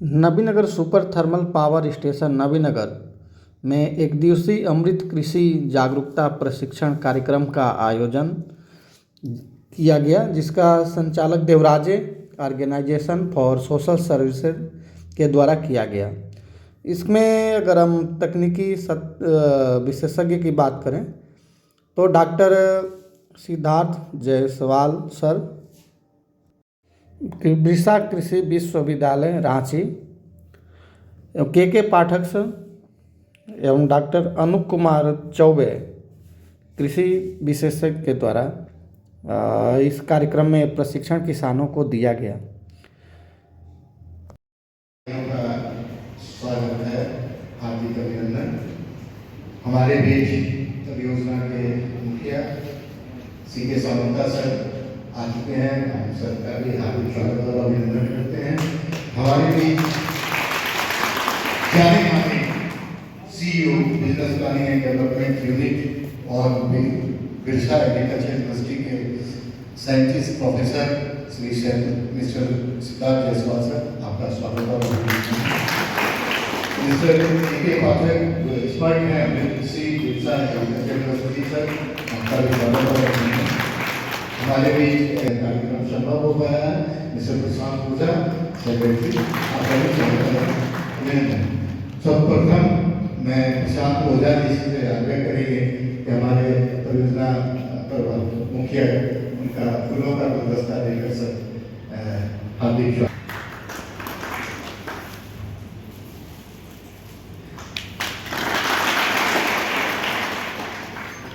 Nabinagar super thermal power station Nabinagar में एक दिवसीय अमृत कृषि जागरूकता प्रशिक्षण कार्यक्रम का आयोजन किया गया, जिसका संचालक Devraje organisation for social services के द्वारा किया गया। इसमें अगर हम तकनीकी विशेषज्ञ की बात करें तो डॉक्टर सिद्धार्थ जायसवाल सर, वृषा कृषि विश्वविद्यालय रांची, के पाठक सर एवं डॉक्टर अनूप कुमार चौबे कृषि विशेषज्ञ के द्वारा इस कार्यक्रम में प्रशिक्षण किसानों को दिया गया। स्वागत है, हार्दिक अभिनंदन। हमारे बीच परियोजना के मुखिया सीके सावंता सर आ चुके हैं। हम सर का भी हार्दिक स्वागत और अभिनंदन करते हैं। हमारे बीच जाने माने CEO business planning and development unit और बिरसा एग्रीकल्चर यूनिवर्सिटी के scientist professor Shri mister Siddharth Jaiswal sir, आपका स्वागत और अभिनंदन। मिस्टर के पाठक एक्सपर्ट हैं अमृत कृषि बिरसा एग्रीकल्चर यूनिवर्सिटी सर, आपका भी स्वागत और अभिनंदन। हमारे बीच कार्यक्रम संभव हो पाया है मिस्टर प्रशांत पूजा सेक्रेटरी, आपका भी स्वागत और अभिनंदन। सर्वप्रथम मैं प्रशांत पूजा जी से आग्रह करेंगे कि हमारे परियोजना मुखिया उनका फूलों का गुलदस्ता देकर सर हार्दिक स्वागत।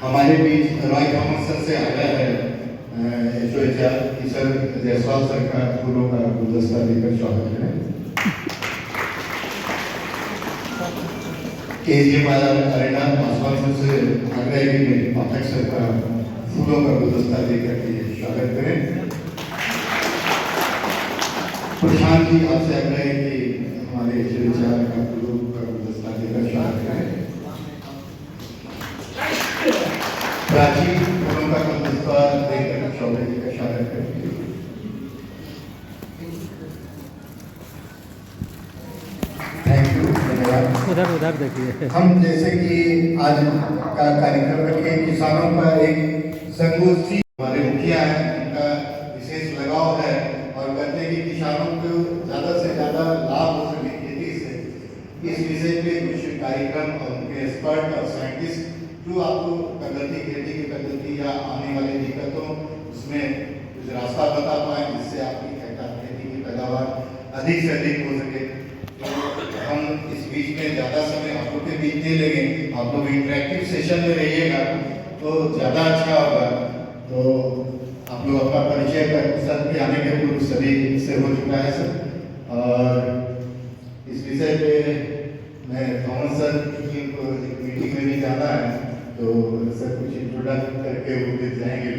हमारे बीच रॉय थॉमस सर से आग्रह है HOHR कि सर जायसवाल सर का फूलों का गुलदस्ता देकर स्वागत करें। केजीएमआर अरेना पासवान सर से आग्रह है कि पाठक सर का फूलों का गुलदस्ता देकर के स्वागत करें। प्रशांत जी आपसे आग्रह है कि हमारे HOHR का फूलों का गुलदस्ता देकर स्वागत करें। प्राची फूलों का गुलदस्ता देकर चौबे जी का स्वागत करें। थैंक यू, धन्यवाद। उधर देखिए। हम जैसे कि आज का कार्यक्रम रखे किसानों का एक संगोष्ठी, हमारे मुखिया हैं, उनका विशेष लगाव है और कहते हैं कि किसानों को ज़्यादा से ज़्यादा लाभ हो सके खेती से, इस विषय पे कुछ कार्यक्रम और उनके एक्सपर्ट और साइंटिस्ट जो आपको प्रगति, खेती की प्रगति या आने वाली दिक्कतों उसमें कुछ रास्ता बता पाए, जिससे आपकी खेती की पैदावार अधिक से अधिक हो सके। तो हम इस बीच में ज़्यादा समय आप लोग के बीच नहीं लेंगे, आप लोग इंटरेक्टिव सेशन में रहिएगा तो ज़्यादा अच्छा होगा। तो आप लोग अपना परिचय कर सर के आने के पूर्व सभी से हो चुका है सर, और इस विषय पे मैं थॉमस सर की मीटिंग में भी जाना है तो सर कुछ इंट्रोडक्शन करके वो भी जाएंगे।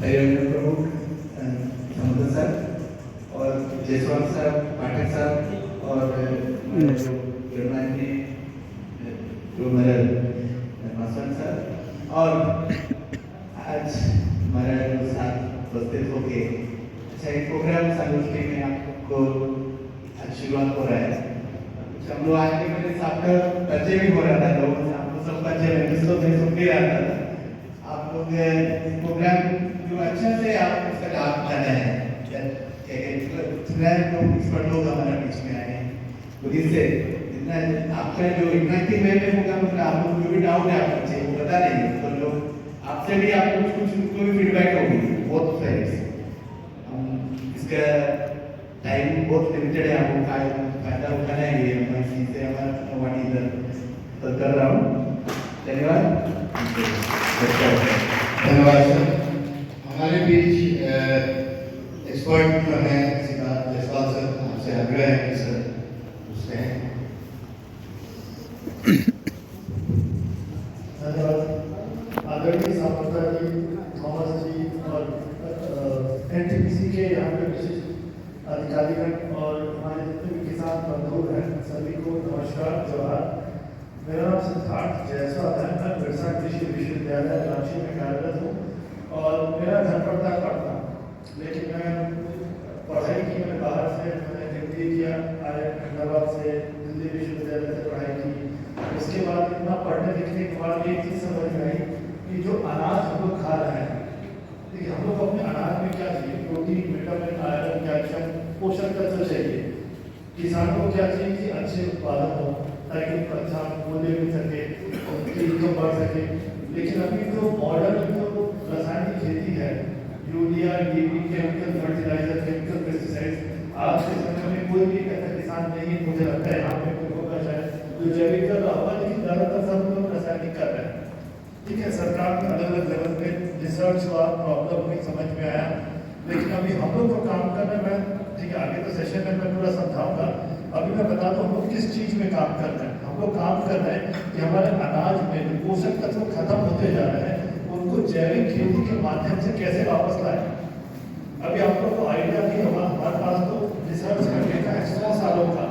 प्रमुख समुद्र सर और जायसवाल साहब, पाठक साहब और पासवान सर, और आज हमारा जो साथ उपस्थित होके अच्छा एक प्रोग्राम संगोष्ठी में आपको आज शुरुआत हो रहा है। हम लोग आज के मेरे साथ का परिचय भी हो रहा था, लोगों से आपको सब परिचय है, जिसको मैं सुन भी रहा था। आप लोग प्रोग्राम जो अच्छा से आप उसका लाभ उठाना है, एक्सपर्ट लोग हमारे बीच में आए हैं, तो इससे इतना आपका जो इंटरेक्टिव वे में होगा, मतलब आप लोग जो भी डाउट है आप बच्चे वो बता देंगे तो लोग आपसे भी आप कुछ उनको भी फीडबैक होगी बहुत सारे से। इसका टाइम बहुत लिमिटेड है, आपको फायदा उठाना है, ये मैं इसी से हमारा वाणी इधर कर रहा हूँ। धन्यवाद। धन्यवाद सर। हमारे बीच एक्सपर्ट जो हैं सिद्धार्थ जायसवाल सर, आपसे आग्रह है कि सर उससे आदरणीय सावंता जी, थॉमस जी और NTPC के यहाँ पे विशिष्ट अधिकारीगण और हमारे जितने भी किसान बंधु हैं सभी को नमस्कार, जोहार। मेरा नाम सिद्धार्थ जायसवाल है, मैं बिरसा कृषि विश्वविद्यालय रांची में कार्यरत हूँ और मेरा घर पड़ता है पटना, लेकिन मैं आए, अहमदाबाद से, दिल्ली विश्वविद्यालय से पढ़ाई की। उसके बाद इतना पढ़ने लिखने के बाद एक चीज़ समझ में आई कि जो अनाज हम लोग खा रहे हैं, देखिए हम लोग अपने अनाज में क्या चाहिए, प्रोटीन, विटामिन, आयरन, कैल्शियम, पोषक तत्व चाहिए। किसान को क्या चाहिए कि अच्छे उत्पादन हो ताकि अच्छा मूल्य मिल सके, उनकी इनकम बढ़ सके। लेकिन अभी जो मॉडर्न जो रासायनिक खेती है, urea, DP, chemical fertiliser, chemical pesticides, आज के समय में कोई भी ऐसा किसान नहीं है, मुझे लगता है यहाँ पे कोई होगा शायद जो जैविक कर रहा होगा, लेकिन ज़्यादातर सब लोग रासायनिक कर रहे हैं। ठीक है, सरकार ने अलग अलग लेवल पे रिसर्च हुआ, प्रॉब्लम हुई, समझ में आया, लेकिन अभी हम लोग को काम करने में, ठीक है, आगे तो सेशन में मैं पूरा समझाऊंगा। अभी मैं बता दूं हम लोग किस चीज़ में काम कर रहे हैं। हम लोग काम कर रहे हैं कि हमारे अनाज में जो पोषक तत्व खत्म होते जा रहे हैं, उनको जैविक खेती के माध्यम से कैसे वापस लाएं। अभी आप लोग को आइडिया भी हमारे पास तो रिसर्च करने का है 100 सालों का।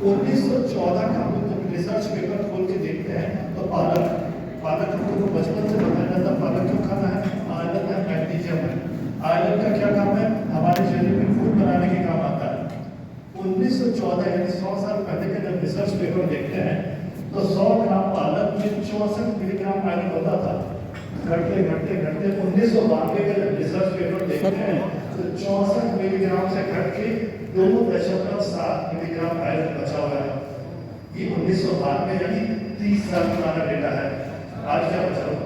1914 का हम लोग जब रिसर्च पेपर खोल के देखते हैं तो पालक हमको तो बचपन से बताया जाता, पालक क्यों खाना है, आयरन है, मैग्नीशियम है। आयरन का क्या काम है, हमारे शरीर में खून बनाने के काम आता है। 1914 यानी 100 साल पहले का जब रिसर्च पेपर देखते हैं तो 100 ग्राम पालक में 64 मिलीग्राम आयरन होता था। घटते घटते घटते 1992 का जब रिसर्च पेपर देखते हैं तो 64 मिलीग्राम से घट के 2.7 मिलीग्राम आयरन बचा हुआ है। ये 1992 यानी 30 साल पुराना डेटा है। आज क्या बचा हुआ?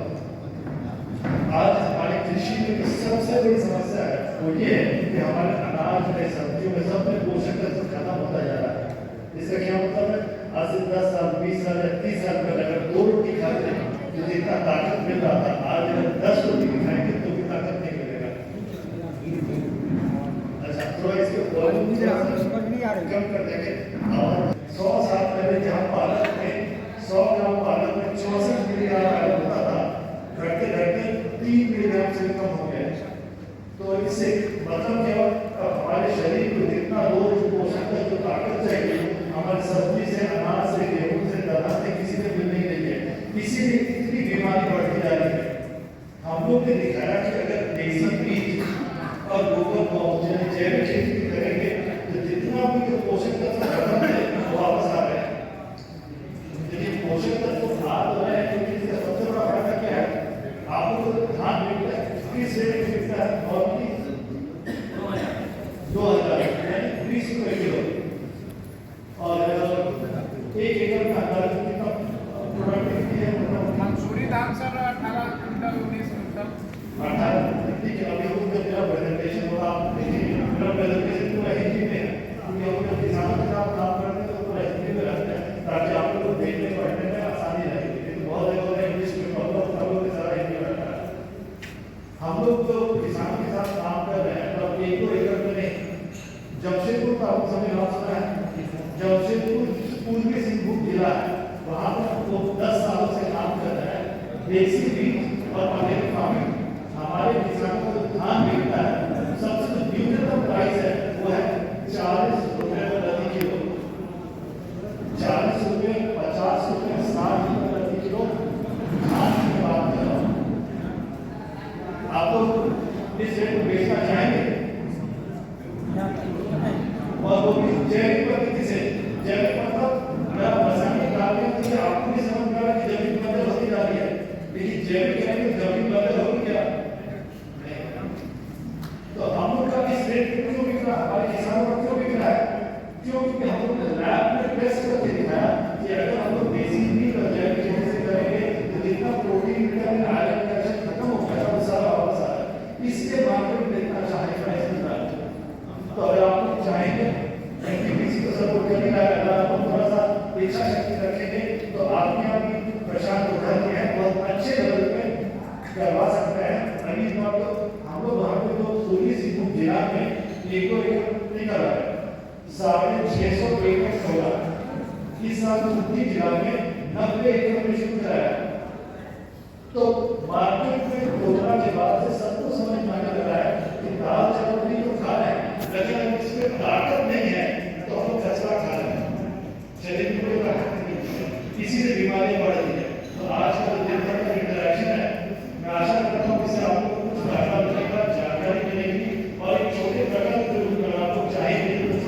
आज हमारे कृषि में सबसे बड़ी समस्या है वो ये है कि हमारे अनाज में, सब्जियों में, सब में पोषक तत्व खत्म होता जा रहा है। इसका क्या मतलब है, आज से 10 साल, 20 साल या 30 साल पहले अगर 2 रोटी खाते तो जितना ताकत मिल रहा था, आज अगर 10 रोटी भी खाएंगे तो भी ताकत नहीं मिलेगा। अच्छा, तो इसके वॉल्यूम कम कर देंगे। और 100 साल पहले जहाँ पालक में 100 ग्राम पालक में 64 मिलीग्राम आयरन होता था, घटते घटते 3 मिलीग्राम से कम हो गया। तो इससे मतलब क्या, हमारे शरीर को जितना रोज पोषक तत्व, ताकत चाहिए, हमारे सब्जी से, अनाज से, गेहूं से, दाना से किसी से मिल नहीं रही है। इसीलिए इतनी बीमारी बढ़ती जा रही है। हम लोग ने दिखाया कि अगर देसी बीज और गोबर गौ जैविक खेती करेंगे तो जितना भी जो पोषक तत्व खत्म है वो वापस आ रहे हैं। लेकिन पोषक तत्व आ तो रहे हैं, क्योंकि इसका सबसे बड़ा फायदा क्या है, आपको धान मिलता है, किस रेट में मिलता है, और 2000 यानी 20 रुपये किलो। और 1 एकड़ में अंदाज कितना प्रोडक्टिविटी है, मंसूरी दाम सर 18 क्विंटल 19 क्विंटल 18। ठीक है, अभी हम जब मेरा प्रेजेंटेशन होगा आप देखिए, मेरा प्रेजेंटेशन पूरा हिंदी में है, क्योंकि हम जब किसानों के साथ काम करते हैं तो पूरा हिंदी में रहते हैं ताकि आप लोग को देखने पढ़ने में आसानी रहे। लेकिन बहुत जगह इंग्लिश में प्रॉब्लम, हम लोग सारा हिंदी में रहता है। हम लोग जो किसानों के साथ काम कर रहे हैं तो 1-2 एकड़ में नहीं, जमशेदपुर का आपको सभी नाम सुना है, जमशेदपुर पूर्वी सिंहभूम जिला है, वहाँ पर वो 10 सालों से काम कर रहे हैं देसी बीज और ऑर्गेनिक फार्मिंग। हमारे किसानों को धान मिलता है, सबसे जो न्यूनतम प्राइस है वो है 40 रुपये प्रति किलो। 40 रुपये, 50 रुपये, 60 रुपये प्रति किलो धान की बात कर रहा हूँ। आप लोग इस रेट में बेचना चाहेंगे? और वो भी जैविक पद्धति से। जैविक मतलब मैं रासायनिक डालने के लिए आपको भी समझ में आ रहा है कि जैविक बदल होती जा रही है, लेकिन जैविक करेंगे जमीन बदल होगी क्या? तो हम लोग का इस रेट पे क्यों बिक रहा है, हमारे किसानों का क्यों बिक रहा है? क्योंकि हम लोग ने लैब में टेस्ट करके दिखाया कि अगर हम लोग देसी बीज और जैविक खेती से करेंगे तो जितना प्रोटीन, विटामिन, आयरन, कैल्शियम खत्म हो गया वो सारा वापस आ रहा है। इसके मार्केट में इतना चाहिए प्राइस मिल रहा है। तो अगर आप लोग चाहेंगे एनटीपीसी को सपोर्ट करने का, अगर आप लोग थोड़ा सा इच्छा शक्ति रखेंगे तो आपके यहाँ भी प्रशांत उधर के हैं, बहुत अच्छे लेवल पे करवा सकते हैं। अभी तो हम लोग वहाँ पे जो पूर्वी सिंहभूम जिला में 1 एकड़ नहीं कर रहा है, 650 एकड़ होगा। इस साल पूर्वी जिला में 90 एकड़ में शुरू कराया। तो मार्केट में कोरोना के बाद से सबको समझ में आने लगा है कि दाल चावल भी तो खा रहे हैं, लेकिन अगर इसमें ताकत नहीं है तो हम लोग कचरा खा रहे हैं, शरीर में कोई ताकत नहीं है, इसीलिए बीमारियां बढ़ रही है। तो आज का जो दिन भर का इंटरेक्शन है, मैं आशा करता हूँ इससे आप लोग कुछ फायदा मिलेगा, जानकारी मिलेगी और एक छोटे प्रकल्प जो आप लोग चाहेंगे तो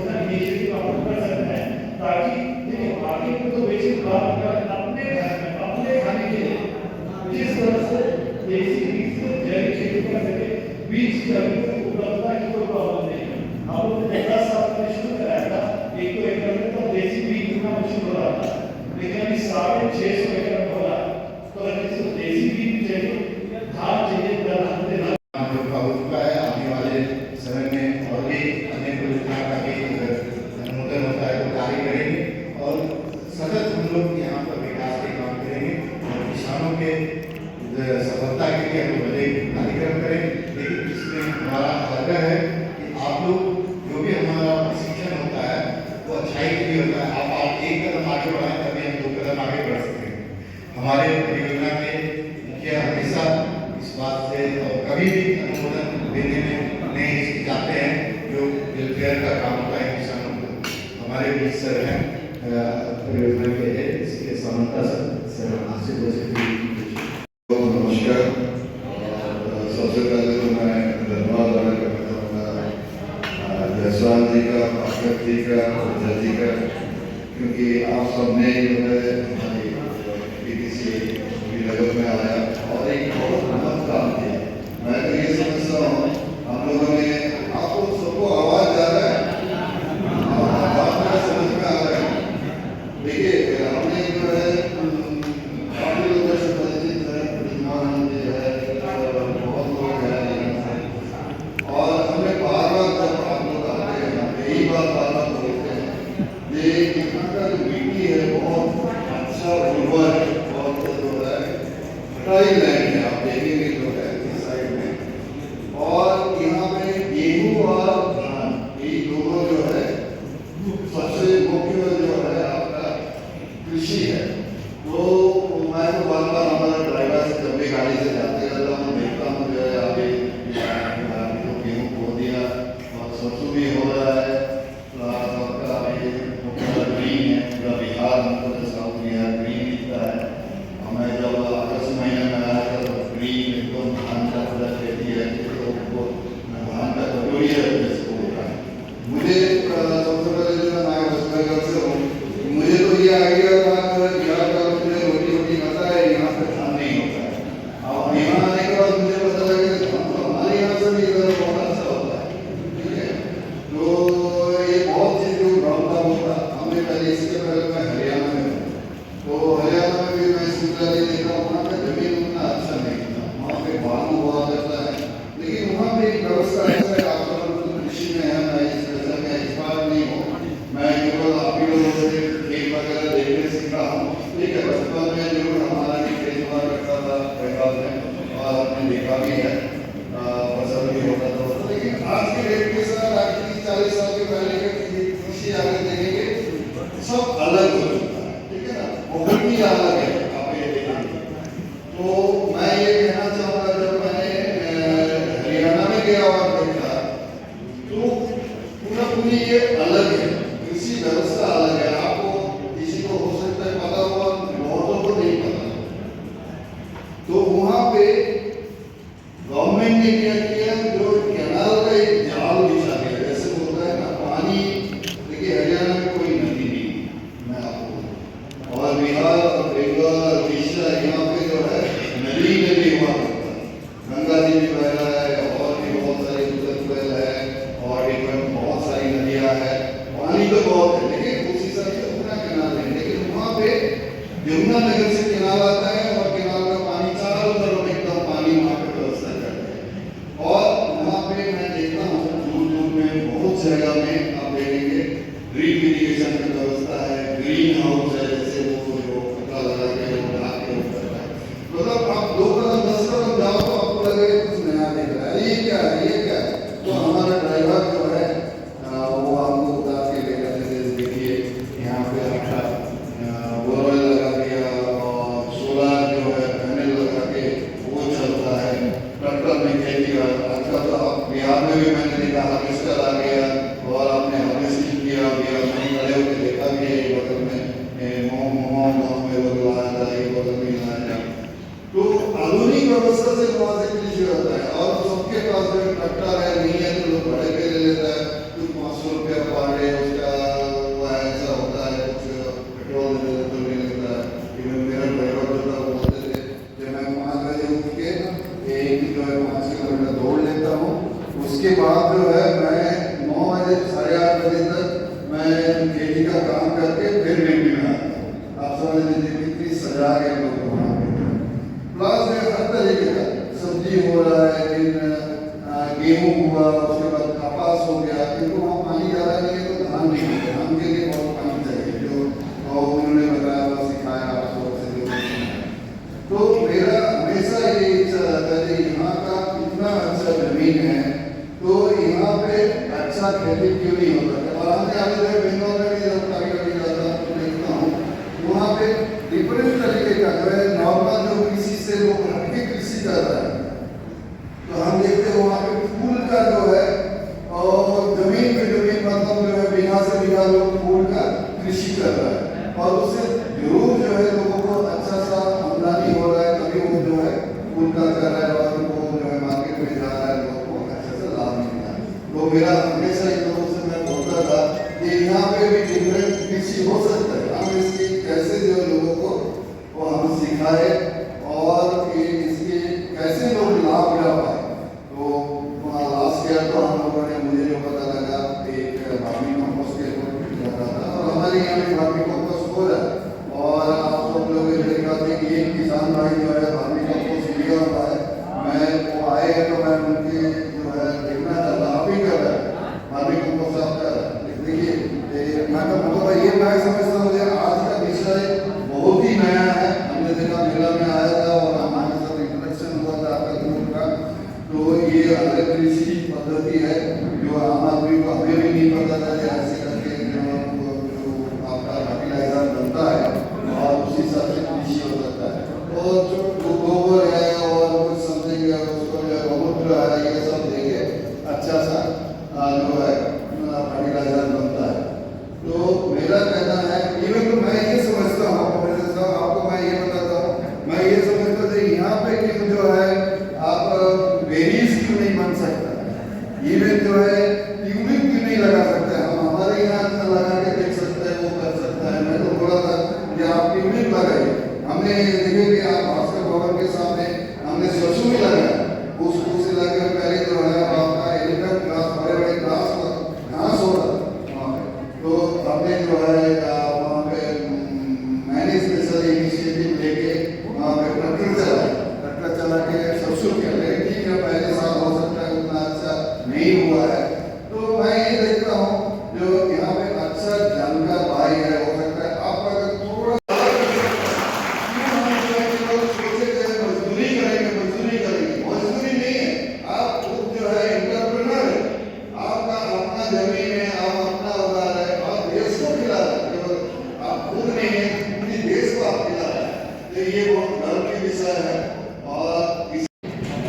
बीच की अभी तक उपलब्धता की कोई प्रॉब्लम नहीं है। हम लोग ने जगह साफ करना शुरू कराया था, एक तो एकड़ में तो देसी बीज कितना मुश्किल हो रहा था, लेकिन अभी 650 एकड़ में हो रहा है। तो अगर किसी को देसी बीज चाहिए, खाद चाहिए, दर हफ्ते हो चुका है। आने वाले समय में और भी अनेक योजना का भी अनुमोदन होता है तो कार्य करेंगे और सतत हम लोग यहाँ पर विकास के काम करेंगे और किसानों के सफलता के लिए हम बड़े कार्यक्रम करें। लेकिन इसमें हमारा आग्रह है कि आप लोग जो भी हमारा प्रशिक्षण होता है वो अच्छाई के लिए होता है। आप एक कदम आगे बढ़ाएं तभी हम 2 कदम आगे बढ़ सकते हैं। हमारे परियोजना के मुखिया हमेशा इस बात से और कभी भी अनुमोदन देने में नहीं हिचकिचाते हैं। जो वेलफेयर का काम होता है किसानों को, हमारे बीच सर हैं परियोजना के इसके समन्वय सर आपसे नमस्कार। सबसे पहले तो मैं धन्यवाद अदा करना चाहूँगा जयसवाल जी का, भास्कर जी का, ऊर्जा जी का, क्योंकि आप सबने जो है हमारी PTC नगर में आया और एक बहुत महत्व काम किया। मैं तो ये समझता हूँ हम लोगों ने आपको सबको आवाज़ जा रहा है, आवाज़ मेरा समझ में आ रहा है। देखिए हमने जो है काफी लोगों से परिचित है, बहुत लोग हैं और हमें बार बार जब आप लोग आते हैं यही बात बार बार बोलते हैं ये यहाँ का जो मिट्टी है बहुत अच्छा उर्वर है, बहुत जो है फर्टाइल लैंड है। आप देखेंगे जो है इस साइड में, और यहाँ पे गेहूँ और धान ये दोनों जो है सबसे मुख्य जो है आपका कृषि है। तो मैं तो बार बार हमारा ड्राइवर से जब भी गाड़ी से जाते रहता हूँ देखता हूँ जो है अभी तो गेहूँ बो दिया और सरसों भी हो रहा है। सबका अभी ग्रीन है, पूरा बिहार हमको जो साउथ बिहार ग्रीन दिखता है। हमें जब अगस्त महीने में आया था तो ग्रीन एकदम धान का पूरा खेती है, तो धान का कटोरी है जिसको होता है। मुझे सबसे पहले जो मैं वेस्ट बंगाल से हूँ, मुझे तो ये आइडिया था बिहार का मुझे रोटी रोटी खाता है, यहाँ पे धान नहीं होता है। अब यहाँ आने के बाद मुझे पता लगा कि धान तो हमारे यहाँ से भी इधर बहुत अच्छा होता है। ठीक है, तो ये बहुत चीज जो गाँव का होता हमने पहले, इसके पहले मैं हरियाणा में हूँ, तो हरियाणा में भी मैं सिमिलर देखा, वहाँ का जमीन उतना अच्छा नहीं था, वहाँ पे बालू हुआ करता है। लेकिन वहाँ पे एक व्यवस्था ऐसा है, आप लोग कृषि में है, मैं इस वजह में एक्सपर्ट नहीं हूँ, मैं केवल आप ही लोगों से खेत वगैरह देखने सीखा हूँ। ठीक है, बचपन में जरूर हमारा भी खेत हुआ करता था बंगाल में और आपने देखा भी है, फसल भी होता था। लेकिन आज के डेट के साथ आज 30-40 साल के पहले के कृषि अगर देखेंगे सब अलग हो चुका है। ठीक है ना, बहुत ही अलग है आप ये देखेंगे। तो मैं ये कहना चाहूँगा जब मैंने हरियाणा में गया और देखा तो पूरी ये अलग है, कृषि व्यवस्था अलग है। आपको किसी को हो सकता है पता हुआ, बहुतों को नहीं पता। तो वहाँ पे गवर्नमेंट ने क्या किया, जो कैनाल का एक जाल बिछा दिया, जैसे होता है ना पानी। देखिए हरियाणा में कोई नदी नहीं, मैं आपको, और बिहार और बंगाल और उड़ीसा यहाँ पे जो है नदी हुआ करता है, गंगा जी भी बह रहा है और भी बहुत सारी उत्तर है और बहुत सारी नदियाँ हैं, पानी तो बहुत है। लेकिन उसी साइड से उतना कैनाल नहीं, लेकिन वहाँ पे यमुनानगर से कैनाल आता है और कैनाल का पानी चारों तरफ एकदम पानी वहाँ पे व्यवस्था करते हैं। और वहाँ पे मैं देखता हूँ दूर दूर में बहुत जगह में आप देखेंगे ड्रिप इरिगेशन की व्यवस्था है, ग्रीन हाउस है, जैसे वो जो पत्ता लगा के वो ढाक के करता है। मतलब आप 2 कदम 10 कदम जाओ तो आपको लगेगा कुछ नया दिख रहा है, ये क्या है, ये क्या है। तो हमारा ड्राइवर जो है वो आपको उतार के लेकर देखिए यहाँ पे अच्छा बोरवेल लगा दिया और सोलर जो है पैनल लगा के वो चलता है। ट्रैक्टर में खेती का आजकल तो आप बिहार में भी मैंने देखा हार्वेस्टर आ गया और आपने हार्वेस्टिंग किया, बिहार में खड़े होकर देखा भी है बगल में गाँव में बदलाया था, ये बगल में लाया था। तो आधुनिक व्यवस्था से वहाँ से कृषि होता है और सबके पास जो ट्रैक्टर है नहीं है तो लोग बड़े पे ले लेता है, कुछ 500 रुपया पर डे उसका ऐसा होता है, कुछ पेट्रोल ले लेता है। इवन मेरा ड्राइवर जो था वो बोलते थे जब मैं 5 बजे उठ के एक जो है 5 किलोमीटर दौड़ लेता हूँ उसके बाद जो है मैं 9 बजे 8:30 बजे तक मैं खेती का काम करके फिर ड्यूटी में आता हूँ। आप समझ लीजिए कितनी सजा है लोग वहाँ पे। प्लस में हर तरीके का सब्जी हो रहा है, गेहूँ हुआ, उसके बाद कपास हो गया, क्योंकि वहाँ पानी ज़्यादा नहीं है तो धान नहीं होता। धान के लिए बहुत पानी चाहिए, जो उन्होंने बताया हुआ सिखाया आप सबसे जो। तो मेरा हमेशा ये इच्छा रहता है कि यहाँ का इतना अच्छा जमीन है तो यहाँ पे अच्छा खेती क्यों नहीं होता है। और हमने अभी जो बेंगलोर में भी जब कभी कभी जाता हूँ तो देखता हूँ वहाँ पे डिफरेंट तरीके का जो है नॉर्मल जो कृषि से लोग हटके कृषि कर रहा है। तो हम देखते हैं वहाँ पे फूल का जो है और जमीन पे जमीन मतलब जो है बिना से बिना लोग फूल का कृषि कर रहा है और उससे जरूर जो है लोगों को अच्छा सा आमदनी हो रहा है, तभी वो जो है फूल का कर रहा है और वो जो है मार्केट में जा रहा है, लोगों को अच्छा सा लाभ मिल रहा है। तो मेरा हमेशा इन लोगों से मैं बोलता था कि यहाँ पे भी डिफरेंट कृषि हो सकता है, हम इसकी कैसे जो लोगों को वो हम सिखाए और इसके कैसे लोग लाभ उठा पाए। तो लास्ट ईयर तो हम लोगों ने मुझे जो पता लगा एक फार्मिंग कंपोस्ट के लगा था और हमारे यहाँ भी फार्मिंग कंपोस्ट हो रहा है और आप सब लोग देखा थे कि एक किसान भाई जो है फार्मिंग कंपोस्ट लिया हुआ है। मैं वो आए हैं तो मैं उनके जो है देखना चाहता आप ही कर रहा है फार्मिंग कंपोस्ट आपका। देखिए मैं तो मतलब ये मैं समझता हूँ आज का विषय बहुत ही नया है। हमने देखा मेला में आया था और हमारे साथ इंट्रोडक्शन हुआ था आपका ग्रुप का। तो ये अलग कृषि पद्धति है जो आम आदमी को हमें भी नहीं पता था कि ऐसे करके जो आपका फर्टिलाइजर बनता है और उसी हिसाब से कृषि हो सकता है। और जो गोबर है और कुछ समथिंग है उसको जो गौमूत्र है ये सब देके अच्छा सा जो है फर्टिलाइजर बनता है। तो मेरा कहना है इवन तो मैं ये समझता हूँ आपको मैं ये बताता हूँ, मैं ये समझता था यहाँ पे क्यों जो है आप बेरीज क्यों नहीं बन सकता, इवन जो है ट्यूलिप क्यों नहीं लगा सकते। हम हमारे यहाँ लगा के देख सकते हैं, वो कर सकता है। मैं तो बोला था कि आप ट्यूलिप लगाइए। हमने देखे कि आप भास्कर भवन के सामने हमने सरसों भी लगाया, उस इलाके में पहले जो है आपका एलिफेंट ग्रास बड़े बड़े ग्रास घास हो रहा वहाँ पे। तो हमने जो है वहाँ पे मैंने स्पेशल इनिशिएटिव लेके वहाँ पे ट्रैक्टर चला के सरसों किया। लेकिन ठीक है पहले साल हो सकता है उतना अच्छा नहीं हुआ है। तो मैं ये देखता हूँ जो यहाँ पे अच्छा जानकार भाई है, हो सकता है आप अगर थोड़ा मजदूरी करेंगे मजदूरी नहीं है, आप खुद जो है एंटरप्रेन्योर है, आपका अपना जमीन है, आप अपना उगा रहे हैं और देश को खिला रहे हैं। केवल आप खुद नहीं है, पूरी देश को आप खिला रहे हैं। तो ये बहुत गर्व की विषय है और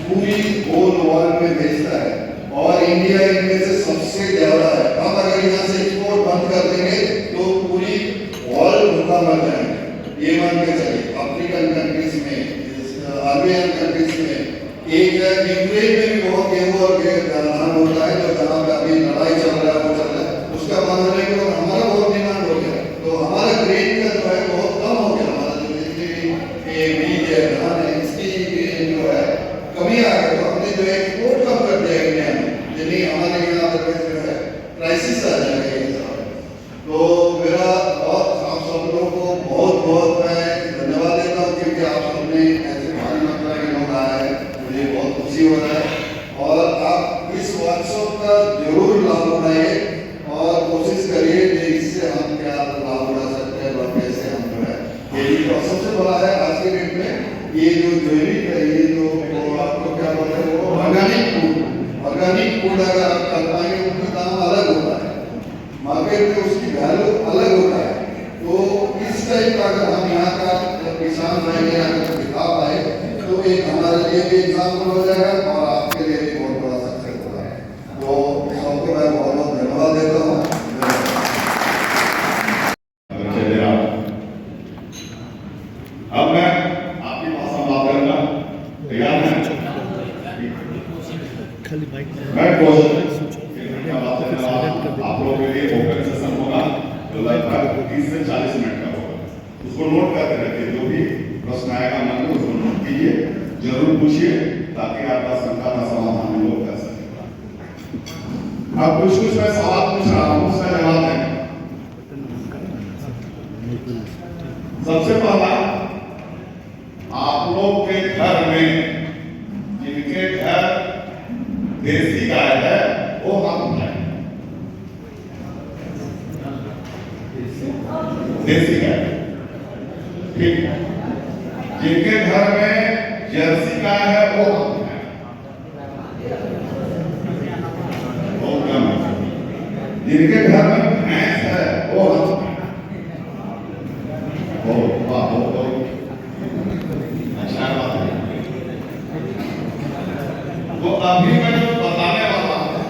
पूरी होल वर्ल्ड में भेजता है और इंडिया इनमें से सबसे ज्यादा है। हम अगर यहाँ से एक्सपोर्ट बंद कर देंगे तो पूरी वर्ल्ड भूखा मर जाएंगे। ये मान के चलिए अफ्रीकन कंट्रीज में, अरबियन कंट्रीज में एक यूक्रेन में भी बहुत गेहूं और धान होता है जो जहाँ पे अभी लड़ाई चल रहा है वो चल रहा है। उसका मान होने के बाद हमारा बहुत डिमांड हो गया तो हमारा ग्रेन का जो है बहुत कम हो गया। हमारा जो जितनी भी बीज है धान है इसकी जो है कमी आ गई। तो हमने जो एक्सपोर्ट कम कर दिया इंडिया में, यानी हमारे यहाँ अदरवाइज जो है क्राइसिस आ जाएगा ये सब। तो मेरा बहुत आप सब लोगों को बहुत बहुत मैं धन्यवाद देता हूँ क्योंकि आप सबने ऐसे भारी मात्रा में लोग आए हैं, मुझे बहुत खुशी हो रहा है। और आप इस वर्कशॉप का जरूर लाभ उठाइए और कोशिश करिए कि इससे हम क्या लाभ उठा सकते हैं और कैसे हम जो है यही तो सबसे बड़ा है आज के डेट में ये जो जैविक है, ये जो आपको क्या बोलते हैं वो ऑर्गेनिक फूड अगर आप कर पाएंगे उसका दाम अलग होता है, मार्केट में उसकी वैल्यू अलग होता है। तो इस टाइप का अगर हम यहाँ का किसान भाई अगर दिखा पाए तो एक हमारे लिए भी एग्जाम्पल हो जाएगा और आपके लिए भी बहुत बड़ा सक्सेस होगा। तो सबको मैं बहुत बहुत धन्यवाद देता हूँ। अब मैं आपकी भाषा में बात करूंगा, तैयार हैं? मैं आप लोगों के लिए ओपन सेशन होगा जो लगभग 30 से 40 मिनट का होगा। उसको नोट करके रखिए, जो भी प्रश्न आएगा मन में उसको नोट कीजिए, जरूर पूछिए ताकि आपका शंका का समाधान हम लोग कर सकें। अब कुछ कुछ मैं सवाल पूछ रहा हूँ, उसका जवाब देंगे। सबसे पहला, आप लोग के घर में जिनके घर देसी गाय है वो हाथ उठाए। देसी गाय, ठीक है। जिनके घर में जर्सी गाय है वो हाथ उठाए। बहुत कम है। जिनके घर में भैंस है वो हाथ उठाए। बहुत अच्छा बात है। तो अभी मैं जो बताने वाला हूं,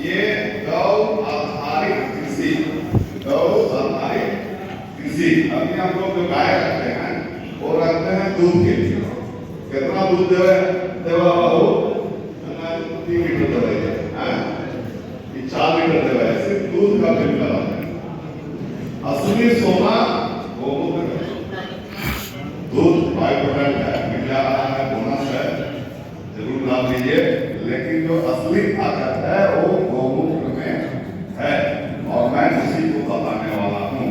ये गौ आधारित कृषि, गौ आधारित कृषि। अभी हम लोग जो गाय रखते हैं वो रखते हैं दूध के लिए। कितना दूध देवे देवा बाबू? 3 लीटर देवे, 4 लीटर देवे। सिर्फ दूध का बिल लगाते हैं। असली सोना गोमूत्र है। दूध 5% है, मिल जा रहा है, बोनस है, जरूर लाभ लीजिए। लेकिन जो असली ताकत है वो गोमूत्र में है, और मैं उसी को बताने वाला हूँ।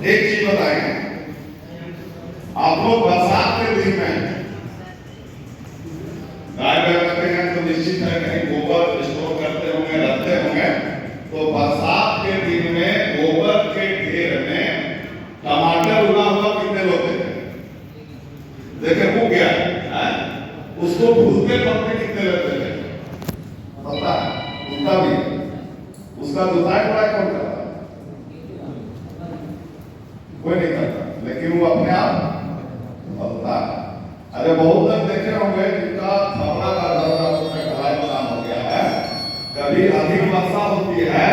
एक चीज बताएंगे, आप लोग बरसात के दिन में गाय रखते हैं तो निश्चित है कहीं गोबर स्टोर करते होंगे, रखते होंगे। तो बरसात के दिन में गोबर के ढेर में टमाटर उगा हुआ कितने लोग देखे वो गया है? उसको भूलते पत्ते कितने लगते थे पता है? उसका भी, उसका दुधाई बड़ा कौन करता? कोई नहीं करता, लेकिन वो अपने आप पता है। अरे बहुत लोग देखे होंगे जिनका खबरा का ढलाई बना हो गया है। कभी अधिक वर्षा होती है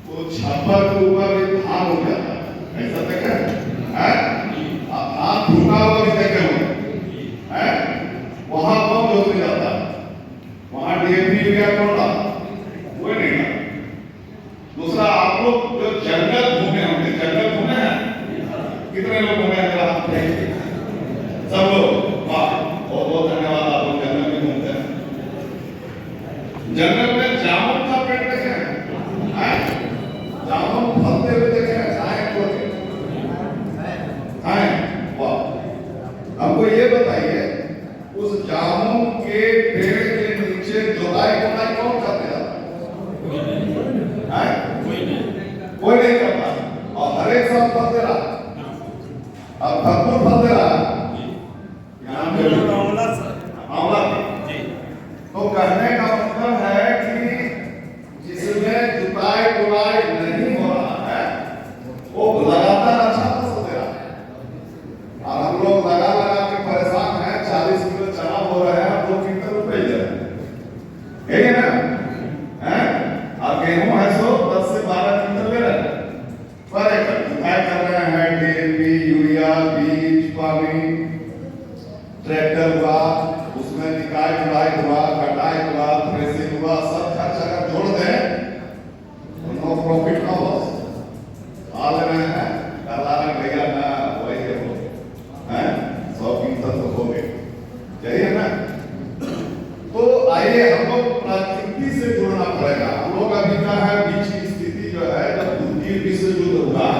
तो छप्पर के ऊपर भी धान हो जाता है। ऐसा देखे हैं? आप भूखा हुआ भी देखे होंगे हैं? वहां कौन जोत जाता है? वहां डीएपी यूरिया कौन डालता? कोई नहीं डालता। दूसरा, आप लोग जो जंगल घूमे होंगे, जंगल घूमे हैं? कितने लोग घूमे हैं? सब लोग, वाह, बहुत बहुत धन्यवाद। आप लोग जंगल में घूमते हैं। जंगल में जामुन का पेड़ देखे हैं? जामुन फलते हुए देखे हैं? हमको ये बताइए, उस जामुन के पेड़ के नीचे जुताई बुनाई कौन करते जाता है? कोई नहीं करता। और हर एक साल फल दे रहा, अब भरपूर फल दे रहा। आंवला तो कहने का मतलब है कि जिसमें जुताई बुनाई नहीं हो रहा है वो लगातार अच्छा फसल दे रहा है। और हम लोग लगा के परेशान हैं। 40 किलो चना हो रहे हैं, 2 क्विंटल रुपए दे रहे हैं, यही है ना? और गेहूं है सो 10 से 12 क्विंटल ले रहे हैं पर एकड़। जुताई कर रहे हैं, डीएपी, यूरिया, बीज, पानी, ट्रैक्टर हुआ, उसमें निकाय जुड़ाई हुआ, कटाई हुआ, थ्रेसिंग हुआ, सब खर्च अगर जोड़ दें तो नो प्रॉफिट नो लॉस। आ ले रहे हैं, कल आ रहे भैया ना वही है वो, 100 क्विंटल तो हो गए, यही है ना? तो आइए हम लोग प्रकृति से जुड़ना पड़ेगा। हम लोग अभी क्या है, बीच की स्थिति जो है, जब द्वितीय विश्व युद्ध हुआ,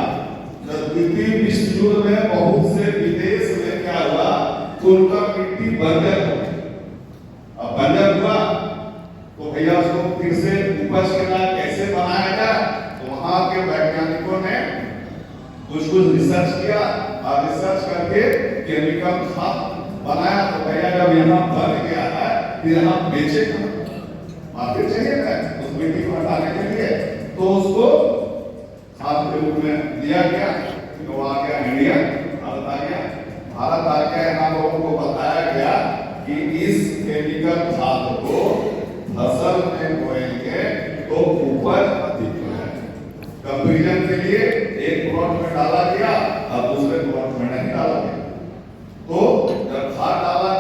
जब द्वितीय विश्व युद्ध में बहुत से विदेश में क्या हुआ, उनका मिट्टी बंजर हो गई। अब बंजर हुआ तो भैया उसको फिर से उपज के लायक कैसे बनाया जाए? तो वहां के वैज्ञानिकों ने कुछ रिसर्च किया, और रिसर्च करके केमिकल खाद बनाया। तो भैया जब यहाँ बन गया है, फिर यहाँ बेचेगा, मार्केट चाहिए ना उस मिट्टी को हटाने के लिए, तो उसको खाद के रूप में दिया गया। तो आ गया इंडिया, भारत आ गया। भारत आके यहाँ लोगों को बताया गया कि इस केमिकल खाद को फसल में बोएंगे तो उपज अधिक है। कंपैरिजन के लिए एक प्लॉट में डाला गया और दूसरे प्लॉट में नहीं डाला गया। तो जब खाद डाला,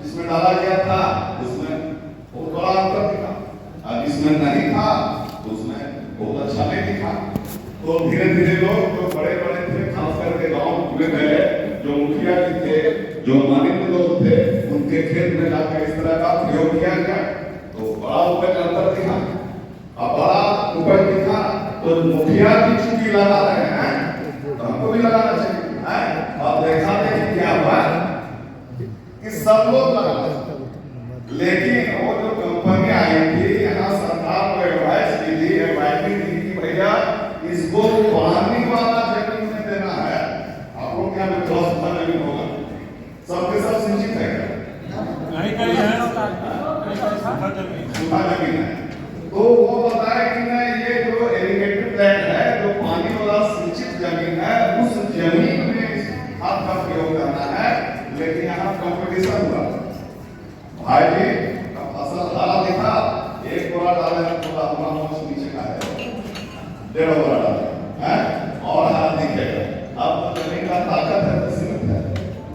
जिसमें डाला गया था उसमें बहुत बड़ा अंतर दिखा, और जिसमें नहीं था तो उसमें बहुत अच्छा नहीं दिखा। तो धीरे धीरे लोग जो बड़े बड़े थे, खास करके गाँव में जो मुखिया जी थे, जो मानित लोग थे, उनके खेत में जाकर इस तरह का प्रयोग किया गया तो बड़ा उपज अंतर दिखा। मुखिया की चुकी लगा रहे हैं तो हमको भी लगाना चाहिए हैं। और देखा देखी क्या हुआ कि सब लोग लगा, लेकिन वो जो कंपनी आई थी यहाँ सरकार को एडवाइस की थी, एडवाइजरी दी कि भैया इसको पानी वाला जमीन में देना है। आप लोग क्या विश्वास जमीन होगा, सबके सब सिंचित है सूखा जमीन है। तो वो बताया कि नहीं, ये जो इरिगेटेड लैंड है, जो पानी वाला सिंचित जमीन है, उस जमीन में खाद का प्रयोग करना है। लेकिन यहाँ कंपटीशन हुआ, भाई जी फसल हरा दिखा, एक बोरा डाले पूरा अपना मोच नीचे का है, 1.5 बोरा डाले हैं और हरा दिखेगा। अब जमीन का ताकत है तो सीमित है।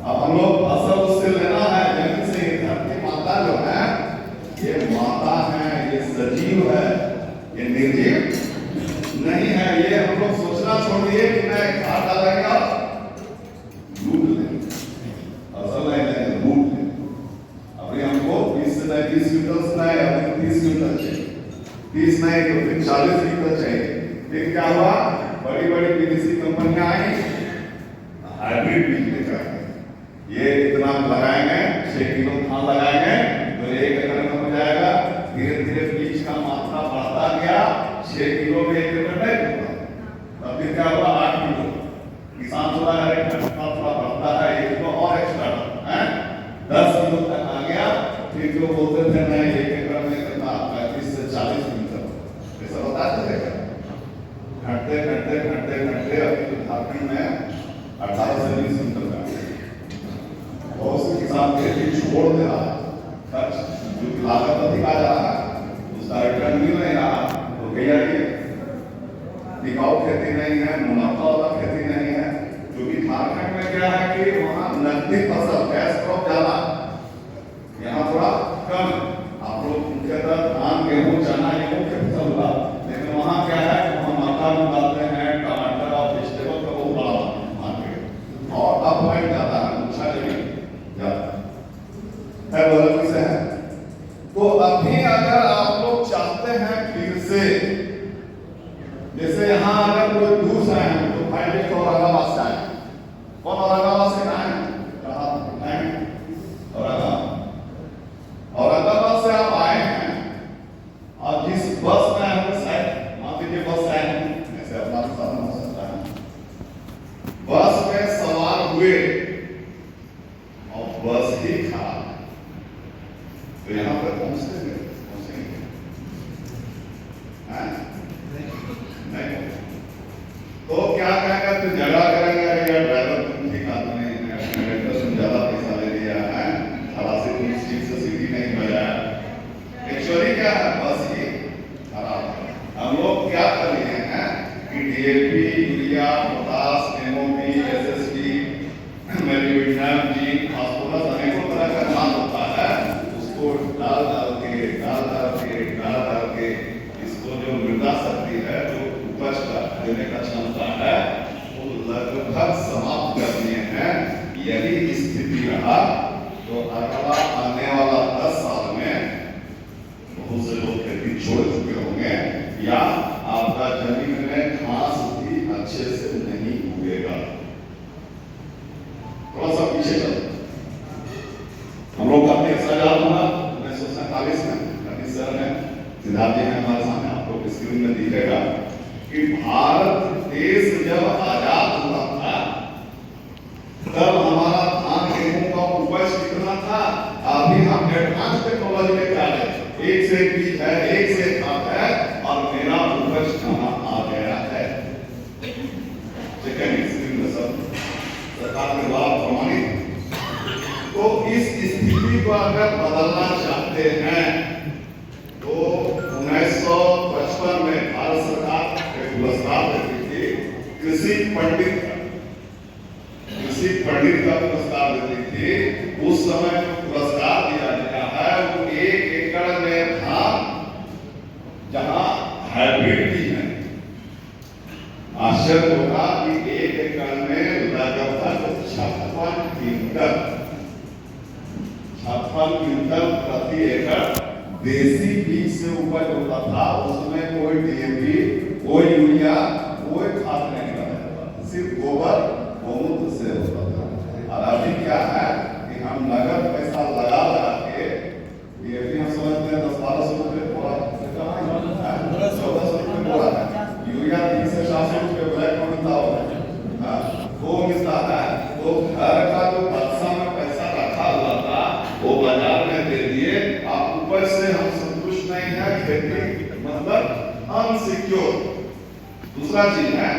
अब हम लोग फसल उससे लेना है, जमीन से। धरती माता जो है, ये माता है, ये सजीव है, ये निर्जीव नहीं है। ये हम लोग सोचना छोड़ दिए कि मैं खाद डालेंगे लूट लेंगे, फसल नहीं लेंगे लूट लेंगे। अभी हमको 20 से 30 क्विंटल नहीं, अभी 30 क्विंटल चाहिए, 30 नहीं तो फिर 40 क्विंटल चाहिए। फिर क्या हुआ, बड़ी बड़ी विदेशी कंपनियां आई, हाइब्रिड बीज लेकर ये इतना लगाएंगे, 6 किलो खाद लगाएंगे तो 1 एकड़ में हो जाएगा। धीरे धीरे बीज का मात्रा बढ़ता गया, 6 किलो में 1 एकड़ नहीं होता। तब फिर क्या हुआ, 8 किलो। किसान थोड़ा थोड़ा बढ़ता है, 1 किलो और एक्स्ट्रा है, 10 किलो तक आ गया। फिर जो बोलते थे नहीं 1 एकड़ में कितना 35 से 40 क्विंटल ऐसा बताते थे। घटते घटते घटते घटते अभी झारखंड में 18 से 20 क्विंटल का बहुत से किसान खेती छोड़ दे रहा है। खर्च जो लागत अधिक आ जा रहा है, उसका रिटर्न मिल नहीं रहा, तो भैया ये टिकाऊ खेती नहीं है, मुनाफा वाला खेती नहीं है। क्योंकि झारखंड में क्या है कि वहाँ नकदी फसल कैश क्रॉप ज्यादा, यहाँ थोड़ा कम। आप लोग मुख्यतः धान, गेहूँ, चना ये मुख्य फसल हुआ, लेकिन वहाँ क्या है, वहाँ मक्का उगाते हैं, टमाटर और वेजिटेबल का बहुत बड़ा मार्केट और अपलाइन ज्यादा है, अच्छा जमीन है, बदल से है। तो अभी अगर आप लोग चाहते हैं फिर से, जैसे यहाँ अगर कोई दूर से आए तो फाइनली तो औरंगाबाद से आए, कौन औरंगाबाद से आए, औरंगाबाद से आप आए हैं और जिस बस में हम शायद मान लीजिए बस आए हैं, ऐसे अपना साधन हो सकता है, बस में सवार हुए और बस ही खराब है, तो यहाँ पर पहुंचेंगे नहीं। तो क्या कहेंगे, तो झगड़ा करेंगे, या ड्राइवर तुम ठीक आदमी है, तुम ज्यादा पैसा ले लिया है, खलासी तुम सीट से सीधी नहीं बजाया। एक्चुअली क्या है, बस ही खराब है। हम लोग क्या कर रहे हैं कि DAP, urea, potash, MOP, SSP, मेलिविटम, जिंक, फास्फोरस अनेकों तरह का खाद होता है, उसको डाल डाल के इसको जो मृदा शक्ति है, जो उपज का देने का क्षमता है, वो लगभग समाप्त कर दिए हैं। यदि स्थिति रहा तो अगला आने वाला 10 साल में बहुत से लोग खेती छोड़ चुके होंगे, या आपका जमीन में घास भी अच्छे से नहीं उगेगा। थोड़ा सा पीछे चलो, हम लोग का याद होगा 1947 में सर में सिद्धार्थ जी ने हमारे सामने, आप लोग स्क्रीन में दिखेगा कि भारत देश जब आजाद हुआ था तब हमारा धान गेहूं का उपज कितना था। अभी हम एडवांस टेक्नोलॉजी में क्या है, एक से एक बीज है, एक से एक खाद है, और मेरा उपज कहाँ आ गया है। स्क्रीन में सब सरकार के द्वारा प्रमाणित। तो इस स्थिति को अगर बदलना चाहते हैं तो 1955 में भारत सरकार एक पुरस्कार देती थी, कृषि पंडित का पुरस्कार देती थी। उस समय जो पुरस्कार दिया गया है वो 1 एकड़ में था, जहां हाइब्रिड भी है। आश्चर्य होगा कि 1 एकड़ में लगभग 56 क्विंटल प्रति एकड़ देसी बीज से उपज होता था। उसमें कोई डीएपी, कोई यूरिया, कोई खाद नहीं डाला, सिर्फ गोबर गौमूत्र से होता था। और अभी क्या है कि हम नगद पैसा लगा लगा के ये भी हम समझते हैं 10-12 सौ रुपये बोरा, 1400 रुपये बोरा है, यूरिया 300 से 400 रुपये ब्लैक में मिलता होगा, वो मिलता है। तो घर का जो बक्सा में पैसा रखा हुआ था वो बाजार में दे दिए। आप ऊपर से हम संतुष्ट नहीं है, खेती मतलब अनसिक्योर। दूसरा चीज है,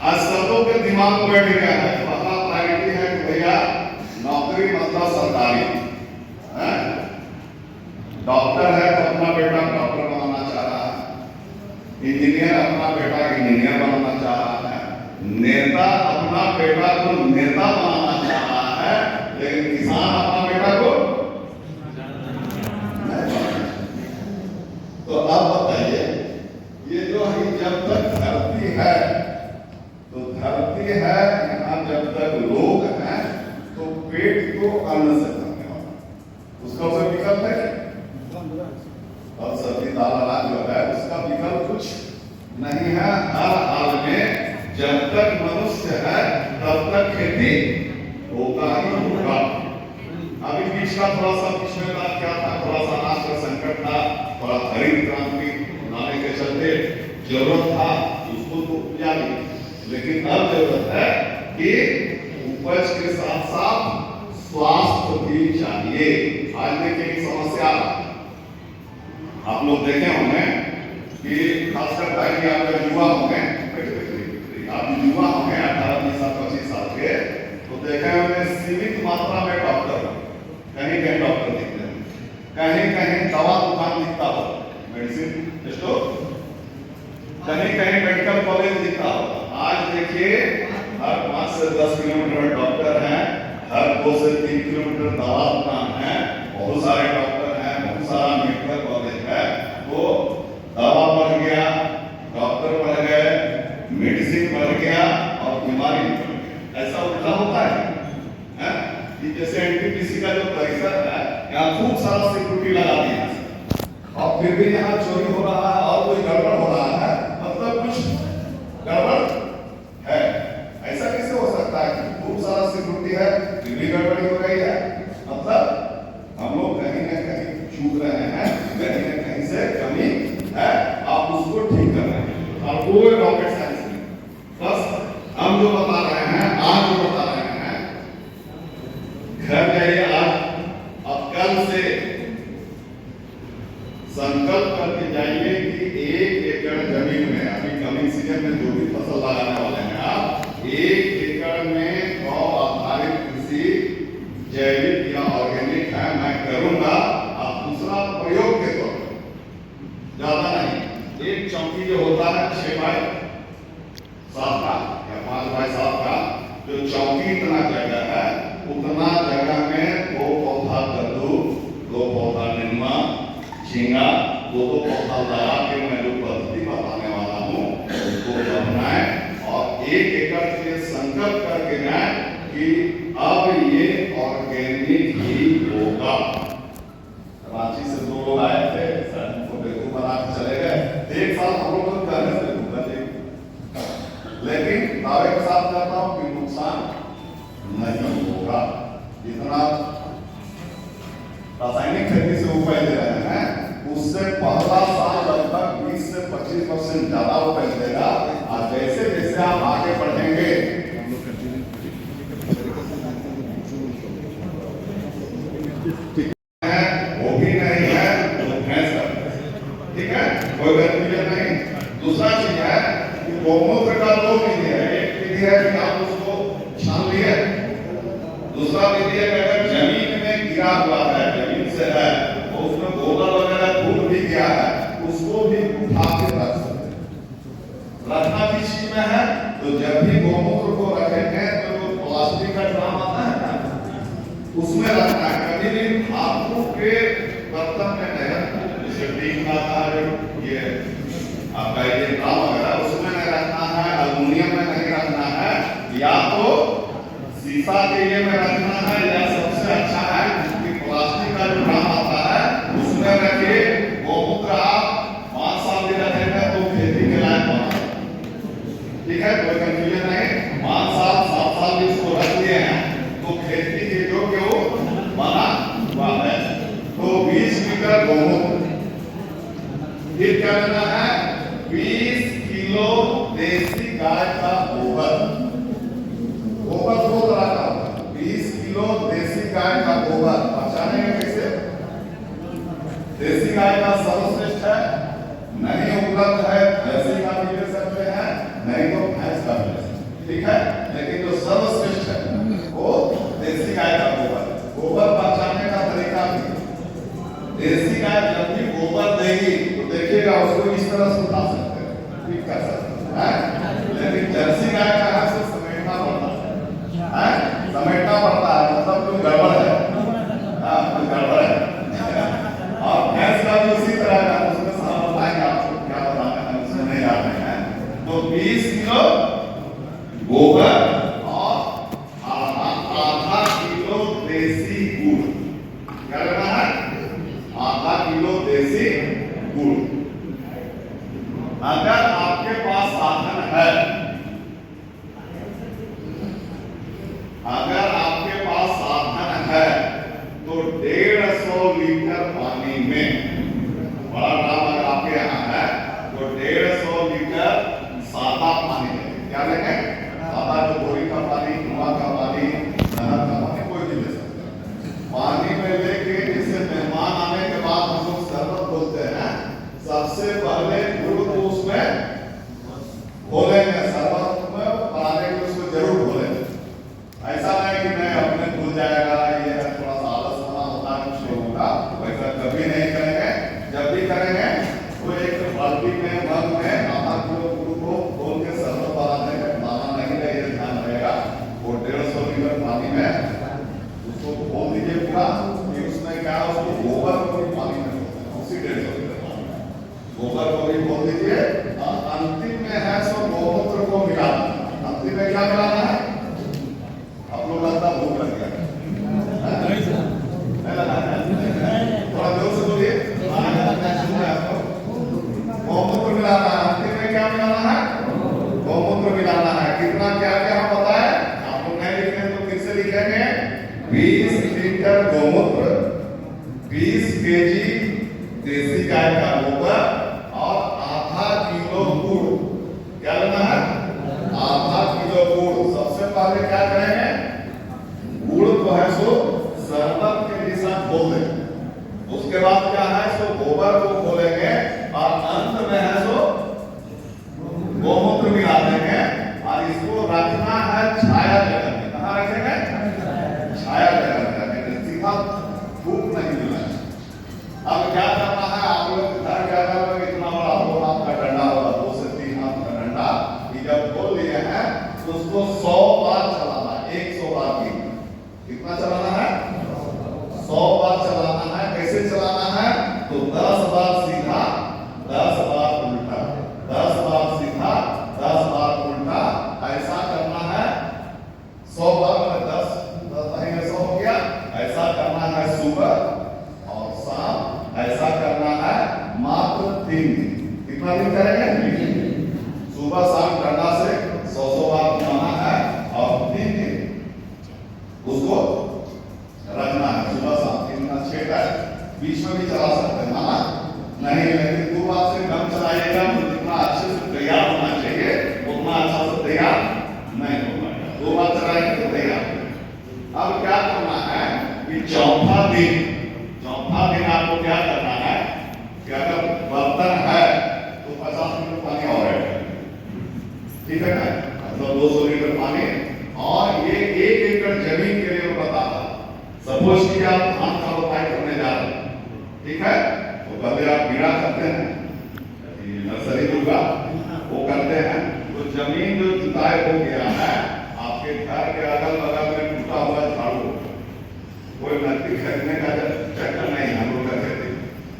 आज सबों के दिमाग में बैठ गया है, पहला प्रायोरिटी है कि भैया नौकरी मतलब सरकारी है। डॉक्टर है तो अपना बेटा डॉक्टर बनाना चाह रहा है, इंजीनियर अपना बेटा इंजीनियर बनाना चाह रहा है, नेता अपना बेटा को नेता बनाना चाह रहा है, लेकिन किसान अपना बेटा को तो अब बताइए, ये जो है जब तक धरती है तो धरती है, यहाँ जब तक लोग हैं तो पेट को अन्न से भरने वाला, उसका कोई विकल्प है? और सब्जी दाल अनाज जो है उसका विकल्प कुछ नहीं है। हर हाल में जब तक मनुष्य है तब तक खेती होगा ही होगा। अभी बीच का थोड़ा सा पिछले बार क्या था, थोड़ा सा अनाज का संकट था, थोड़ा हरित क्रांति लाने के चलते जरूरत था उसको तो उपजा ली, लेकिन अब जरूरत है कि उपज के साथ साथ स्वास्थ्य भी चाहिए। आज देखिए एक समस्या आप लोग देखे होंगे कि खासकर भाई आप युवा होंगे, आप युवा होंगे 18-20 साल 25 साल के, तो देखे होंगे सीमित मात्रा में डॉक्टर, कहीं कहीं डॉक्टर दिखते हैं, कहीं कहीं दवा दुकान दिखता हो, मेडिसिन स्टोर, कहीं कहीं मेडिकल कॉलेज दिखता हो। आज देखिए हर 5 से 10 किलोमीटर में डॉक्टर हैं, हर 2 से 3 किलोमीटर दवा दुकान है, बहुत सारे डॉक्टर हैं, बहुत सारा मेडिकल कॉलेज है। तो दवा बढ़ गया, डॉक्टर बढ़ गए, मेडिसिन बढ़ गया और बीमारी बढ़ गई। ऐसा उल्टा होता है कि जैसे एनटीपीसी का जो परिसर है यहाँ खूब सारा सिक्योरिटी लगा दिया और फिर भी यहाँ चोरी हो रहा है और कोई गड़बड़ हो रहा है, मतलब कुछ गड़बड़ है। ऐसा कैसे हो सकता है कि खूब सारा सिक्योरिटी है फिर भी गड़बड़ी हो रही है? मतलब हम लोग कहीं ना कहीं चूक रहे हैं, कहीं ना कहीं से कमी है, आप उसको ठीक कर रहे हैं। और कोई रॉकेट साइंस नहीं, बस हम जो बता रहे हैं, आज जो बता रहे हैं, घर जाइए आज, अब कल से संकल्प करके जाइए कि 1 एकड़ जमीन में, अभी कमिंग सीजन में जो भी फसल लगाने वाले हैं आप, 1 एकड़ में गौ आधारित कृषि जैविक या ऑर्गेनिक है मैं करूंगा। आप दूसरा प्रयोग के तौर पर ज्यादा नहीं, एक चौकी जो होता है 6x7 का या 5x7 का जो चौकी, इतना जगह है, उतना जगह में 2 पौधा कद्दू, 2 पौधा निम्मा, झींगा, 2 पौधा लगा के मैं जो पद्धति बताने वाला हूँ उसको अपनाएं और 1 एकड़ के संकल्प करके जाए कि अब ये ऑर्गेनिक ही होगा। रांची से 2 लोग आए थे, उनको बेवकूफ बना के चले गए। 1 साल हम लोग कहने से बेवकूफ थे, लेकिन दावे के साथ कहता हूँ कि नुकसान नहीं होगा। जितना रासायनिक खेती से उपज दे रहे हैं उससे पहला साल लगभग 20 से 25% ज्यादा उपज देगा। और जैसे जैसे आप आगे बढ़ेंगे वो भी नहीं है तो भैंस का, ठीक है, कोई गलती नहीं। दूसरा चीज है कि गौमूत्र का 2 विधि है, एक विधि है कि आप उसको छान लिए, दूसरा विधि है कि अगर जमीन में गिरा हुआ है, जमीन से है और उसमें गोबर वगैरह फूट भी गया है, उसको भी उठा के रख सकते हैं। रखना किस चीज में है? तो जब भी गौमूत्र को रखेंगे तो प्लास्टिक का ड्राम आता है ना, उसमें रखना है। कभी भी धातु के बर्तन में नहीं रखना, जैसे टीन का था ये आपका ये ड्राम वगैरह, उसमें नहीं रखना है, एल्युमिनियम में नहीं रखना है, या तो शीशा के लिए में रखना है, या सबसे अच्छा है कि प्लास्टिक का जो ड्राम आता है उसमें रखिए। गौमूत्र आप 5 साल भी रखेंगे तो खेती के लायक बना, ठीक है, लेकिन जो सर्वश्रेष्ठ है वो देसी गाय का गोबर। गोबर पहचानने का तरीका भी, देसी गाय जब भी गोबर देगी तो देखिएगा उसको इस तरह से उठा सकते हैं, ठीक कर सकते हैं, लेकिन जर्सी गाय का है तो समेटना पड़ता है, समेटना पड़ता है, मतलब कोई गड़बड़ है, कोई गड़बड़ है। और भैंस का भी उसी तरह का, उसमें सारा बताएंगे आपको क्या बताना है, उसमें नहीं आ रहे हैं। तो 20 किलो गोबर और आधा किलो देसी गुड़, क्या करना है? आधा किलो देसी गुड़। अगर आपके पास साधन है, अगर आपके पास साधन है तो 150 लीटर पानी में, बड़ा ड्राम अगर आपके यहाँ है तो 150 लीटर सादा पानी लेंगे। क्या लेंगे? सादा, जो बोरी का पानी, कुआं का पानी, नहर का पानी, कोई भी ले सकते हैं। पानी में लेके, जैसे मेहमान आने के बाद हम लोग शरबत बोलते हैं, सबसे पहले गुड़ को उसमें घोलेंगे, शरबत में बनाने के उसको जरूर घोलेंगे। ऐसा नहीं कि मैं अपने भूल जाएगा, ये थोड़ा सा आलस बना होता है कुछ लोगों का, वैसा कभी नहीं करेंगे। जब भी करेंगे तो एक बाल्टी में, मग में आधा किलो गुड़ को घोल के शरबत बनाने में पाना नहीं है, ये ध्यान रहेगा। वो 150 लीटर पानी में उसको घोल दीजिए पूरा, कि उसमें क्या है, उसको गोबर को भी पानी में घोलते हैं, उसी 150 लीटर पानी गोबर को भी घोल दीजिए। और अंतिम में है सो गौमूत्र को मिलाना। अंतिम में क्या मिलाना है? आप लोग लगता भूख लग गया, थोड़ा जोर से बोलिए, गौमूत्र मिलाना है। अंतिम में क्या मिलाना है? गौमूत्र मिलाना है। कितना क्या क्या हम बताए, आप लोग नहीं लिखेंगे तो फिर से लिखेंगे। 20 लीटर गौमूत्र, 20 केजी देसी गाय का गोबर और आधा किलो गुड़। क्या लेना है? आधा किलो गुड़। सबसे पहले क्या करेंगे? गुड़ को है सो शरबत के जैसा घोल देंगे। उसके बाद क्या है सो गोबर को घोलेंगे और अंत में है सो गौमूत्र मिला देंगे। और इसको रखना है छाया जगह में। कहाँ रखेंगे? छाया जगह में रखेंगे, सीधा धूप नहीं मिलना। अब क्या करना है, आप लोग घर क्या करोगे, इतना बड़ा 2 हाथ का डंडा होगा, 2 से 3 हाथ का डंडा, ये जब खोल लिए हैं तो उसको 100 बार चलाना है, 100 बार की। कितना चलाना है? 100 बार चलाना है। कैसे चलाना है? तो 10 बार सीधा, 10 बार उल्टा, 10 बार सीधा, 10 बार उल्टा, ऐसा करना है। 100 बार में 10 महीने 100 हो गया। ऐसा करना है सुबह और शाम, ऐसा करना है मात्र 3 दिन। कितना दिन करेंगे? सुबह शाम डंडा से 100 बार घुमाना है और 3 दिन उसको रखना है। सुबह शाम 3 दिन 6 का, बीच में भी चला सकते हैं, माना नहीं, लेकिन 2 बार से कम चलाइएगा तो जितना अच्छे से तैयार होना चाहिए उतना अच्छा से तैयार नहीं हो पाएगा। 2 बार चलाएंगे तो तैयार। अब क्या करना है कि चौथा दिन आपको क्या करना है कि अगर बर्तन है तो 50 लीटर पानी और है, ठीक है ना, मतलब 200 लीटर पानी। और ये 1 एकड़ जमीन के लिए बता रहा, सपोज कि आप धान का रोपाई करने जा रहे हैं, ठीक है, तो पहले आप बीड़ा करते हैं, नर्सरी होगा वो करते हैं। तो जमीन जो जुताई हो गया है, आपके घर के अगल बगल में टूटा हुआ झाड़ू, कोई नकदी खरीदने का चक्कर नहीं, हम लोग का खेती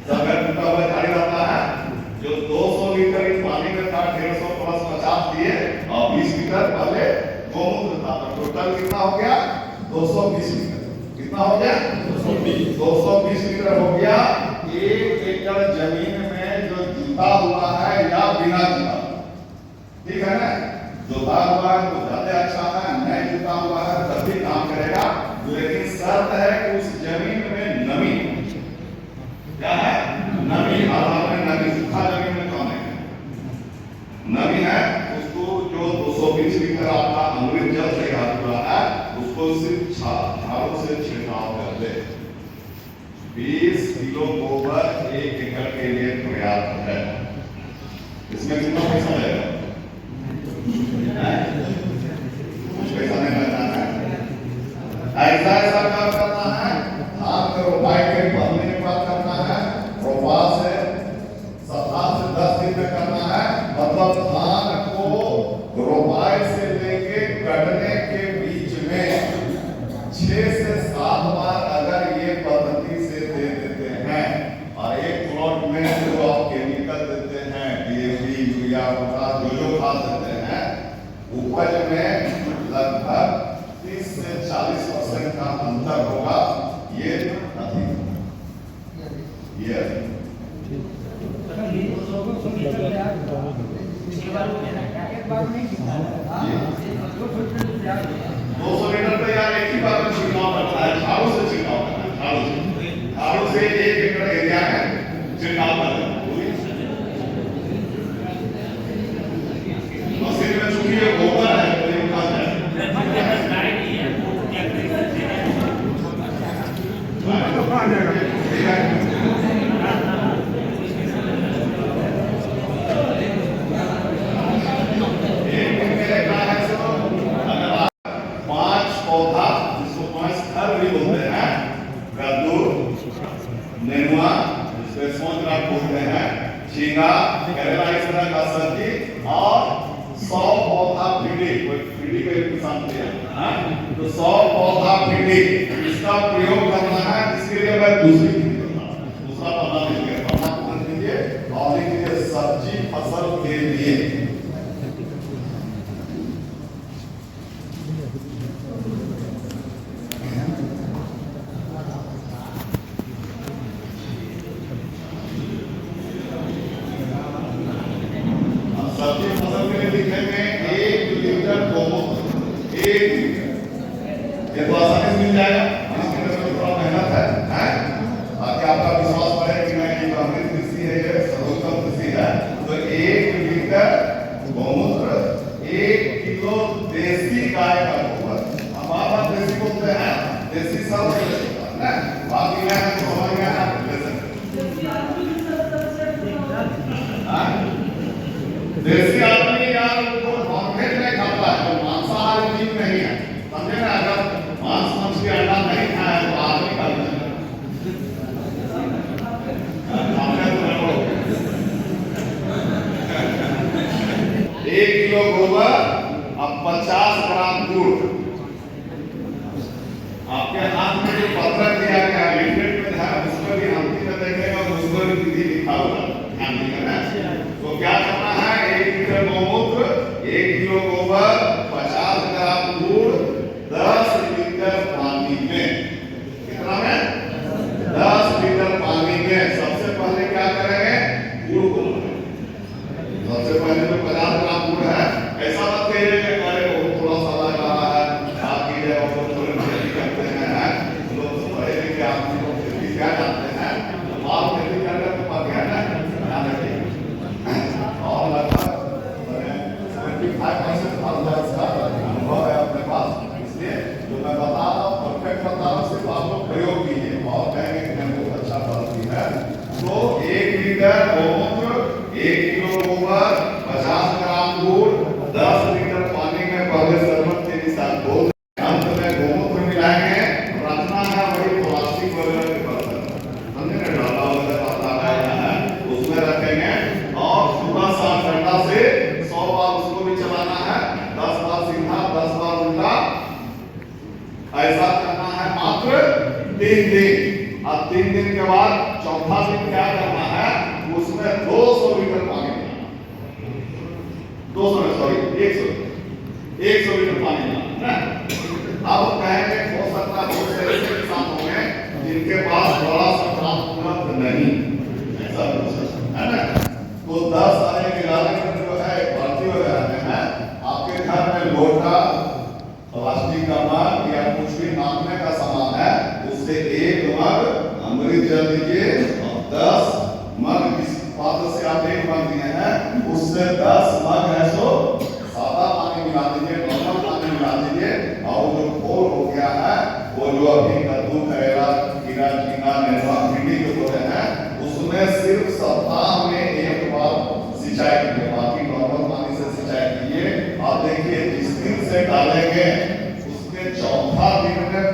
सब टूटा हुआ झाड़ी रहता है, जो 200 लीटर इस पानी में था, 150 प्लस 50 दिए और 20 लीटर पहले गौमूत्र था, तो टोटल कितना हो गया? 220 लीटर। कितना हो गया? 220 लीटर हो गया। 1 एकड़ जमीन में जो जुता हुआ है या बिना जुता, ठीक है ना, जुता हुआ है तो ज्यादा अच्छा है, नहीं जुता हुआ है तब भी काम करेगा, लेकिन शर्त है कि उस जमीन में नमी, क्या है? नमी, आधार में नमी, सूखा जमीन में काम नहीं है, नमी है, उसको जो 220 लीटर आपका अमृत जल तैयार हुआ है उसको सिर्फ झाड़ू से छिड़काव कर दे। 20 किलो गोबर 1 एकड़ के लिए पर्याप्त है। इसमें कितना पैसा लगेगा? 200 मीटर पे यार एक ही बार में छिड़काव करना है, झाड़ू से छिड़काव करना है, झाड़ू से 1 एकड़ एरिया में छिड़काव करना है। मशीन में चूंकि ये गोबर है तो ये कम है। नेनुआ, जिसको सोंदराट बोलते हैं, झींगा, करेला, इस तरह का सब्जी और 100 पौधा भिंडी, कोई भिंडी को एक किसान दिया, तो 100 पौधा भिंडी इसका प्रयोग करना है, जिसके लिए मैं दूसरा पन्ना लिखिए, पन्ना खोल दीजिए और लिख दीजिए सब्जी फसल के लिए। सब्जी फसल के लिए लिखेंगे 1 लीटर गोमूत्र, 1 लीटर। ये तो आसानी से मिल जाएगा, इसके अंदर थोड़ा मेहनत है, ताकि आपका विश्वास बढ़े कि नहीं ये अमृत कृषि है, ये सर्वोत्तम कृषि है। तो 1 लीटर गोमूत्र, 1 किलो देसी गाय का गोबर। हमारे पास देसी बोलते हैं, देसी सब है, बाकी में समझ गया है। देसी आदमी यार वो नॉनवेज नहीं खाता है, तो मांसाहारी जीव नहीं है, समझे ना। अगर मांस मछली अंडा नहीं खाया तो आदमी खा लेता है। 1 किलो गोबर और 50 ग्राम गुड़। आपके हाथ में जो पत्र दिया गया है लिखित में है, उसमें भी अंतिम में देखेंगे और उसमें भी विधि लिखा हुआ है। तो क्या करना है, 1 लीटर गोमूत्र, 1 किलो गोबर, 50 ग्राम गुड़, 10 लीटर पानी में। कितना में? 10 लीटर पानी में। सबसे पहले क्या करेंगे, गुड़ को सबसे पहले जो 50 ग्राम गुड़ है, ऐसा मत कहिए कि अरे वो थोड़ा सा लग रहा है, आप कीजिए और थोड़ी खेती करते हैं, लोग तो बड़े लिखे आदमी लोग खेती क्या जानते हैं, आप खेती करने को पड़ गया ना, ध्यान रखिए। और लगभग 75% अनुभव है अपने पास, इसलिए जो मैं बता रहा हूँ परफेक्ट बता रहा हूँ, सिर्फ आप लोग प्रयोग कीजिए और कहेंगे कि मैं बहुत अच्छा पद्धति है। तो 1 लीटर गोमूत्र, 1 किलो गोबर, 50 ग्राम गुड़, 10 लीटर पानी में पहले शरबत के निशान बोल, अंत में गोमूत्र मिलाएंगे। रखना है वही प्लास्टिक वगैरह के बर्तन, समझे ना, डाला वगैरह आता है उसमें रखेंगे और सुबह शाम ठंडा से 100 बार उसको भी चलाना है, 10 बार सीधा 10 बार उल्टा। ऐसा करना है मात्र 3 दिन, और 3 दिन के बाद चौथा दिन क्या करना है, उसमें 200 लीटर पानी मिलाना, 100 लीटर पानी मिलाना। अब कहेंगे हो सकता है बहुत से ऐसे किसान होंगे जिनके पास बड़ा सा ड्राम उपलब्ध नहीं, ऐसा है ना, तो 10 आने के लाने जो है बाल्टी वगैरह में है, आपके घर में लोटा, प्लास्टिक का मग या कुछ भी नापने का सामान है, उससे 1 मग अमृत जल लीजिए और 10 मग जिस पात्र से आप 1 मग दिए हैं उससे 10 मग है सो सादा पानी मिला दीजिए, नॉर्मल पानी मिला दीजिए। और जो घोल हो गया है, वो जो अभी कद्दू, करेला, खीरा, झींगा, नेनुआ, भिंडी जो होते हैं, उसमें सिर्फ सप्ताह में 1 बार सिंचाई कीजिए, बाकी नॉर्मल पानी से सिंचाई कीजिए। और देखिए जिस दिन से डालेंगे उसके चौथा दिन में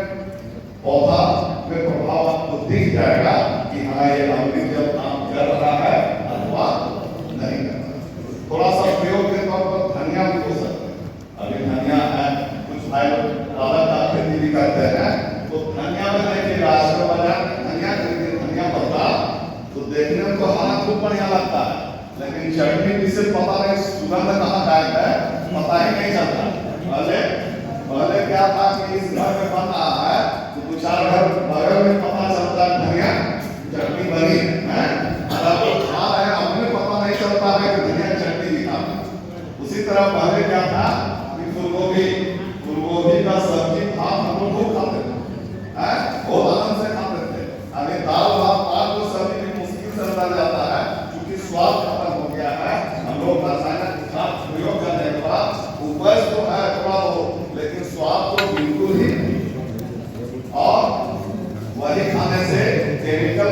पौधा में प्रभाव आपको दिख जाएगा कि हाँ ये अमृत जब काम कर रहा है अथवा नहीं कर रहा। थोड़ा सा प्रयोग के तौर पर धनिया भी हो सकता है, अभी धनिया है, कुछ भाई लोग ज्यादा का खेती भी करते हैं, तो धनिया में देखिएगा आजकल बाजार धनिया खरीदे, धनिया पत्ता तो देखने में तो हाँ खूब बढ़िया लगता है, लेकिन चटनी जिसे पता नहीं सुगंध कहाँ गायब है पता ही नहीं चलता। पहले क्या था कि इस घर में बन रहा है तो 2-4 घर बगल में पता चलता है धनिया चटनी बनी है, अगर वो खा रहे हैं हमें पता नहीं चलता है कि धनिया चटनी दिखा। पहले क्या था कि फूलगोभी का सब्जी भात हम लोग खूब खाते थे, हैं? बहुत आनंद से खाते थे। अभी दाल भात को सब्जी भी मुश्किल से बना जाता है, क्योंकि स्वाद खत्म हो गया है। हम लोग रासायनिक खाद प्रयोग करने के बाद उपज तो है थोड़ा बहुत, लेकिन स्वाद तो बिल्कुल ही नहीं। और वही खाने से केमिकल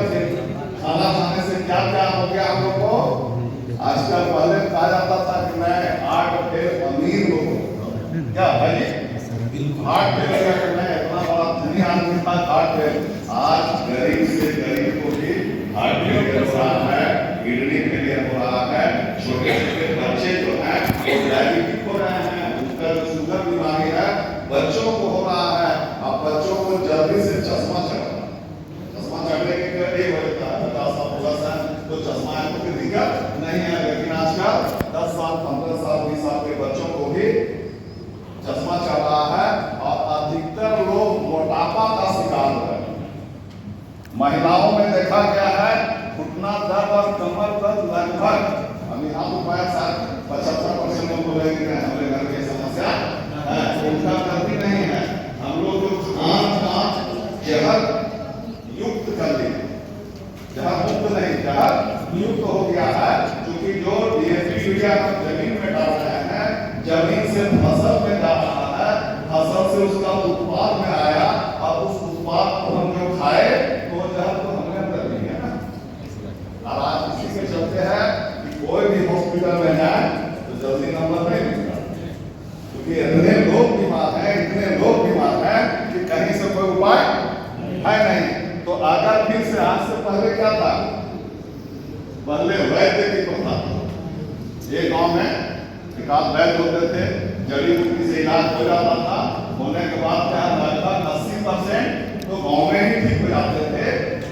खाना खाने से क्या क्या हो गया हम लोग को। आजकल पहले कहा जाता था कि मैं 8 फेल अमीर हूँ, क्या भाई 8 फेल अगर मैं इतना बड़ा धनी आदमी था 8 फेल, आज गरीब से गरीब को भी हार्ट फेल हो रहा है, किडनी फेलियर हो रहा है, छोटे छोटे बच्चे जो हैं वो डायबिटिक हो रहे हैं, उनका शुगर बीमारी है, बच्चों को हो रहा है। अब बच्चों को जल्दी से चश्मा चढ़ने के लिए एक होता है 50 साल 15 साल तो चश्मा है तो कोई दिक्कत नहीं है, लेकिन आजकल 10 साल 15 साल 20 साल के बच्चों को भी चश्मा चढ़ रहा है। और अधिकतर लोग मोटापा का शिकार हो रहे हैं। महिलाओं में देखा गया है घुटना दर्द और कमर दर्द लगभग हम यहाँ तो पाया साथ 75% लोग बोलेंगे हमारे घर की समस्या है, उनका गलती नहीं है। हम लोग जो खान जहर युक्त कर लिया, जहर मुक्त नहीं जहर युक्त हो गया है, क्योंकि जो डीएपी यूरिया हम जमीन में डाल रहे हैं, जमीन से फसल में जा रहा है, फसल से उसका उत्पाद में आया, और उस उत्पाद को हम जो खाए तो जहर तो हमने अंदर लिया ना। और आज इसी के चलते है कि कोई भी हॉस्पिटल में जाए तो जल्दी नंबर नहीं मिलता, क्योंकि इतने लोग बीमार हैं कि कहीं से कोई उपाय है नहीं। तो अगर फिर से आज से पहले क्या था, पहले वैद्य की प्रथा, ये गांव में एक आध वैद्य होते थे, जड़ी बूटी से इलाज हो जाता था, होने के बाद क्या लगभग 80% तो गांव में ही ठीक हो जाते थे।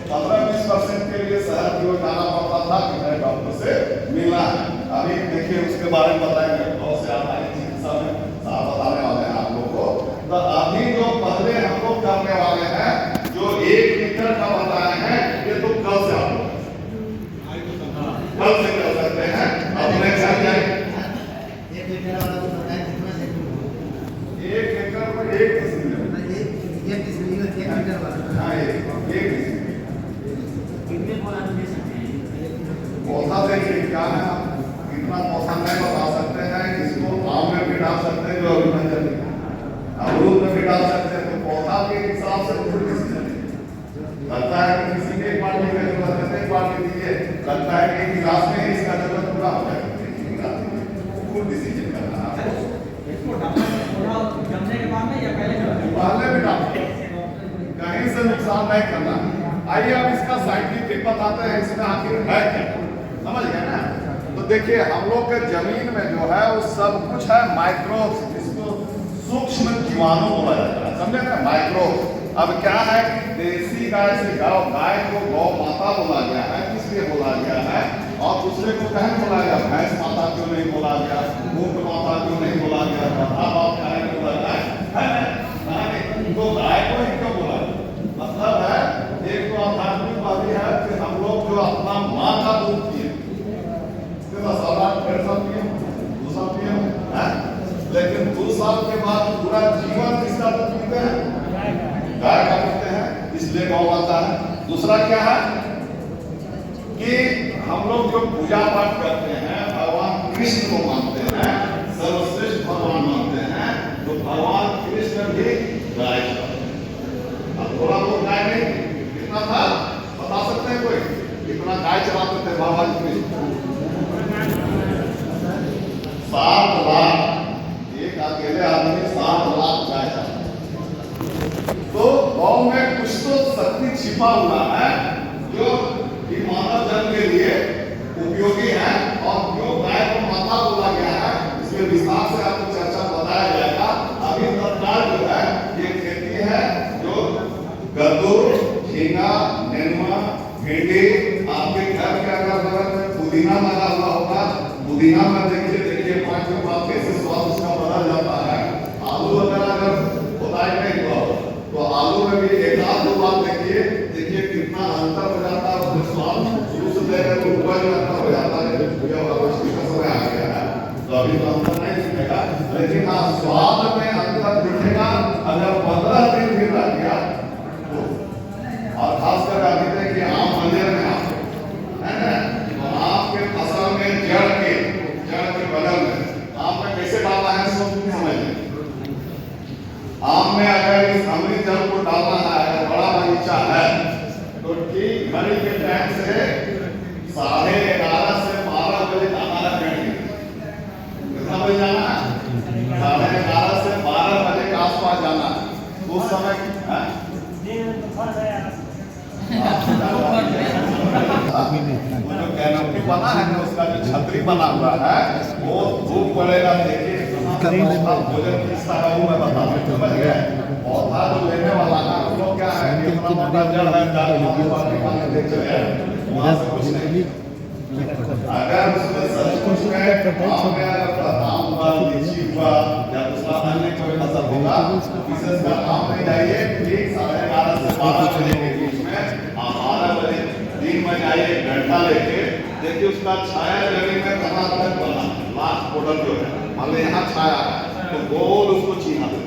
15-20% के लिए शहर की ओर जाना पड़ता था कि मेरे डॉक्टर से मिलना है। अभी देखिए उसके बारे में बताएंगे, बहुत से आधुनिक चिकित्सा में साफ बताने वाले हैं आप लोग को। तो अभी जो पहले हम लोग करने वाले हैं, जो 1 लीटर का बताए हैं, ये तो कल से आप लोग कल से कर सकते हैं अपने घर जाए। 1 लीटर वाला तो बताया कितना से 1 लीटर में 1 लीटर वाला, हाँ 1 कितने पौधा दे सकते हैं? पौधा देखिए क्या है, कितना पौधा नहीं बता सकते हैं। इसको आम में भी डाल सकते हैं, जो अभी मंजर अमरूद में भी डाल सकते हैं। तो पौधा के हिसाब से फूल लगता है कि किसी के एक बाल्टी का जरूरत है, एक बाल्टी दीजिए, लगता है कि गिलास में इसका जरूरत पूरा हो जाएगा, फुल डिसीजन करना है। इसको जमने के बाद में या पहले भी डाल कहीं से नुकसान नहीं करना। आइए अब इसका साइंटिफिक बताते हैं, इसमें आखिर है क्या, समझ गए ना। तो देखिए हम लोग के जमीन में जो है वो सब कुछ है माइक्रोब्स, जिसको सूक्ष्म जीवाणु बोला जाता है, समझे ना, माइक्रोब्स। अब क्या है कि देसी गाय से गाय को गौ माता बोला गया है, किसलिए बोला गया है, और दूसरे को कहीं बोला गया, भैंस माता क्यों नहीं बोला गया, ऊंट माता क्यों नहीं बोला गया, बता बाप क्या नहीं बोला गया है। तो गाय को ही क्यों बोला गया, मतलब है एक तो आध्यात्मिक बात है कि हम लोग जो अपना माँ का दूध पिए, लेकिन 2 साल के बाद पूरा जीवन किसका दूध पीते हैं, गाय का पीते हैं, इसलिए गौ माता है। दूसरा क्या है कि हम लोग जो पूजा पाठ करते हैं, भगवान कृष्ण को मानते हैं, सर्वश्रेष्ठ भगवान मानते हैं, तो भगवान कृष्ण भी गाय का, अब थोड़ा बहुत गाय नहीं, कितना था बता सकते हैं कोई, कितना गाय चलाते थे भगवान कृष्ण? 7 लाख, एक अकेले आदमी 7 लाख गाय चलाते। तो गौ में कुछ तो शक्ति छिपा हुआ है जो कि मानव जन्म के लिए उपयोगी है, और क्यों गाय को माता बोला गया है इसके विस्तार से आपको चर्चा बताया जाएगा। अभी तत्काल जो है ये खेती है जो कद्दू, झींगा, नेनुआ, भिंडी, आपके घर के अगर बगल में पुदीना लगा हुआ होगा, पुदीना में देखिए 5 के बाद कैसे स्वाद उसका बदल जाता है। आलू अगर खुदाई नहीं हुआ हो तो आलू में भी 1-2 बार देखिए कितना अंतर हो जाता है, उसमें स्वाद शुरू से लेकर ऊपर हो जाता है। समय आ गया है तो अभी तो अंतर नहीं दिखेगा, लेकिन हाँ स्वाद में अंतर दिखेगा अगर 15 दिन भी रह गया तो। और खासकर अभी तक कि आम मंदिर में आप है ना, तो आम के फसल में जड़ के बगल में आम में कैसे डालना है सब समझ लें। आम में अगर इस अमृत जल को डालना है, अगर बड़ा बगीचा है तो ठीक घड़ी के टाइम से 11:30 से 12 बजे जाना है। कितना बजे जाना है? 11:30 से 12 बजे के आसपास जाना है। उस समय वो जो कैनोपी बना है ना, उसका जो छतरी बना हुआ है वो धूप पड़ेगा, देखिए भोजन किस तरह वो मैं बता दूं, समझ गए। पौधा जो लेने वाला ना हम लोग क्या है कि इतना मोटा जड़ है, देख चले वहां से कुछ नहीं। अगर उसमें सचमुच में आम में अगर आम हुआ, लीची हुआ या दूसरा अन्य कोई फसल होगा, विशेषकर आम में जाइए ठीक 11:30 से 12 बजे के बीच में, 12 बजे दिन में जाइए 1 घंटा लेके देखिए उसका छाया जमीन में कहाँ तक बना, लास्ट बॉर्डर जो है मान लो यहाँ छाया है तो गोल उसको छीना दे।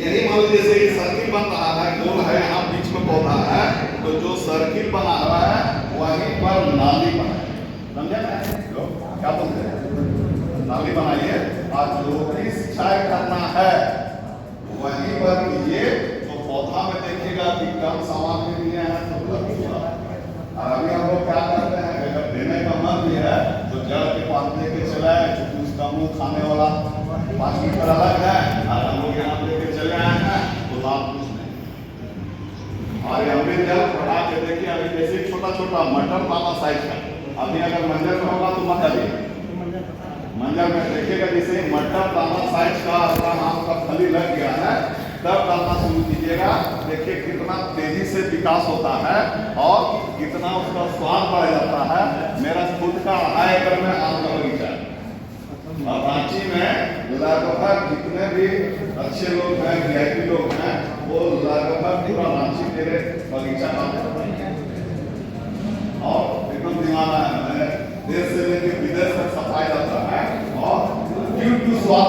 यही मान लीजिए जैसे सर्किल बन रहा है, गोल है, यहाँ बीच में पौधा है, तो जो सर्किल बना हुआ है वहीं पर नाली बनाए, समझे ना लोग क्या बोलते हैं, नाली बनाइए और जो भी सिंचाई करना है वहीं पर कीजिए। तो पौधा में देखिएगा कि कम सामान भी दिए हैं तो और अभी हम लोग क्या करते हैं, अगर देने का मन भी है तो जड़ के पास लेके चला है, चूंकि उसका मुंह खाने वाला 5 मीटर अलग है और हम लोग यहाँ लेके चले आए हैं तो लाभ कुछ नहीं। और अमृत जल बढ़ा के देखिए, अभी जैसे छोटा छोटा मटर वाला साइज का, अभी अगर मंजर में होगा तो मत अभी मंजर में देखिएगा जैसे मटर दाना साइज का अगर आम का फली लग गया है तब डालना शुरू कीजिएगा। देखिए कितना तेजी से विकास होता है और कितना उसका स्वाद बढ़ जाता है। मेरा खुद का 2.5 एकड़ में आम का बगीचा है और रांची में लगभग जितने भी अच्छे लोग हैं, वीआईपी लोग हैं, वो लगभग पूरा रांची मेरे बगीचा का और एकदम दीवाना है। देश से लेकर विदेश तक सफाई जाता है और ड्यू टू स्वाद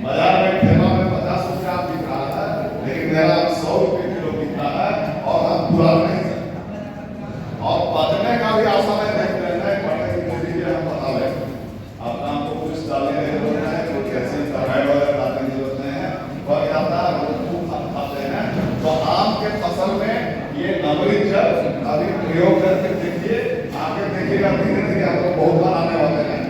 बाजार में ठेला में 50 रुपया बिक रहा है, लेकिन मेरा 100 रुपये किलो बिक रहा है और हम पूरा नहीं सकते। और पकने का भी आशा में देख रहे हैं, पकने की कोशिश है, हम बता रहे हैं अब हमको कुछ डालने की जरूरत है, कोई कैल्शियम कार्बाइड वगैरह डालने की जरूरत नहीं है, और जाता है खूब खाते हैं। तो आम के फसल में ये अमृत जल अभी प्रयोग करके देखिए, आगे देखिएगा धीरे धीरे आप लोग बहुत बार आने वाले हैं,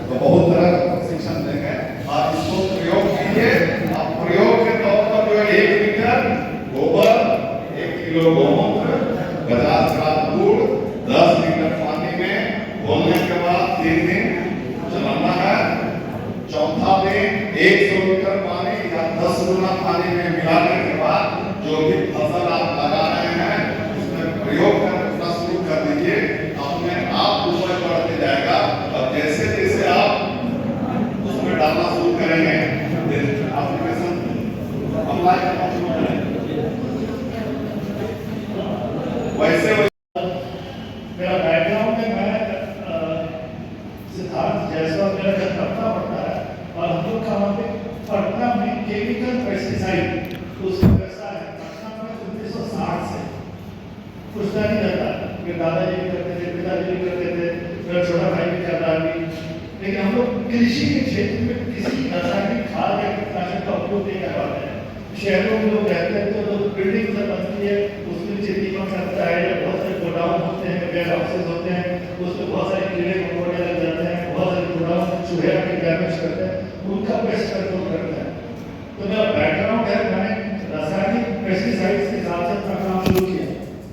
तो बहुत तरह का प्रशिक्षण देंगे और इसको प्रयोग कीजिए। आप प्रयोग के तौर पर जो 1 लीटर गोबर, 1 किलो गोमूत्र, 50 ग्राम गुड़, 10 लीटर पानी में घोलने के बाद 3 दिन चलाना है। चौथा दिन 100 लीटर पानी या 10 गुना पानी में मिलाने के बाद जो भी फसल आप लगा रहे हैं उसमें प्रयोग करना शुरू कर दीजिए, अपने आप ऊपर बढ़ते जाएगा। और जैसे जैसे आप उसमें डालना शुरू करेंगे एप्लीकेशन अप्लाई करना शुरू करेंगे वैसे मेरा बैकग्राउंड है, मैं सिद्धार्थ जायसवाल मेरा घर पटना पड़ता है और हम लोग का वहाँ पे पटना में केमिकल पेस्टिसाइड उसका व्यवसाय है। पटना में 1960 से कुछ नहीं रहता, मेरे दादाजी भी करते थे, पिताजी भी करते थे, मेरा छोटा भाई भी करता है। लेकिन हम लोग कृषि के क्षेत्र में किसी रासायनिक खाद या कीटनाशक का उपयोग नहीं कर पाते हैं। शहरों में लोग रहते हैं तो बिल्डिंग सब बनती है, उसमें नीचे दीपक लगता है, बहुत सारे गोडाउन होते हैं, वेयर हाउसेज होते हैं, उसमें बहुत सारे कीड़े मकोड़े लग जाते हैं, बहुत सारे गोडाउन चूहे आके डैमेज करते हैं, उनका पेस्ट कंट्रोल करते हैं। तो मेरा बैकग्राउंड है, मैंने रासायनिक पेस्टिसाइड्स के साथ साथ अपना काम शुरू किया,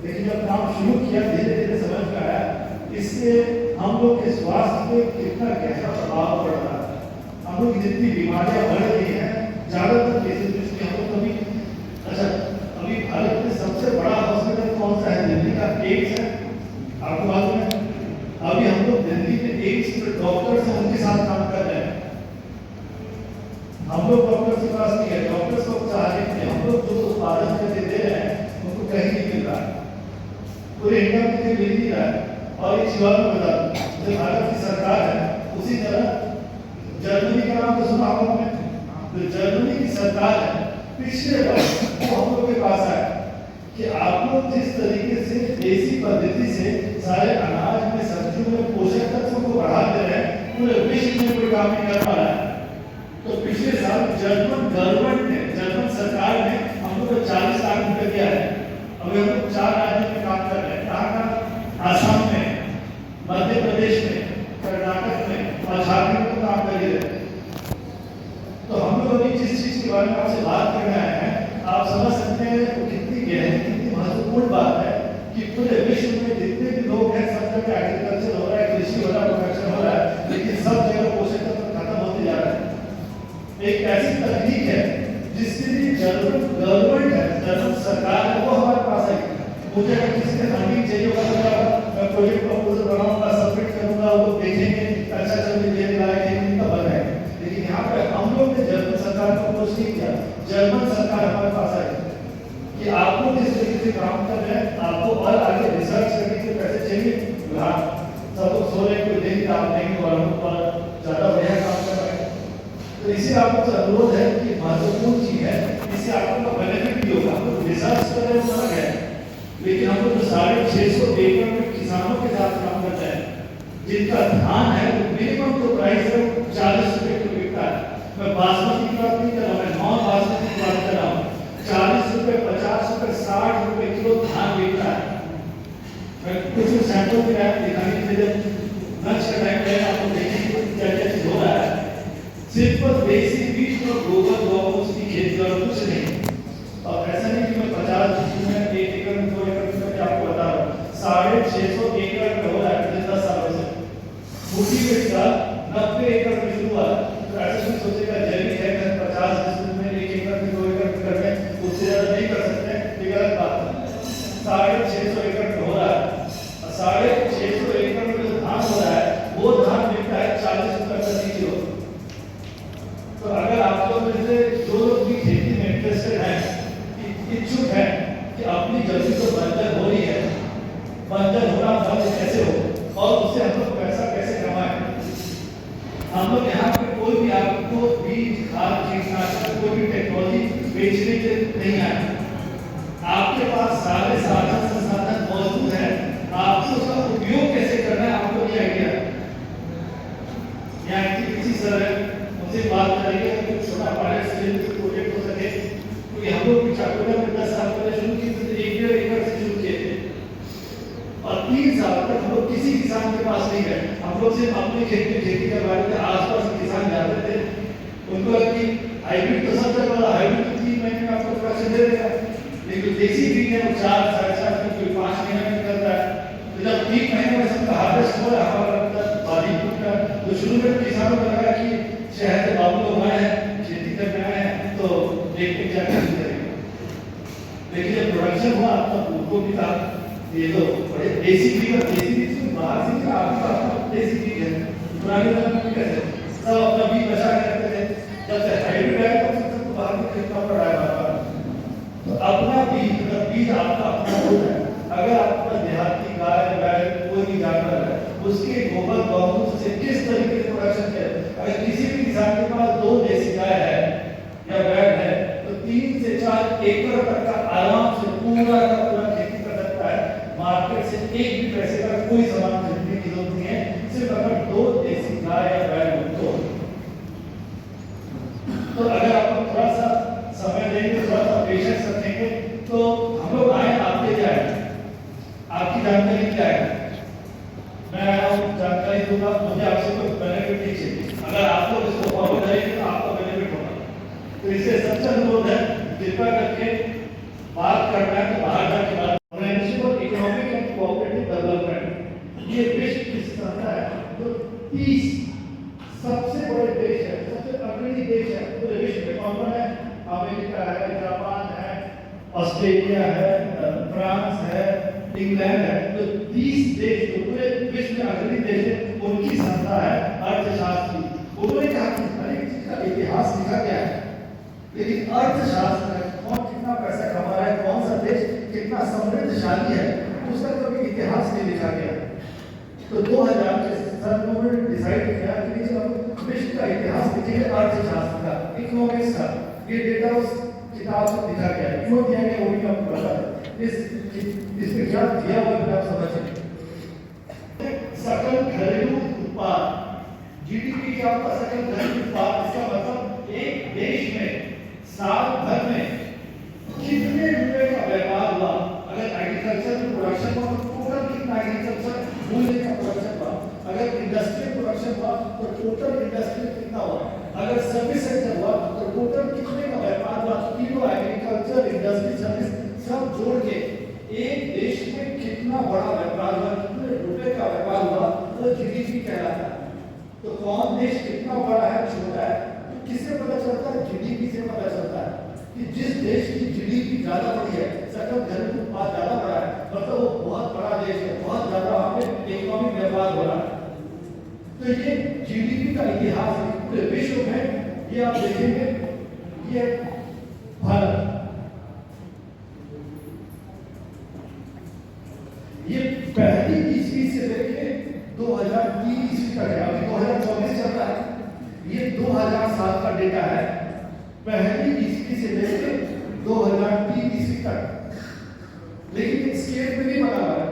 लेकिन जब काम शुरू किया धीरे धीरे समझ में आया इससे हम लोग के स्वास्थ्य पे कितना गहरा प्रभाव पड़ रहा है। हम लोग जितनी बीमारियां बढ़ रही हैं, ज्यादातर केसेस में हम लोग कभी अच्छा अभी भारत में सबसे बड़ा हॉस्पिटल कौन सा है? दिल्ली का एम्स है, आपको मालूम है? अभी हम लोग दिल्ली में एम्स में डॉक्टर से उनके साथ काम कर रहे हैं। हम लोग डॉक्टर के पास नहीं है, डॉक्टर्स को चाह रहे हैं, हम लोग जो उत्पादन करके दे रहे हैं उनको कहीं नहीं मिल रहा है, पूरे इंडिया में मिल नहीं रहा है। और एक चीज और मैं बता दूं, जो भारत की सरकार है उसी तरह जर्मनी का नाम तो सुना होगा आपने। तो जर्मनी की सरकार है पिछले वर्ष वो हम लोग के पास आया कि आप लोग जिस तरीके से देसी पद्धति से सारे अनाज में सब्जियों में पोषक तत्वों को बढ़ाते रहे पूरे विश्व में कोई काम नहीं कर पा रहा है। तो पिछले साल जर्मन गवर्नमेंट ने, जर्मन सरकार ने हम लोग को 40 लाख रुपए दिया है। अभी हम लोग 4 राज्यों में काम कर रहे हैं। कहाँ? आसाम में, मध्य प्रदेश में, कर्नाटक में और झारखंड में काम कर रहे हैं। तो हम लोग अभी जिस चीज के बारे में आपसे बात करने आए हैं, आप समझ सकते हैं वो कितनी गहरी, कितनी महत्वपूर्ण बात है कि पूरे विश्व में जितने भी लोग हैं सब जगह एग्रीकल्चर हो रहा है, कृषि हो रहा है, प्रोडक्शन हो रहा है, लेकिन सब जगह पोषक तत्व खत्म होते जा रहा है। एक ऐसी तकनीक है जिसके लिए जर्मन गवर्नमेंट है, जर्मन सरकार है, वो हमारे पास आई। मुझे अगर किसी ने फंडिंग चाहिए होगा तो मैं प्रोजेक्ट प्रपोजल बनाऊंगा, सबमिट करूंगा, वो लोग देखेंगे अच्छा चल देने लायक है नहीं तो बना है। लेकिन यहाँ पे हम लोग ने जर्मन सरकार को अप्रोच नहीं किया, जर्मन सरकार हमारे पास आई कि आपको जिस तरीके से काम कर रहे हैं आपको और आगे रिसर्च करने के पैसे चाहिए। सब लोग सो रहे कोई दिन काम नहीं हो रहा और ज्यादा बढ़िया काम कर रहे हैं। तो इससे आपको अनुरोध है कि महत्वपूर्ण चीज है, इससे आपको बेनिफिट भी होगा। हम लोग रिसर्च कर रहे हैं अलग है, लेकिन हम लोग 650 एकड़ में किसानों के साथ काम करते हैं जिनका धान है वो मिनिमम तो प्राइस है 40 रुपए किलो बिकता है। मैं बासमती की बात नहीं कर रहा, मैं नॉन बासमती की बात कर रहा हूँ। 40 रुपए, 50 रुपए, 60 रुपए किलो धान बिकता है। मैं कुछ सैंपल भी आया दिखाने के लिए लंच का टाइम है, आपको देखेंगे क्या क्या चीज हो रहा है। सिर्फ देसी बीज और गोबर गौमूत्र की खेती और कुछ नहीं। और ऐसा नहीं कि मैं 50 में 1 एकड़ में 2 एकड़ में मैं आपको बता रहा हूँ, 650 एकड़ में हो रहा है पिछले 10 सालों से। मुट्ठी के साथ 90 एकड़ में शुरू हुआ। तो ऐसा कुछ सोचेगा जैविक है 50 में 1 एकड़ में 2 एकड़ में कर रहे हैं, उससे ज्यादा नहीं कर सकते, ये गलत बात है। 650 एकड़ में हो रहा है और 650 एकड़ में जो धान हो रहा है वो धान बिकता है 40 रुपए प्रति किलो। तो अगर आप लोग में से जो लोग भी खेती में इंटरेस्टेड हैं, इच्छुक है कि अपनी जमीन तो बंजर हो रही है, बंजर होना बंद कैसे हो और उससे हम लोग पैसा कैसे कमाएं। हम लोग यहाँ पे कोई भी आपको बीज, खाद, कीटनाशक कोई भी टेक्नोलॉजी बेचने के नहीं आए। आपके पास सारे साधन संसाधन मौजूद है, आपको उसका उपयोग कैसे करना है आपको ये आइडिया। यहाँ की किसी सर है उनसे बात करेंगे कि छोटा पायलट प्रोजेक्ट हो सके, क्योंकि हम लोग चाकुला में 10 साल पहले शुरू किए थे, 1.5 एकड़ से शुरू किए थे और 3 साल तक हम लोग किसी किसान के पास नहीं गए। हम लोग सिर्फ अपने खेत में खेती करवाते थे, आसपास के किसान जाते थे, उनको कि हाइब्रिड तो सब जगह वाला, हाइब्रिड तो 3 महीने में आपको प्रोडक्शन दे देगा, लेकिन देसी बीज है वो 4, 4.5, कोई 5 महीने में निकलता है। तो जब 3 महीने में सबका हार्वेस्ट हो रहा है हमारा बारीक का, तो शुरू में किसानों को लगा कि शहर से बाबू लोग आए हैं, खेती करने आए हैं, तो देखते क्या करेंगे। लेकिन जब प्रोडक्शन हुआ तब उनको भी कहा ये तो बड़े देसी बीज बाहर से क्या आपका देसी बीज है। पुराने जमाने में कैसे सब अपना बीज बचा के रखते थे, जब से हाइब्रिड आया तब से तो बाहर में खरीदना पड़ रहा है। तो अपना बीज आपका अपना होता है। अगर आपका देहाती गाय, बैल, कोई भी जानवर है, उसके गोबर गौमूत्र से किस तरीके से प्रोडक्शन है। अगर किसी भी किसान के पास 2 देसी गाय है या बैल है तो 3 से 4 एकड़ तक का आराम से पूरा का पूरा खेती कर सकता है। मार्केट से एक भी पैसे का कोई सामान खरीदने की जरूरत नहीं है, सिर्फ अगर 2 देसी गाय या बैल हो तो अगर आप थोड़ा सा समय देंगे, थोड़ा सा पेशेंस रखेंगे तो हम लोग आए आपके क्या है, आपकी जानकारी क्या है। मैं आया हूँ जानकारी दूंगा, मुझे आपसे कोई बेनिफिट नहीं चाहिए। अगर आप लोग इसको फॉलो करेंगे तो आपको बेनिफिट होगा। तो इससे सबसे अनुरोध है कृपया करके बात करना है तो बाहर जाके बात। इकोनॉमिक एंड कोऑपरेटिव डेवलपमेंट ये विश्व की संस्था है जो 30 सबसे बड़े देश है, सबसे अग्रणी देश है पूरे विश्व में। कौन है? अमेरिका है, जापान है, ऑस्ट्रेलिया है, फ्रांस है, इंग्लैंड है। तो 30 देश जो पूरे विश्व में अग्रणी देश है उनकी संस्था है अर्थशास्त्री। उन्होंने कहा कि हर एक चीज का इतिहास लिखा गया है, लेकिन अर्थशास्त्र में कौन कितना पैसा कमा रहा है, कौन सा देश कितना समृद्धशाली है, उसका कभी इतिहास नहीं लिखा गया। तो 2000 के साल में उन्होंने डिसाइड किया कि जब विश्व का इतिहास लिखेंगे अर्थशास्त्र का, इकोनॉमिक्स का, ये डेटा उस किताब से लिखा गया है। क्यों दिया गया वो भी आपको बता दें। इसमें क्या दिया हुआ है आप समझिए। सकल घरेलू उत्पाद, जीडीपी क्या होता है? सकल घरेलू उत्पाद। इसका मतलब एक देश में साल भर में कितने रुपए का व्यापार हुआ। अगर एग्रीकल्चर में प्रोडक्शन हुआ तो टोटल कितना एग्रीकल्चर मूल्य का प्रोडक्शन हुआ। अगर इंडस्ट्रियल प्रोडक्शन हुआ तो टोटल इंडस्ट्रियल कितना हुआ। अगर सर्विस सेक्टर हुआ तो टोटल कितने का व्यापार हुआ। तीनों एग्रीकल्चर, इंडस्ट्री, सर्विस सब जोड़ के एक देश में कितना बड़ा व्यापार हुआ, कितने रुपए का व्यापार हुआ, वो जीडीपी कहलाता है। तो कौन देश कितना बड़ा है, छोटा है, तो किससे पता चलता है? जीडीपी से पता चलता है कि जिस देश की जीडीपी ज्यादा बड़ी है, सकल घरेलू उत्पाद ज्यादा बड़ा है, मतलब वो बहुत बड़ा देश है, बहुत ज्यादा वहां पे इकोनॉमिक व्यापार हो रहा है। तो ये जीडीपी का इतिहास है पूरे विश्व में। ये आप देखेंगे, ये भारत, ये पहली ईस्वी से लेके 2003 ईस्वी तक है। अभी 2024 चल रहा है, ये 2007 का डेटा है। पहली ईस्वी से लेके 2003 ईस्वी तक। लेकिन स्केल में नहीं बना हुआ है।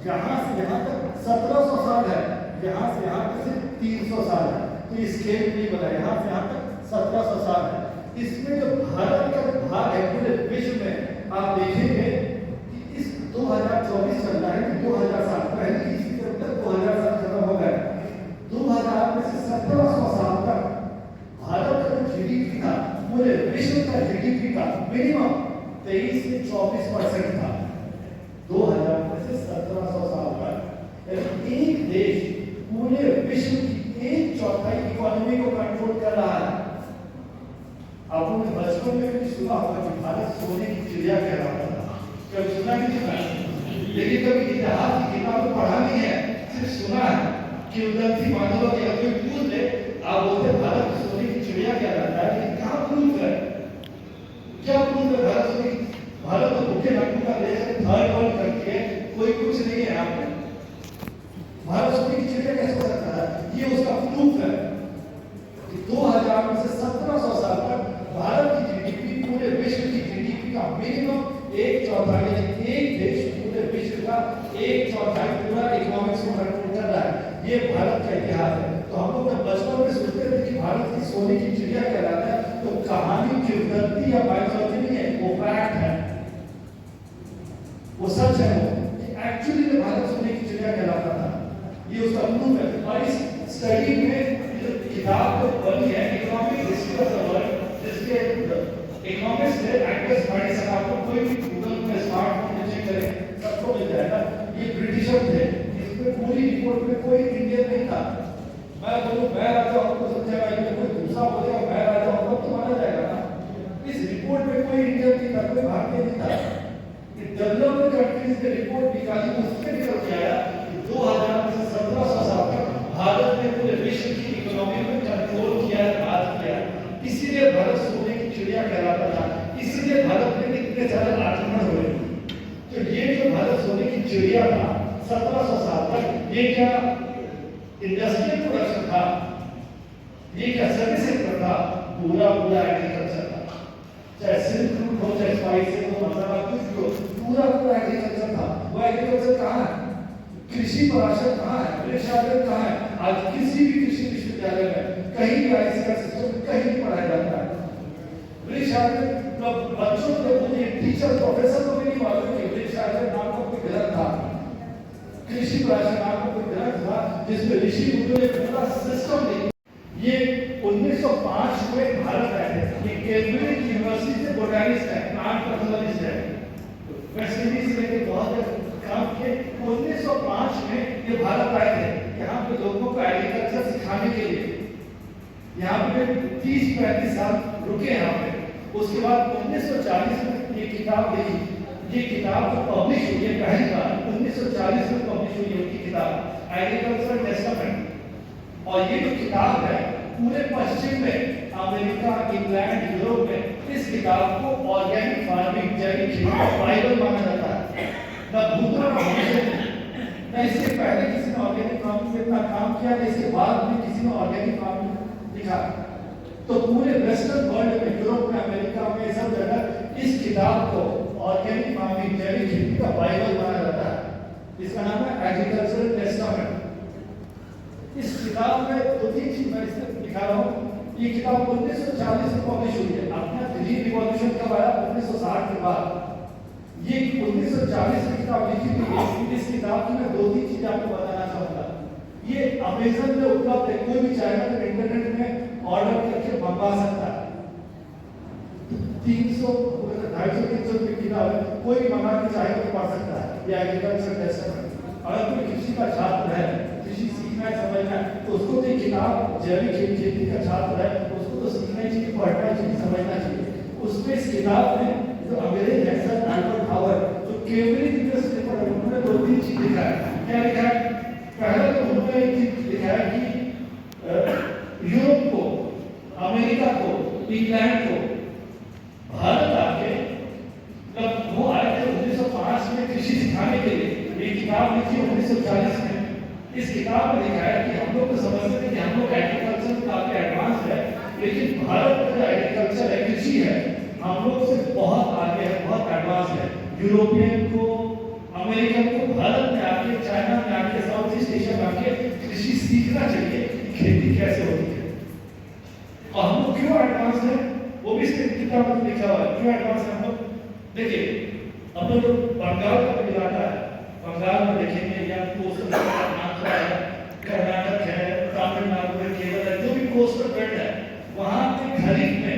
यहाँ से यहाँ तक 1700 साल है, यहाँ से यहाँ तक सिर्फ 300 साल है। तो स्केल में नहीं बना, यहाँ से यहाँ तक 1700 साल है। इसमें जो भारत का भाग है पूरे विश्व में, आप देखेंगे कि इस 2024 चल रहा है कि 2000 साल पहले ईस्वी तक 2000 साल खत्म हो गए। 2000 में से 1700 साल तक भारत का जीडीपी था, पूरे विश्व का जीडीपी का मिनिमम 23 से 24% था। 2000 में से 1700 साल तक एक देश पूरे विश्व की 1/4 इकोनॉमी को कंट्रोल कर रहा है। आपने बचपन में भी सुना होगा कि भारत सोने की चिड़िया कहलाता था। कभी सुना नहीं सुना? लेकिन कभी इतिहास की किताब में पढ़ा नहीं है, सिर्फ सुना है कि उदंती मानव के अभी पूछ ले, आप बोलते भारत सोने की चिड़िया कहलाता है। लेकिन कहाँ प्रूफ है? क्या प्रूफ है भारत सोने? भारत तो भूखे नंबर का देश है, थर्ड वर्ल्ड कंट्री है, कोई कुछ नहीं है यहाँ पे। भारत सोने की चिड़िया कैसे हो सकता है? ये उसका प्रूफ है कि 2000 में से 1700 साल तक भारत की जीडीपी पूरे विश्व की जीडीपी का मिनिमम 1/4, एक देश पूरे विश्व का 1/4 पूरा इकोनॉमिक्स को कंट्रोल कर रहा है। ये भारत का इतिहास है। तो हम लोग जब बचपन में सोचते थे कि भारत की सोने की चिड़िया कहलाता है, तो कहानी किंवदंती या बायोलॉजी नहीं है, वो फैक्ट है, वो सच है। वो एक्चुअली में भारत सोने की चिड़िया कहलाता था, ये उसका प्रूफ है। और इस स्टडी में जो किताब जो बनी है, economic history of the world, जिसके इकोनॉमिक्स से एडवर्स स्टडीज आपको कोई भी गूगल में स्मार्टफोन में चेक करें, सबको मिल जाएगा। ये ब्रिटिशर थे, इसमें पूरी रिपोर्ट में कोई इंडियन नहीं था। मैं बोलूं मैं राजा हूं तो समझेगा, ये कोई दूसरा बोलेगा मैं राजा हूं तो माना जाएगा ना। इस रिपोर्ट में कोई इंडियन नहीं था, कोई भारतीय नहीं था। डेवलप्ड कंट्रीज की रिपोर्ट निकाली, उसमें निकल के आया कि 2000 से 1700 साल तक भारत ने पूरे विश्व की इकोनॉमी में कंट्रोल किया है, राज किया है। इसीलिए भारत सोने की चिड़िया कहलाता था, इसीलिए भारत में इतने सारे आक्रमण हुए। तो ये जो भारत सोने की चिड़िया था 1700 साल तक, ये क्या इंडस्ट्रियल प्रोडक्शन था, ये क्या सर्विस सेक्टर था, पूरा एग्रीकल्चर था। चाहे सिल्क रूट हो, चाहे स्पाइसेस हो, मसाला कुछ भी हो, पूरा एग्रीकल्चर था। वो एग्रीकल्चर कहाँ है? कृषि पराशर कहाँ है? वृक्षारोपण कहाँ है? आज किसी भी कृषि विश्वविद्यालय में कहीं भी आईसीआर सिस्टम कहीं भी पढ़ाया जाता है। वृक्षारोपण बच्चों को मुझे टीचर प्रोफेसर को भी नहीं मालूम कि वृक्षारोपण नाम का कोई ग्रंथ था, कृषि पराशर नाम का कोई ग्रंथ था, जिसमें ऋषि मुनियों ने पूरा सिस्टम दिया। ये 1905 में भारत आए थे। ये कैम्ब्रिज यूनिवर्सिटी से बोटैनिस्ट है, प्लांट पैथोलॉजिस्ट है, वेस्ट इंडीज में बहुत काम किए। 1905 में ये भारत आए थे, यहाँ पे लोगों को एग्रीकल्चर सिखाने के लिए। यहाँ पे 30-35 साल रुके यहाँ पे। उसके बाद 1940 में ये किताब लिखी। ये किताब जो पब्लिश हुई है पहली बार 1940 में पब्लिश हुई है, उनकी किताब एग्रीकल्चर टेस्टामेंट। और ये जो किताब है पूरे पश्चिम में, अमेरिका, इंग्लैंड, यूरोप में इस किताब को ऑर्गेनिक फार्मिंग, जैविक खेती का बाइबल माना जाता है। न भूतों न भविष्य में, न इससे पहले किसी ने ऑर्गेनिक फार्मिंग में इतना काम किया था, इसके बाद में किसी ने ऑर्गेनिक फार्मिंग लिखा। तो पूरे वेस्टर्न वर्ल्ड में, यूरोप में, अमेरिका में, सब जगह इस किताब को ऑर्गेनिक फार्मिंग, जैविक खेती का बाइबल माना जाता है। इसका नाम है एग्रीकल्चरल टेस्टामेंट। इस किताब में दो तीन चीज मैं इसमें दिखा रहा हूँ। ये किताब 1940 में पब्लिश हुई है। अपना ग्रीन रिवॉल्यूशन कब आया? 1960 के बाद। ये 1940 में किताब लिखी हुई है। इस किताब की मैं दो तीन चीजें आपको बताना चाहूंगा। ये अमेज़न में उपलब्ध है, कोई भी चाहेगा तो इंटरनेट में ऑर्डर करके मंगवा सकता है। 300 250-300 रुपए की किताब है, कोई भी मंगा के चाहे तो पढ़ सकता है। ये एग्रीकल्चर टेस्टामेंट। अगर कोई कृषि का छात्र है, कृषि सीखना है, समझना है, तो उसको तो किताब, जैविक खेती का छात्र है, उसको तो सीखना ही चाहिए, पढ़ना चाहिए, समझना चाहिए। उसमें इस किताब में जो अंग्रेज नेल्सन अल्बर्ट हावर, जो कैम्ब्रिज यूनिवर्सिटी पर, उन्होंने दो तीन चीज लिखा है। क्या लिखा है? पहले तो उन्होंने एक चीज लिखा है कि यूरोप को, अमेरिका को, इंग्लैंड को भारत आके, जब वो आए थे 1905 में कृषि सिखाने के लिए, ये किताब लिखी 1940 में। इस किताब में लिखा है कि हम लोग तो समझते थे कि हम लोग एग्रीकल्चर में काफी एडवांस है, लेकिन भारत का जो एग्रीकल्चर है, कृषि है, हम लोग से बहुत आगे है, बहुत एडवांस है। यूरोपियन को, अमेरिकन को भारत में आके, चाइना में आके, साउथ ईस्ट एशिया में आके कृषि सीखना चाहिए कि खेती कैसे होती है। और हम लोग क्यों एडवांस है, वो भी इस किताब में लिखा हुआ है। क्यों एडवांस है हम लोग? देखिए, अब तो बंगाल का इलाका है, बंगाल में देखेंगे या कोस्टल आंध्र है, कर्नाटक है, तमिलनाडु है, केरल है, जो भी कोस्टल बेल्ट है, वहां पे खरीफ में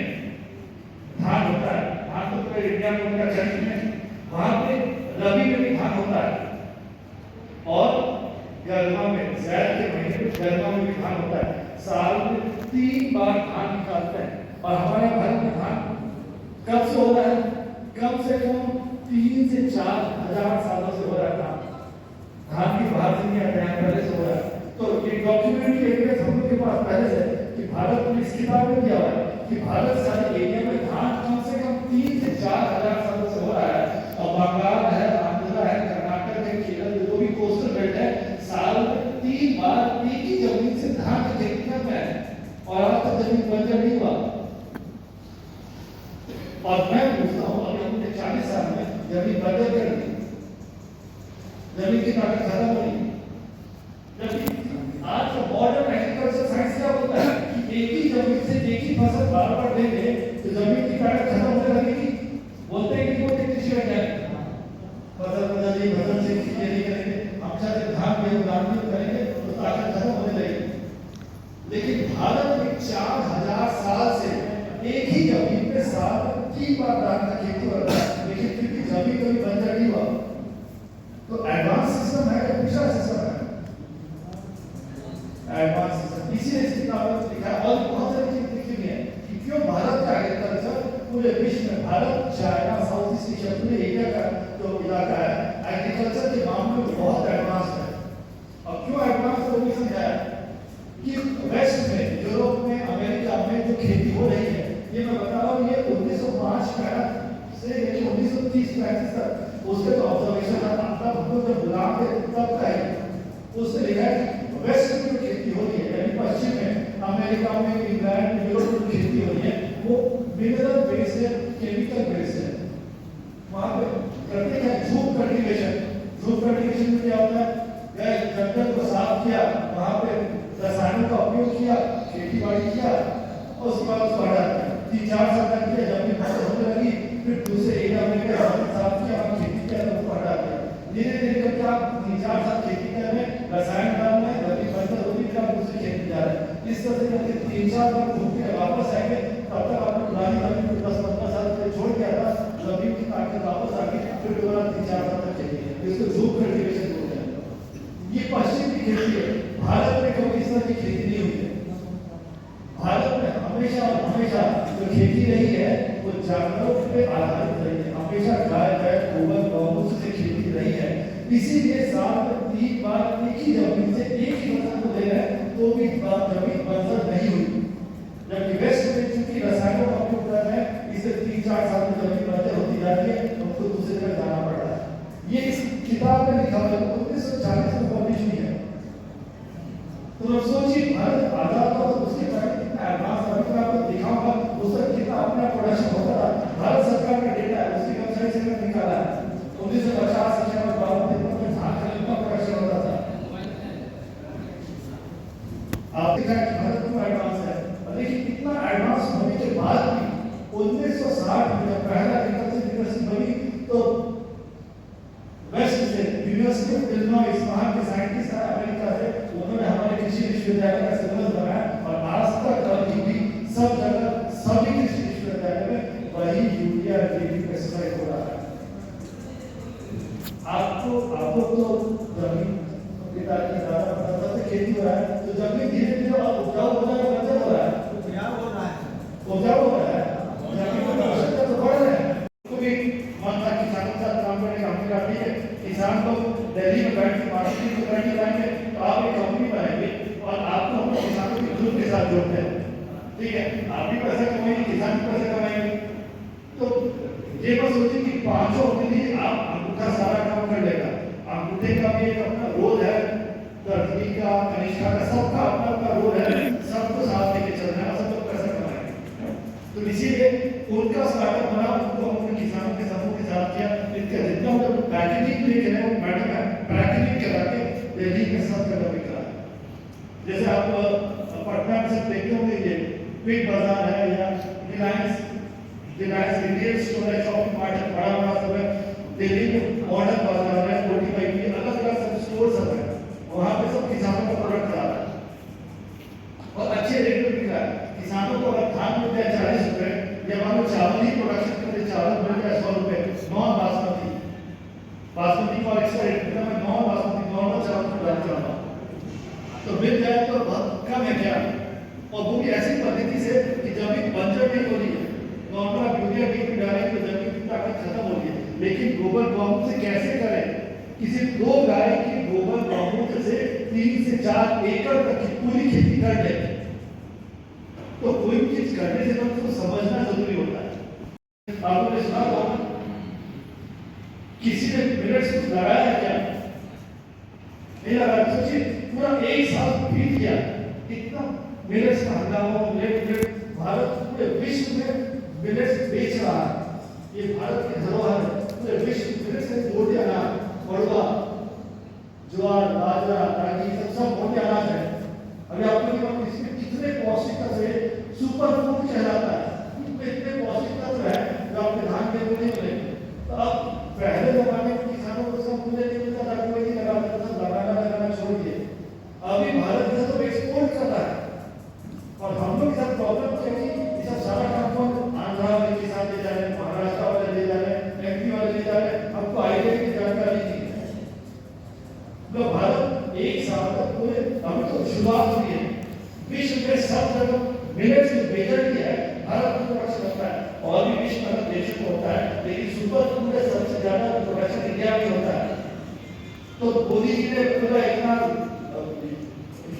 धान होता है। धान तो पूरे इंडिया में होता है खरीफ में, वहां पे रबी में भी धान होता है, और गर्मा में, ज़ैद के महीने में गर्मा में भी धान होता है। साल में 3 बार धान निकालते हैं। और हमारे भारत में धान कब से हो रहा है? कम से कम 3 से 4 हजार सालों से हो रहा है धान। धान की बात नहीं है, पहले से हो रहा है। तो ये डॉक्यूमेंट्री एविडेंस हम लोग के पास पहले से, कि भारत में इस किताब में दिया हुआ है कि भारत सारे एरिया में धान कम से कम 3 से 4 हजार सालों से हो रहा है। और बंगाल है, आंध्र है, कर्नाटक है, केरल, जो भी कोस्टल बेल्ट है, साल में 3 बार एक ही जमीन से धान की खेती करते हैं, और आज तक जमीन बंजर नहीं हुआ। और मैं पूछता हूँ, अभी हमने 40 साल में जमीन बंजर कर दी, जमीन की ताकत खत्म हो रही। जबकि आज मॉडर्न एग्रीकल्चर साइंस क्या बोलता है कि एक ही जमीन से एक ही फसल बार बार देंगे तो जमीन की ताकत खत्म होने लगेगी। बोलते हैं कि बोलते कृषि वैज्ञानिक फसल बदलेगी, फसल से खेती नहीं करेंगे, अच्छा से धान गेहूं दान करेंगे तो ताकत खत्म होने लगेगी। लेकिन भारत में 4000 साल से एक ही जमीन पे साल में 3 बार धान का खेती हो रहा है, लेकिन फिर भी जमीन कभी बंजर नहीं हुआ। तो एडवांस सिस्टम है या पिछड़ा सिस्टम है? Advance system. इसीलिए इस किताब में लिखा है। और बहुत सारी चीज लिखी हुई है कि क्यों भारत का एग्रीकल्चर पूरे विश्व में, Bharat, China, south east Asia, पूरे एरिया का जो इलाका है, एग्रीकल्चर के मामले में बहुत एडवांस है। और क्यों एडवांस है वो भी समझाया कि वेस्ट में, यूरोप में, अमेरिका में जो खेती हो रही है, ये मैं बता रहा हूँ, ये 1905 से लेकर 1930-35 तक उसके तो ऑब्जर्वेशन था। तब हम लोग जब गुलाम थे तब का है। उसने लिखा है कि वेस्ट में जो खेती हो रही है, यानी पश्चिम में, अमेरिका में, इंग्लैंड में, यूरोप में खेती हो रही है, वो मिनरल बेस है, केमिकल बेस है। वहाँ पे करते क्या? झूम कल्टीवेशन। झूम कल्टीवेशन में क्या होता है? जंगल को साफ किया, वहाँ पे रसायनों का उपयोग किया, खेती बाड़ी किया, और उसके बाद उसको हटा दिया। 3-4 साल तक किया, जमीन फसल होने लगी, फिर दूसरे एरिया में गए, साफ किया, खेती किया, तो उसको हटा दिया। धीरे धीरे करके आप 3-4 साल खेती कर रहे हैं, रसायन डाल रहे हैं, जमीन फसल होगी, फिर आप दूसरी खेती जा रहे हैं। इस तरह से करके 3-4 बार घूम के वापस आएंगे, तब तक आपने पुरानी जमीन को 10-15 साल से छोड़ दिया था, जमीन की ताकत वापस आ गई, फिर दोबारा 3-4 साल तक खेती। इसको झूम कल्टीवेशन बोलते हैं। ये पश्चिम की खेती है। भारत में कभी इस तरह की खेती नहीं हुई है। भारत में हमेशा हमेशा जो खेती रही है वो जानवरों पे आधारित रही है। हमेशा गाय, भैंस, गोबर, गौमूत्र से खेती रही है। इसीलिए साल में 3 बार एक ही जमीन से एक ही फसल को दे रहे हैं, तो भी जमीन बंजर नहीं हुई। जबकि वेस्ट में चूंकि रसायनों का उपयोग कर रहे हैं, इससे 3-4 साल में जमीन बंजर होती जा रही है, हमको दूसरी जगह जाना पड़ रहा है। ये इस किताब में लिखा हुआ है, 1940 में पब्लिश हुई है। आपके भारत में एडवांस है, लेकिन इतना एडवांस होने के बाद भी 1960 में जब पहला यूनिवर्सिटी बनी तो वेस्ट से यूनिवर्सिटी ऑफ इलिनॉइस वहाँ के साइंटिस्ट आए अमेरिका से, उन्होंने हमारे कृषि विश्वविद्यालय का सिलेबस बनाया और आज तक अभी भी सब जगह सभी कृषि विश्वविद्यालय में वही यूरिया डीएपी पेस्टिसाइड हो रहा है। आपको तो जमीन पिताजी दादा परदादा से खेती हो रहा है, तो जमीन धीरे धीरे और उपजाऊ हो रहा है, बंजर हो रहा है, उपजाऊ हो रहा है, जमीन की आवश्यकता तो बढ़ रहा है। तो भी मन था किसानों के साथ काम करने का, हमने कहा ठीक है, किसान लोग दिल्ली में बैठ के मार्केटिंग में बैठ लाएंगे तो आप एक कंपनी बनाएंगे और आपको हम किसानों के ग्रुप के साथ जोड़ते हैं, ठीक है, आप भी पैसा कमाएंगे, किसान भी पैसा कमाएंगे। तो ये बस सोचिए कि पांचों मिली आप अंगूठा सारा काम कर लेगा। अंगूठे का भी एक अपना रोल है, दर्जी का, कनिष्ठा का, सबका अपना अपना रोल है, सबको साथ लेके चलना है, सब लोग पैसा कमाएंगे। तो इसीलिए उनका स्टार्टअप बना, उनको हमने किसानों के समूह के साथ किया। इसका जितना मतलब पैकेजिंग लेके गए, मैडम है पैकेजिंग करा के दिल्ली के सब जगह पे करा। जैसे आप पटना में सब देखते होंगे, ये बिग बाजार है या रिलायंस रिटेल स्टोर है, शॉपिंग मार्ट है, बड़ा बड़ा सब है। दिल्ली में मॉडर्न बाजार है, 45 की अलग अलग सब स्टोर सब है, वहाँ पे सब किसानों का प्रोडक्ट आ रहा है और अच्छे रेट में बिक रहा है। किसानों को अगर धान मिल जाए 40 रुपए, या मान लो चावल ही प्रोडक्शन के लिए चावल मिल जाए 100 रुपए, नॉन बासमती, बासमती का एक्स्ट्रा रेट मिलता है, नॉन बासमती नॉर्मल चावल को डाल चाहता हूँ तो मिल जाए तो बहुत कम है क्या, और वो भी ऐसी पद्धति से कि जमीन बंजर नहीं हो रही है। नॉर्मल आप यूरिया डीएपी डालेंगे तो जमीन की ताकत खत्म हो रही है, लेकिन गोबर गौमूत्र से कैसे करें? किसी दो गाय के गोबर गौमूत्र से 3 से 4 एकड़ तक की पूरी खेती कर ले। तो कोई भी चीज करने से पहले तो समझना जरूरी होता है। आपने सुना होगा किसी ने मिनट्स कुछ लगाया क्या? नहीं लगाया। सोचिए पूरा 1 साल बीत गया, इतना मिनट्स का हंगामा, भारत पूरे विश्व में मिलेट्स बेच रहा है। ये भारत की धरोहर है, पूरे विश्व में मिलेट्स से मोटे अनाज, मड़ुआ, ज्वार, बाजरा, रागी सब मोटे अनाज है। अभी आपको देखो इसमें कितने पौष्टिक तत्व है, सुपर फूड कहलाता है। इतने पौष्टिक तत्व है जो आपके धान के नहीं मिलेंगे। तो अब पहले जमाने में किसानों को सब मूल्य नहीं मिलता था, कोई नहीं लगाता था, सब लगाना छोड़ दिए। अभी भारत में सब एक्सपोर्ट कर रहा है और हम लोग के साथ प्रॉब्लम क्या है कि सब सारा काम आंध्रा वाले के साथ ले जा रहे हैं, महाराष्ट्र वाले ले जा रहे हैं, एमपी वाले ले जा रहे हैं, हमको आईडिया की जानकारी नहीं है। तो भारत 1 साल तक पूरे अभी तो शुरुआत हुई है, विश्व में सब जगह मिलेट्स में मेजॉरिटी है, भारत में प्रोडक्शन होता है और भी विश्व में देशों में होता है, लेकिन सुपर फूड में सबसे ज्यादा प्रोडक्शन इंडिया में होता है। तो मोदी जी ने पूरा इतना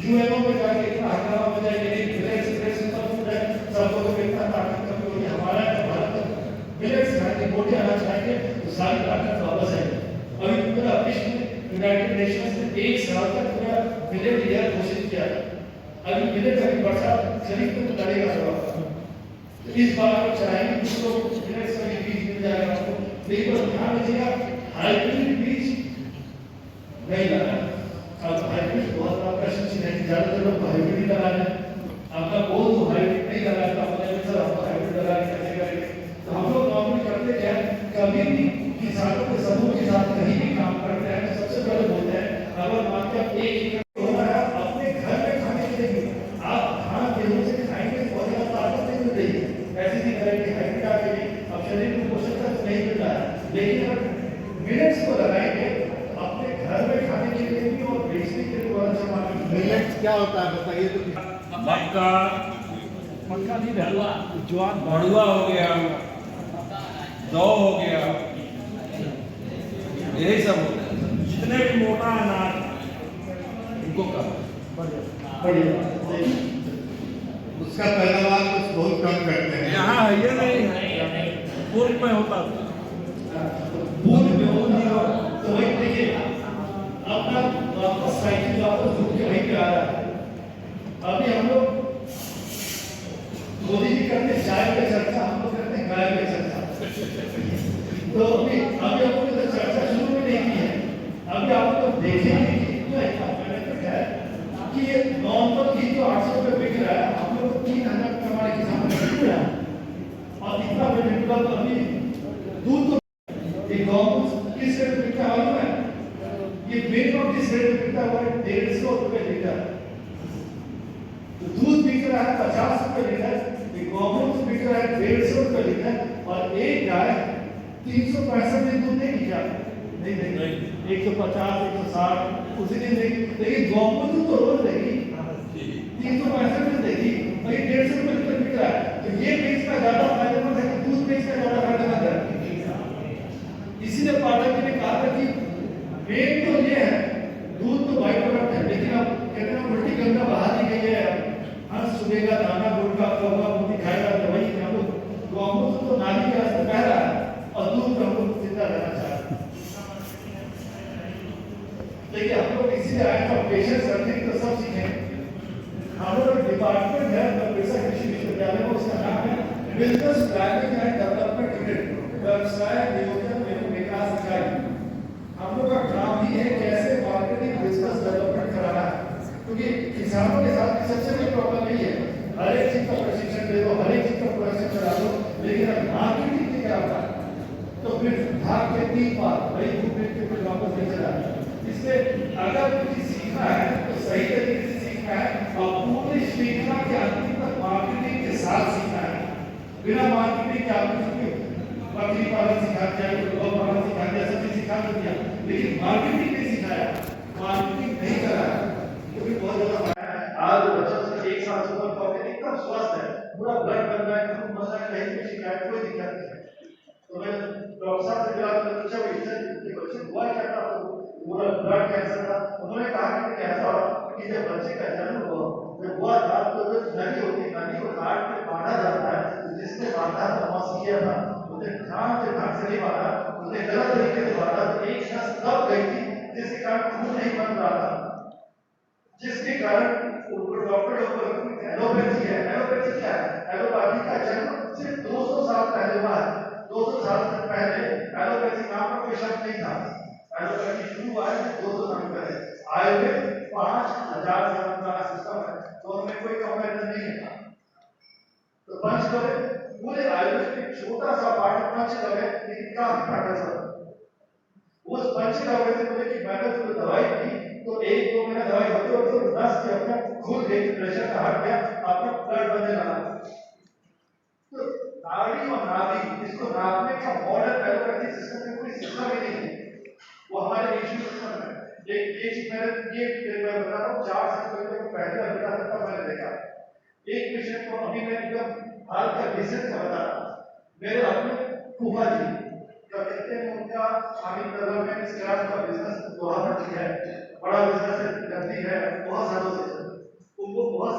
यूएनओ में जाके इतना हंगामा बजाया कि मिलेट्स सुपर फूड है, सब लोगों को इतना ताकत कमी होगी, हमारा भारत मिलेट्स खाएंगे, मोटे अनाज खाएंगे तो सारी ताकत वापस आएगी। अभी पूरा विश्व में यूनाइटेड नेशंस ने 1 साल तक पूरा मिलेट ईयर घोषित किया है। अभी मिलेट अभी वर्षा खरीफ में करेगा सब। इस बार आप चाहेंगे जिसको मिलेट्स का बीज मिल जाएगा आपको, लेकिन ध्यान रखिएगा हाइब्रिड बीज नहीं लगाना। अब हाइब्रिड बहुत बड़ा प्रश्न है कि ज्यादातर लोग हाइब्रिड ही लगा रहे हैं। आपका गोल तो हाइब्रिड नहीं लगाता, अपने सर आपको हाइब्रिड लगा के कैसे करेंगे? तो हम लोग नॉर्मली करते क्या, कभी भी किसानों के समूह के साथ कहीं भी काम करते हैं तो सबसे पहले बोलते हैं अगर मान के आप 1 एकड़ होना है अपने घर में खाने के लिए, आप धान गेहूं से खाएंगे बहुत ज्यादा ताकत नहीं मिल रही है, ऐसे नहीं करेंगे हाइब्रिड आ गई, अब शरीर को पोषक तत्व नहीं मिल रहा है। लेकिन अगर मिलेट्स को लगाएंगे अपने घर में खाने के लिए भी और बेचने के लिए बहुत अच्छा मार्केट। मिलेट्स क्या होता है बताइए तो? मक्का नहीं रहता, ज्वार मड़ुआ हो गया, जौ हो गया, यही सब होता है। जितने भी मोटा अनाज उनको बढ़िया उसका पैदावार कुछ बहुत कम करते हैं। यहाँ है ये नहीं, पूर्व में होता था। पूर्व में होता तो वही देखिए अपना वापस साइकिल वापस घूम के वहीं पे आ रहा है। अभी हम लोग मोदी जी करते चाय पे चर्चा, हम लोग करते गाय पे चर्चा। तो अभी हम लोग ने तो चर्चा शुरू में नहीं की है। अभी आप लोग देखेंगे कि इतना बेनिफिट है कि ये नॉर्मल घी 750-800 रुपये बिक रहा है, हम लोग 3000 रुपये हमारे किसान को बिक रहा है। और इतना पेमेंट का तो अभी दूध तो ये गवर्नमेंट किस रेट पे बिकता है मालूम है? ये मेन ऑफ दिस रेट पे बिकता है 150 रुपये लीटर। तो दूध बिक रहा है 50 रुपये लीटर, ये गवर्नमेंट बिक रहा है 150 रुपये लीटर, और एक गाय 365 दिन दूध देगी क्या? नहीं देगी। 150, 160 उसी दिन देगी, लेकिन गवर्नमेंट तो रोज देगी 365 दिन देगी, और ये 150 रुपये लीटर बिक रहा है। तो ये बेच का ज्यादा फायदेमंद है कि दूध बेच का ज्यादा फायदेमंद है? इसीलिए पाठक जी ने कहा था कि मेन तो ये है, दूध तो बाई प्रोडक्ट है, लेकिन अब कहते हैं उल्टी गंगा बहा दी गई है। हंस सुबेगा दाना गुड़का कौवा मोती खाएगा तो वही हम लोग गौमूत्र तो नाली के रास्ते बह रहा है, और दूध का हम लोग जिंदा रहना चाहते हैं। देखिए हम लोग इसीलिए आए तो पेशेंस रखें तो सब सीखें। हम लोग डिपार्टमेंट है पेशा कृषि विश्वविद्यालय में, उसका नाम है business planning and development unit, व्यवसाय नियोजन एवं विकास इकाई। हम लोग का काम ही है कैसे मार्केटिंग बिजनेस डेवलपमेंट कराना है, क्योंकि किसानों के साथ सबसे बड़ी प्रॉब्लम यही है, हर एक चीज का प्रशिक्षण दे दो, हर एक चीज का प्रोडक्शन करा दो, लेकिन अगर मार्केटिंग नहीं करा तो फिर भाग के 3 बार वही घूम के फिर वापस नहीं चला। इसलिए अगर कुछ सीखना है तो सही तरीके से सीखना है, और पूरी श्रृंखला के अंतिम तक मार्केटिंग के साथ सीखना है। बिना मार्केटिंग के आपको बकरी पालन सिखा दिया, गौ पालन सिखा दिया, सब चीज सिखा दिया, लेकिन मार्केटिंग नहीं सिखाया, मार्केटिंग नहीं कराया, तो भी बहुत ज्यादा आज बच्चों से 1 साल से ऊपर का एकदम स्वस्थ है, पूरा ब्लड बन रहा है, खूब मजा कहीं भी शिकायत कोई दिक्कत नहीं है। तो मैं डॉक्टर साहब से मिला तो पूछा भाई इससे बच्चे हुआ क्या था, तो पूरा ब्लड कैंसर था। उन्होंने कहा कि कैसा कि जब बच्चे का जन्म हुआ जब हुआ था तो जो नली होती है, नली को काट के बांधा जाता है, तो जिसने बांधा था वहां किया था, उसने ध्यान से ढंग से नहीं बांधा, उसने गलत तरीके से बांधा, तो एक शख्स दब गई थी, जिसके कारण खून नहीं बन रहा था, जिसके कारण डॉक्टर एलोपैथी है। एलोपैथी क्या है? एलोपैथी का जन्म सिर्फ 200 साल पहले हुआ है। 200 साल से पहले एलोपैथी नाम का कोई शब्द नहीं था। एलोपैथी शुरू हुआ है 200 साल पहले। आयुर्वेद 5000 साल पुराना सिस्टम है, तो उनमें कोई कंपैरिजन नहीं है। तो पंचगव्य पूरे आयुर्वेद में छोटा सा पार्ट है पंचगव्य, लेकिन काफी पार्ट है। उस पंचगव्य से बोले कि मैंने तो दवाई दी, तो 1-2 महीना दवाई होते होते नस के अपना खुद एक प्रेशर का हट गया, अपना ब्लड बनने लगा। तो नाड़ी और नाभि इसको नापने का मॉडर्न एलोपैथिक सिस्टम में कोई सिस्टम ही नहीं है, वो हमारे एशियन सिस्टम है। ये चीज मैं बता रहा हूँ 4 साल पहले बता सकता मैंने देखा एक पेशेंट को, अभी मैं एकदम हाल का रिसेंट का बता रहा हूँ। मेरे अपने फूफा जी कहते हैं उनका शामिल डेवलपमेंट स्क्रैप का बिजनेस बहुत अच्छा है, बड़ा बिजनेस है, गंदी है, बहुत सालों से उनको बहुत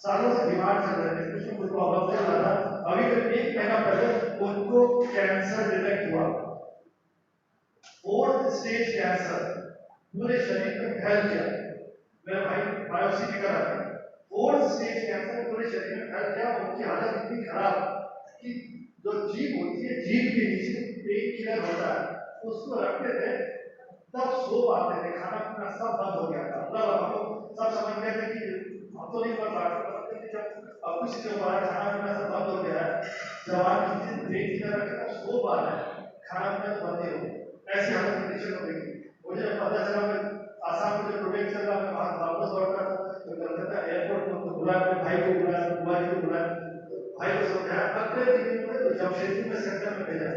सालों से बीमार चल रहे थे, कुछ कुछ प्रॉब्लम चल रहा था। अभी करीब 1 महीना पहले उनको कैंसर डिटेक्ट हुआ, 4th स्टेज कैंसर, पूरे शरीर में फैल गया। मेरा भाई बायोप्सी भी करा था, 4th स्टेज कैंसर पूरे शरीर में फैल गया। उनकी हालत इतनी खराब कि जो जीभ होती है, जीभ के नीचे पेन किलर होता है, उसको रखते थे तब सो पाते थे, खाना पीना सब बंद हो गया था। मतलब हम लोग सब समझ गए थे कि हम तो नहीं कर पाते, जब अब कुछ जो हमारा खाना पीना सब बंद हो गया है, जवान की पेन किलर रखे तब सो पा रहे हैं, खाना पीना तो बंद ही हो, ऐसी हालत कंडीशन हो गई। मुझे पता चला मैं आसाम में जो प्रोजेक्ट चल रहा है, वहां वापस लौट रहा था, तो कलकत्ता एयरपोर्ट को बुलाया, अपने भाई को बुलाया, बुआ जी को बुलाया, भाई को समझाया, अगले दिन में तो जमशेदपुर में सेंटर में भेजा,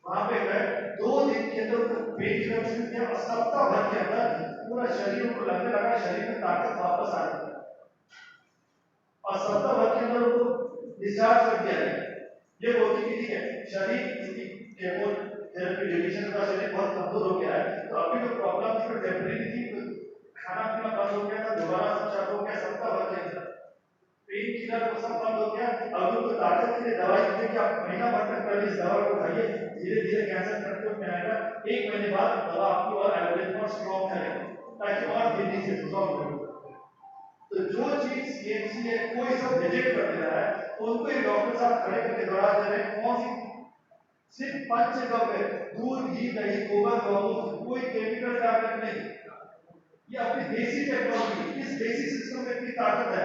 वहां पे गए, 2 दिन के अंदर पेट किलर शुरू किया, और सप्ताह भर के अंदर पूरा शरीर को लगने लगा, शरीर में ताकत वापस आ गई, और सप्ताह भर के अंदर उनको डिस्चार्ज कर दिया गया। ये बोलती कि ठीक है, शरीर की केमोथेरेपी रेडिएशन का शरीर बहुत कमजोर हो गया है, तो अभी जो प्रॉब्लम थी वो टेम्परेरी थी, खाना पीना बंद हो गया था, दोबारा सब चालू हो गया, सप्ताह भर के अंदर पेन किलर को सब बंद हो गया। अब उनको ताकत के लिए दवाई दी कि आप महीना भर तक पहले इस दवा को खाइए, धीरे धीरे कैंसर कंट्रोल में आएगा, 1 महीने बाद दवा आपकी और एवरेज और स्ट्रॉन्ग करेगा, ताकि और तेजी से रिजॉल्व हो। तो जो चीज सीएमसी है कोई सब रिजेक्ट कर दे रहा है, उनको ये डॉक्टर साहब खड़े करके दोहरा दे रहे हैं, कौन सी सिर्फ पंचगव्य, दूध, घी, दही, गोबर, गौमूत्र, कोई केमिकल टैबलेट नहीं, ये अपनी देसी टेक्नोलॉजी, इस देसी सिस्टम में इतनी ताकत है।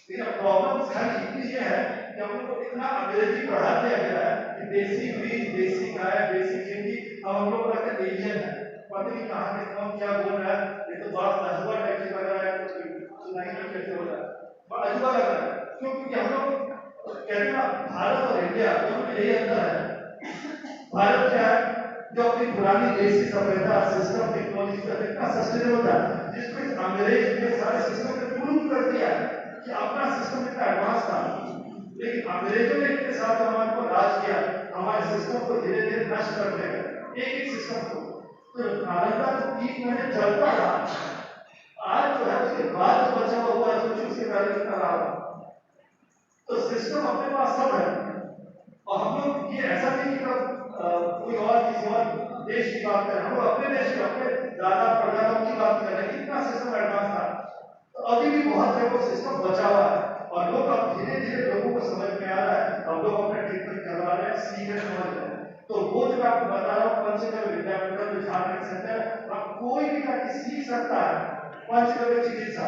लेकिन प्रॉब्लम खाली ये है कि हम लोग को इतना अंग्रेजी पढ़ा दिया गया है कि देसी बीज, देसी गाय, देसी खेती, अब हम लोग कहते हैं एशियन है, पता नहीं कहाँ के कौन क्या बोल रहा है, ये तो बात अजूबा टाइप की लग रहा है, तो सुनाई नहीं कैसे हो रहा है, बड़ा अजूबा लग रहा है। क्यों? क्योंकि हम लोग कहते हैं ना, भारत और इंडिया दोनों में यही अंतर है। भारत क्या है, जो अपनी पुरानी देसी सभ्यता, सिस्टम, टेक्नोलॉजी का इतना सस्टेनेबल था, जिसको इस अंग्रेज ने सारे सिस्टम में प्रूव कर दिया कि अपना सिस्टम इतना एडवांस था। लेकिन अंग्रेजों ने इतने साथ हमारे को राज किया, हमारे सिस्टम को धीरे धीरे नष्ट कर दिया, एक एक सिस्टम को। तो नालंदा तो 3 महीने चलता रहा, आज जो है उसके बाद जो बचा हुआ है, सोचिए उसके पहले कितना रहा। तो सिस्टम अपने पास सब है, और हम लोग ये ऐसा नहीं कि कोई और किसी और देश की बात करें, हम लोग अपने देश के, अपने दादा परदादाओं की बात कर रहे हैं, इतना सिस्टम एडवांस था। तो अभी भी बहुत जगह वो सिस्टम बचा हुआ है, और लोग अब धीरे धीरे लोगों को समझ में आ रहा है, हम लोग अपना ट्रीटमेंट करवा रहे हैं, सीख रहे, समझ रहे हैं। तो वो जो आपको बता रहा हूँ, पंचगव्य विद्यापीठ जो झारखंड सेंटर, अब कोई भी जाके सीख सकता है पंचगव्य चिकित्सा।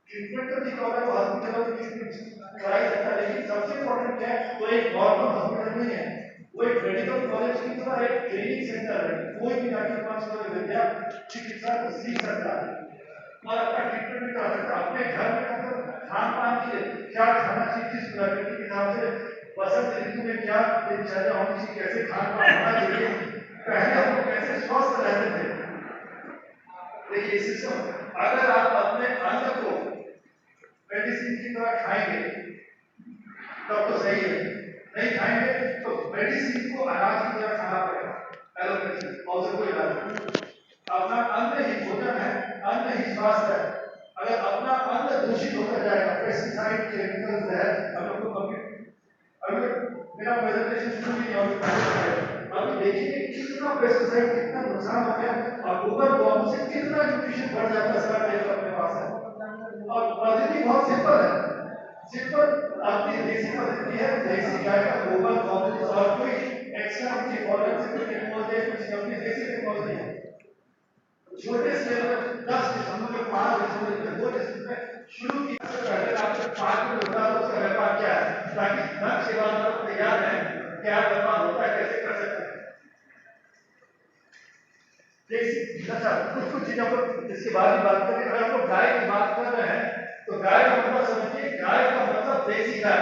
ट्रीटमेंट तो ठीक होगा, तो हॉस्पिटलों में ट्रीटमेंट कराई सकता है, लेकिन सबसे इम्पोर्टेंट क्या है, वो एक गवर्नमेंट हॉस्पिटल नहीं है, वो एक मेडिकल कॉलेज की तरह एक ट्रेनिंग सेंटर है। कोई भी जाके पंचगव्य विद्या चिकित्सा को सीख सकता है और अपना ट्रीटमेंट भी करा सकता है। अपने घर में मतलब खान पान के क्या खाना चाहिए, किस प्रकृति के हिसाब से बसंत ऋतु में क्या दिनचर्या होनी चाहिए, कैसे खान पान होना चाहिए, पहले हम लोग कैसे स्वस्थ रहते थे। देखिए सिस्टम, अगर आप अपने अन्न को मेडिसिन की तरह खाएंगे तब तो सही है, नहीं खाएंगे तो मेडिसिन को अनाज की तरह खाना पड़ेगा, एलोपैथी और कोई इलाज नहीं। अपना अन्न ही भोजन है, अन्न ही स्वास्थ्य है। अगर अपना अन्न दूषित होकर जाएगा, पेस्टिसाइड, केमिकल्स है, हम लोग को अभी मेरा प्रेजेंटेशन शुरू नहीं हुआ, अभी देखिए कितना पेस्टिसाइड, कितना नुकसान हो गया, और गोबर गौमूत्र से कितना न्यूट्रिशन बढ़ जाता है, सारा डेटा अपने पास है। और पद्धति बहुत सिंपल है, सिंपल अपनी देसी पद्धति है, देसी गाय का गोबर गौमूत्र, और कोई एक्स्ट्रा कुछ फॉरेन से कुछ टेक्नोलॉजी, कुछ अपनी देसी टेक्नोलॉजी है। छोटे स्केल में 10 डिसम्बर में 5 डिसम्बर में 2 डिसम्बर में शुरू की, पहले आपको 5 में बता दो उसका व्यापार क्या है, ताकि ढंग से बात आपको तैयार है, क्या व्यापार होता है, कैसे कर सकते हैं। देसी अच्छा कुछ चीजों पर इसके बाद ही बात करें। अगर हम लोग गाय की बात कर रहे हैं तो गाय का मतलब समझिए, गाय का मतलब देसी गाय,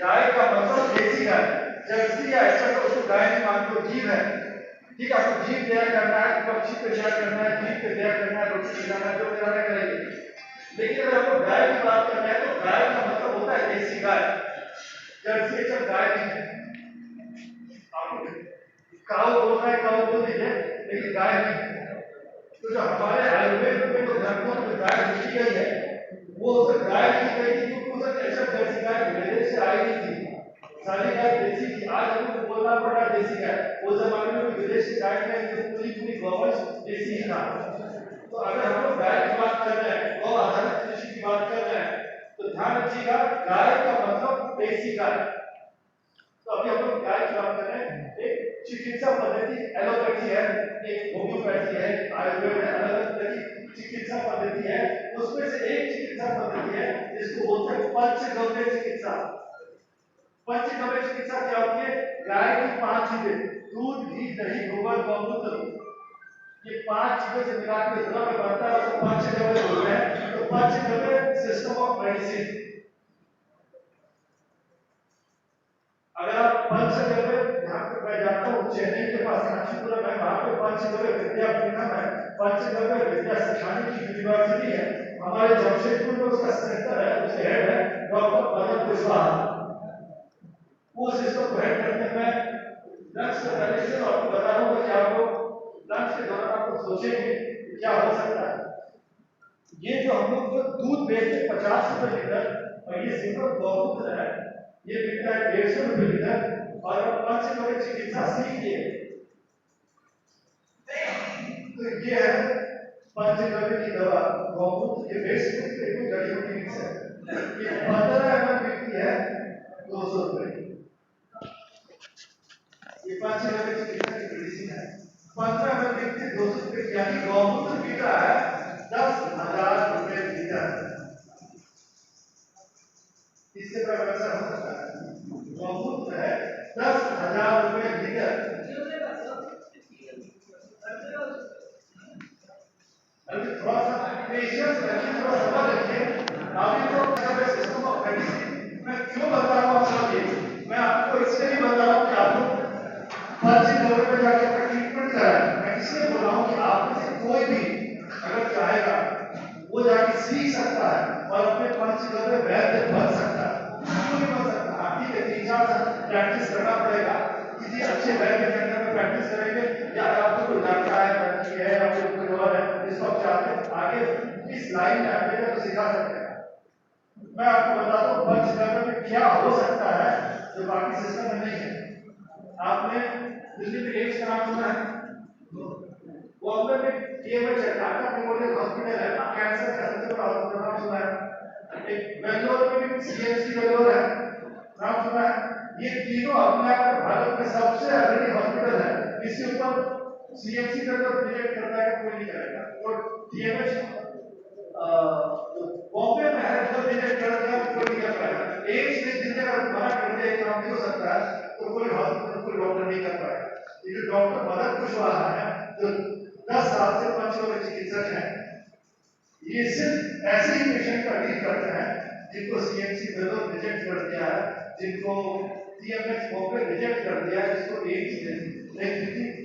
गाय का मतलब देसी गाय, जर्सी या ऐसा तो उसको गाय नहीं मानते, जीव है, ठीक है। आपको जीव तैयार करना है, पक्षी पे तैयार करना है, जीव पे तैयार करना है, रोटी खिलाना है, जो कराना करेंगे। लेकिन अगर आपको गाय की बात करना है तो गाय का मतलब होता है देसी गाय, जर्सी सब गाय नहीं है। आपको काऊ बोल रहा है, काऊ बोल दीजिए, लेकिन गाय नहीं है। तो जो हमारे आयुर्वेद में जो ग्रंथों में गाय लिखी गई है, वो उसे गाय लिखी गई थी क्योंकि उसे ऐसा जर्सी गाय विदेश से आई नहीं थी, सारी गाय देसी थी। आज हमको बोलना पड़ रहा है देसी गाय, उस जमाने में विदेश से गाय नहीं, तो पूरी पूरी गौवंश देसी ही था। तो अगर हम लोग गाय की बात कर रहे हैं, गौ आधारित कृषि की बात कर रहे हैं, तो ध्यान रखिएगा गाय का मतलब देसी गाय। तो अभी हम लोग गाय की बात कर रहे हैं, एक चिकित्सा पद्धति एलोपैथी है, एक होम्योपैथी है, आयुर्वेद है, अलग अलग तरह की चिकित्सा पद्धति है। उसमें से एक चिकित्सा पद्धति है जिसको बोलते हैं पंचगव्य चिकित्सा। पंचगव्य चिकित्सा क्या होती है? गाय की 5 चीजें, दूध, घी, दही, गोबर, गौमूत्र, ये 5 चीजों से मिला के द्रव्य बनता है, उसको पंचगव्य बोलते हैं। तो पंचगव्य सिस्टम ऑफ मेडिसिन, अगर आप पंचगव्य, यहाँ पे मैं जाता हूँ चेन्नई के पास कांचीपुरम है, वहाँ पे पंचगव्य विद्यापीठम है, पंचगव्य विद्या सिखाने की यूनिवर्सिटी है। हमारे जमशेदपुर में उसका सेंटर है, उसके हेड है डॉक्टर भरत कुशवाहा। वो सिस्टम को हेड करने में लंच से पहले से आपको बता रहा हूँ कि आपको लंच के दौरान आपको सोचेंगे क्या हो सकता है। ये जो हम लोग जो दूध बेचते 50 रुपए लीटर, और ये सिंपल गौमूत्र है, ये बिकता है 150 रुपए लीटर। और अब पंचगव्य चिकित्सा सीखिए, तो ये है पंचगव्य की दवा, गौमूत्र के बेस पे एक जड़ी बूटी मिक्स है, ये 15 ml बिकती है 200 रुपए। ये पंचगव्य चिकित्सा की मेडिसिन है, 15 ml बिकती है 200 रुपए की। यानी गौमूत्र बिक रहा है 10,000 रुपए लीटर। इससे बड़ा व्यवसाय हो सकता है? गौमूत्र है 10,000 रुपए लीटर। अभी थोड़ा सा पेशेंस रखिए, थोड़ा सब्र रखिए। अभी तो सिस्टम ऑफ मेडिसिन मैं क्यों बता रहा हूँ आप समझिए। मैं आपको इसलिए नहीं बता रहा हूँ कि आप लोग फर्जी दौरे में जाके अपना ट्रीटमेंट कराएं। मैं इसलिए बोल रहा हूँ कि आप में से कोई भी अगर चाहेगा वो जाके सीख सकता है और अपने पंचगव्य वैद्य बन सकता है। क्यों नहीं बन सकता? आप ही 3-4 साल प्रैक्टिस करना पड़ेगा। किसी अच्छे वैद्य के अंदर में प्रैक्टिस करेंगे, या आपको कोई डॉक्टर है या कोई और है जिसको आप चाहते हैं आगे इस लाइन में आगे तो सिखा सकते हैं। मैं आपको बताता हूँ पंचगव्य में क्या हो सकता है जो बाकी सिस्टम में नहीं है। आपने दिल्ली में एम्स का नाम सुना है? वो अपने केवल टाटा मेमोरियल हॉस्पिटल है, कैंसर का सबसे बड़ा हॉस्पिटल, नाम सुना है? एक बेंगलोर में भी सीएमसी बेंगलोर है, नाम सुना है? ये तीनों अपने आप में भारत में सबसे अग्रणी हॉस्पिटल है। इसके ऊपर सीएमसी का जो प्रोजेक्ट करता है कोई नहीं करेगा। और डीएमएच बॉम्बे में है, जो प्रोजेक्ट कर दिया कोई नहीं कर पाएगा। एम्स में जिस जगह मना कर दिया काम नहीं हो सकता है तो कोई हॉस्पिटल कोई डॉक्टर नहीं कर पाएगा। ये जो डॉक्टर मदन कुशवाहा है जो 10 साल से पंचगव्य चिकित्सक है, ये सिर्फ ऐसे ही पेशेंट का डील करते हैं जिनको सीएमसी बेंगलोर रिजेक्ट कर दिया है, जिनको डीएमएच बॉम्बे रिजेक्ट कर दिया है, जिसको एम्स ने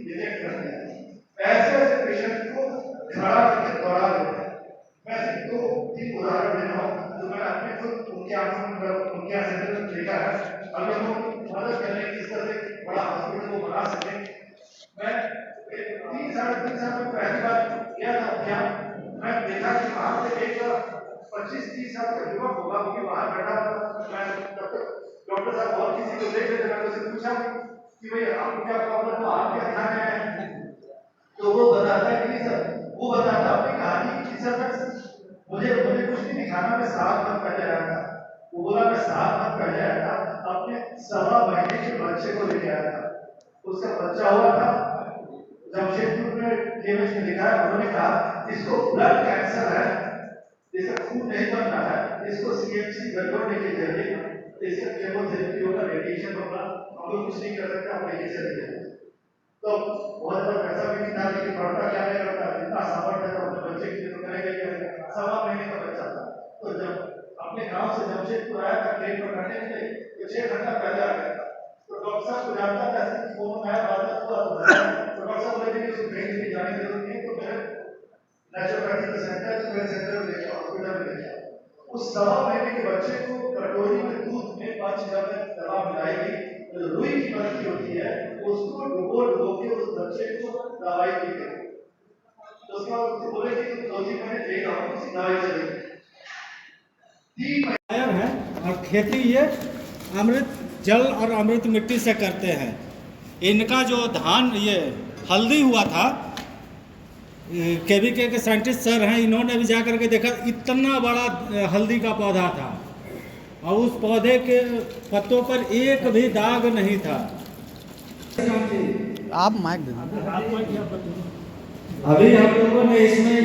रिजेक्ट कर दिया है। ऐसे पेशेंट को खड़ा करके दौड़ा देते हैं। मैं सिर्फ 2-3 उदाहरण दे रहा हूँ जो मैंने अपने खुद उनके आंखों में उनके सेंटर में देखा है। अगर वो मदद करने की इस तरह से बड़ा हॉस्पिटल को बना सके। मैं 3-3.5 साल में पहली बार गया था क्या, मैं देखा कि वहां पे एक 25-30 साल का युवक होगा, वो भी बाहर बैठा हुआ। मैं तब तक डॉक्टर साहब और किसी को देख रहे थे, मैंने उससे पूछा कि भाई आपको क्या प्रॉब्लम है, आप क्या ध्यान है? तो वो बताता है कि सर, वो बताता अपनी कहानी कि सर मुझे कुछ नहीं दिखाना, मैं 7 month पहले आया था। वो बोला मैं 7 month पहले आया था, अपने 1.25 महीने के बच्चे को लेके आया था। उसका बच्चा हुआ था, जमशेदपुर में डीएमएच में लिखा है, उन्होंने कहा इसको ब्लड कैंसर है, इसका खून नहीं बन रहा है, इसको सीएमसी बेंगलोर लेके जाइए, इसका केमोथेरेपी होगा, रेडिएशन होगा, हम लोग कुछ नहीं कर सकते, आप लेके चले। तो बहुत बड़ा पैसा भी नहीं था, लेकिन पढ़ता क्या नहीं करता, जितना सामर्थ्य था अपने बच्चे के लिए तो करेगा ही करेगा। 1.25 महीने का बच्चा था। तो जब अपने गांव से जमशेदपुर आया था ट्रेन पकड़ने के लिए, तो 6 घंटा पहले आ गया था। तो डॉक्टर साहब को जानता था कि फोन आया, बात हुआ तो डॉक्टर साहब बोले कि उसको कहीं भी जाने की जरूरत नहीं है, तो मेरे नेचुरोपैथी का सेंटर तो मेरे सेंटर में लेके हॉस्पिटल में लेके उस 1.25 महीने के बच्चे को कटोरी में दूध में 5 दवा मिलाई गई, रुई की बर्फी होती है, उसको डुबो के उस बच्चे को दवाई दी गई। तो उसके बाद उसको बोले कि 2-3 महीने देगा, उसकी दवाई चलेगी। 3 महीने है और खेती ये अमृत जल और अमृत मिट्टी से करते हैं। इनका जो धान ये हल्दी हुआ था, केवीके के साइंटिस्ट सर हैं, इन्होंने भी जाकर के देखा, इतना बड़ा हल्दी का पौधा था और उस पौधे के पत्तों पर एक भी दाग नहीं था। आप माइक दे दीजिए। अभी हम लोगों ने इसमें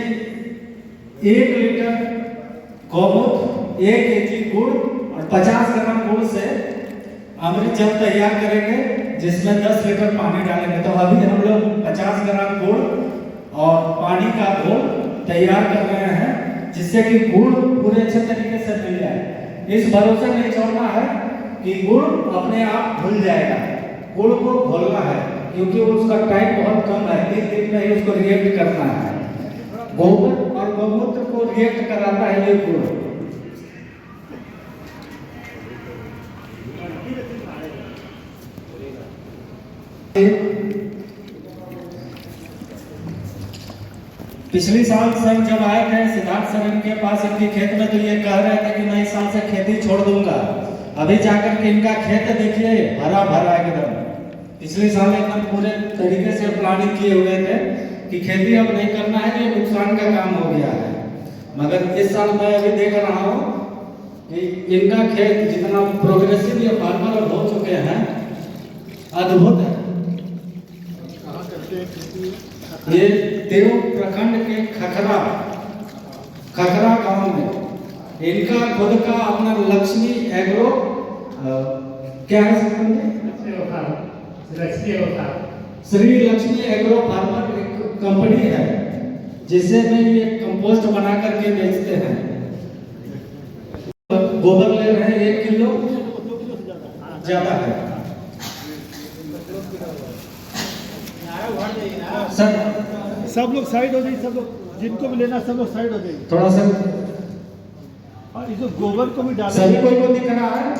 1 लीटर गौमूत्र, 1 kg गुड़ और 50 ग्राम गुड़ से अमृत जल तैयार करेंगे, जिसमें 10 लीटर पानी डालेंगे। तो अभी हम लोग 50 ग्राम गुड़ और पानी का घोल तैयार कर रहे हैं, जिससे कि गुड़ पूरे अच्छे तरीके से मिल जाए। इस भरोसे नहीं छोड़ना है कि गुड़ अपने आप घुल जाएगा, गुड़ को घोलना है, क्योंकि उसका टाइम बहुत कम है, 3 दिन में ही उसको रिएक्ट करना है। गोबर और गौमूत्र को रिएक्ट कराता है ये गुड़। पिछली साल सर जब आए थे सिद्धार्थ सर इनके पास इनकी खेत में, तो ये कह रहे थे कि मैं इस साल से खेती छोड़ दूंगा। अभी जाकर के इनका खेत देखिए, हरा भरा एकदम। पिछले साल एकदम पूरे तरीके से प्लानिंग किए हुए थे कि खेती अब नहीं करना है, ये नुकसान का काम हो गया है। मगर इस साल मैं अभी देख रहा हूँ कि इनका खेत जितना प्रोग्रेसिव ये फार्मर हो चुके हैं, अद्भुत है। ये देव प्रखंड के खखरा गांव में इनका खुद का अपना लक्ष्मी एग्रो क्या है Shri Lakshmi agro farmer company है, जिसे में ये कंपोस्ट बना करके बेचते हैं। गोबर ले रहे हैं 1 किलो ज्यादा है सर। सब लोग साइड हो जाइए, सब लोग जिनको भी लेना सब लोग साइड हो जाइए। थोड़ा सा और इस गोबर को भी सभी डालेंगे, कोई को दिख रहा है।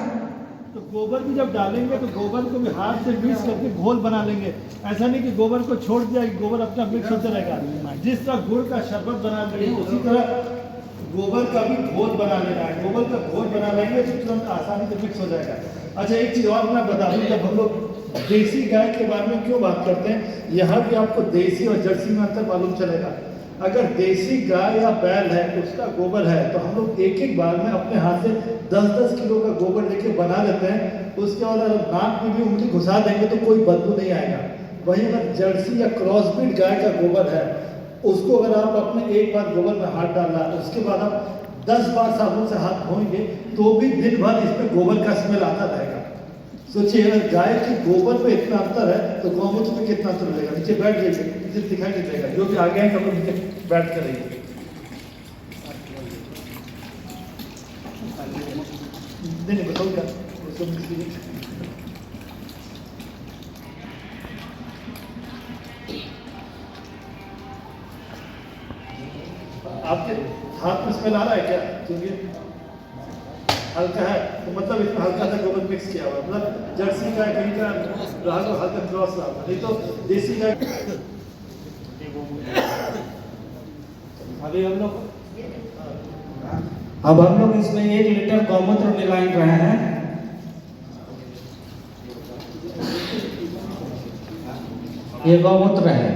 तो गोबर भी जब डालेंगे तो गोबर को भी हाथ से मिक्स करके घोल बना लेंगे। ऐसा नहीं कि गोबर को छोड़ दिया कि गोबर अपना मिक्स होता रहेगा। जिस तरह गुड़ का शरबत बना लेंगे उसी तरह गोबर का भी घोल बना लेना है। गोबर का घोल बना लेंगे तो तुरंत आसानी से मिक्स हो जाएगा। अच्छा, एक चीज़ और मैं बता दूँ, जब हम लोग देसी गाय के बारे में क्यों बात करते हैं, यहाँ भी आपको देसी और जर्सी में अंतर मालूम चलेगा। अगर देसी गाय या बैल है, उसका गोबर है, तो हम लोग एक एक बार में अपने हाथ से 10-10 किलो का गोबर लेके बना लेते हैं। उसके बाद अगर नाक में भी उंगली घुसा देंगे तो कोई बदबू नहीं आएगा। वहीं अगर जर्सी या क्रॉसब्रीड गाय का गोबर है, उसको अगर आप अपने एक बार गोबर में हाथ डालना, उसके बाद आप 10 बार साबुन से हाथ धोएंगे तो भी दिन भर इसमें गोबर का स्मेल आता रहेगा। सोचिए, अगर गाय के गोबर में इतना अंतर है तो गौमूत्र में कितना अंतर रहेगा। नीचे बैठ जाइए, नीचे दिखाई नहीं देगा। जो भी आगे हैं सब लोग नीचे बैठ कर रहिए। नहीं बताऊँगा आपके हाथ में स्मेल आ रहा है क्या? सुनिए, हल्का है तो मतलब इसमें हल्का सा गोबर मिक्स किया हुआ, मतलब जर्सी गाय कहीं का रहा तो हल्का क्रॉस रहा, नहीं तो देसी गाय। अभी हम लोग इसमें 1 लीटर गौमूत्र मिला रहे हैं। ये गौमूत्र है।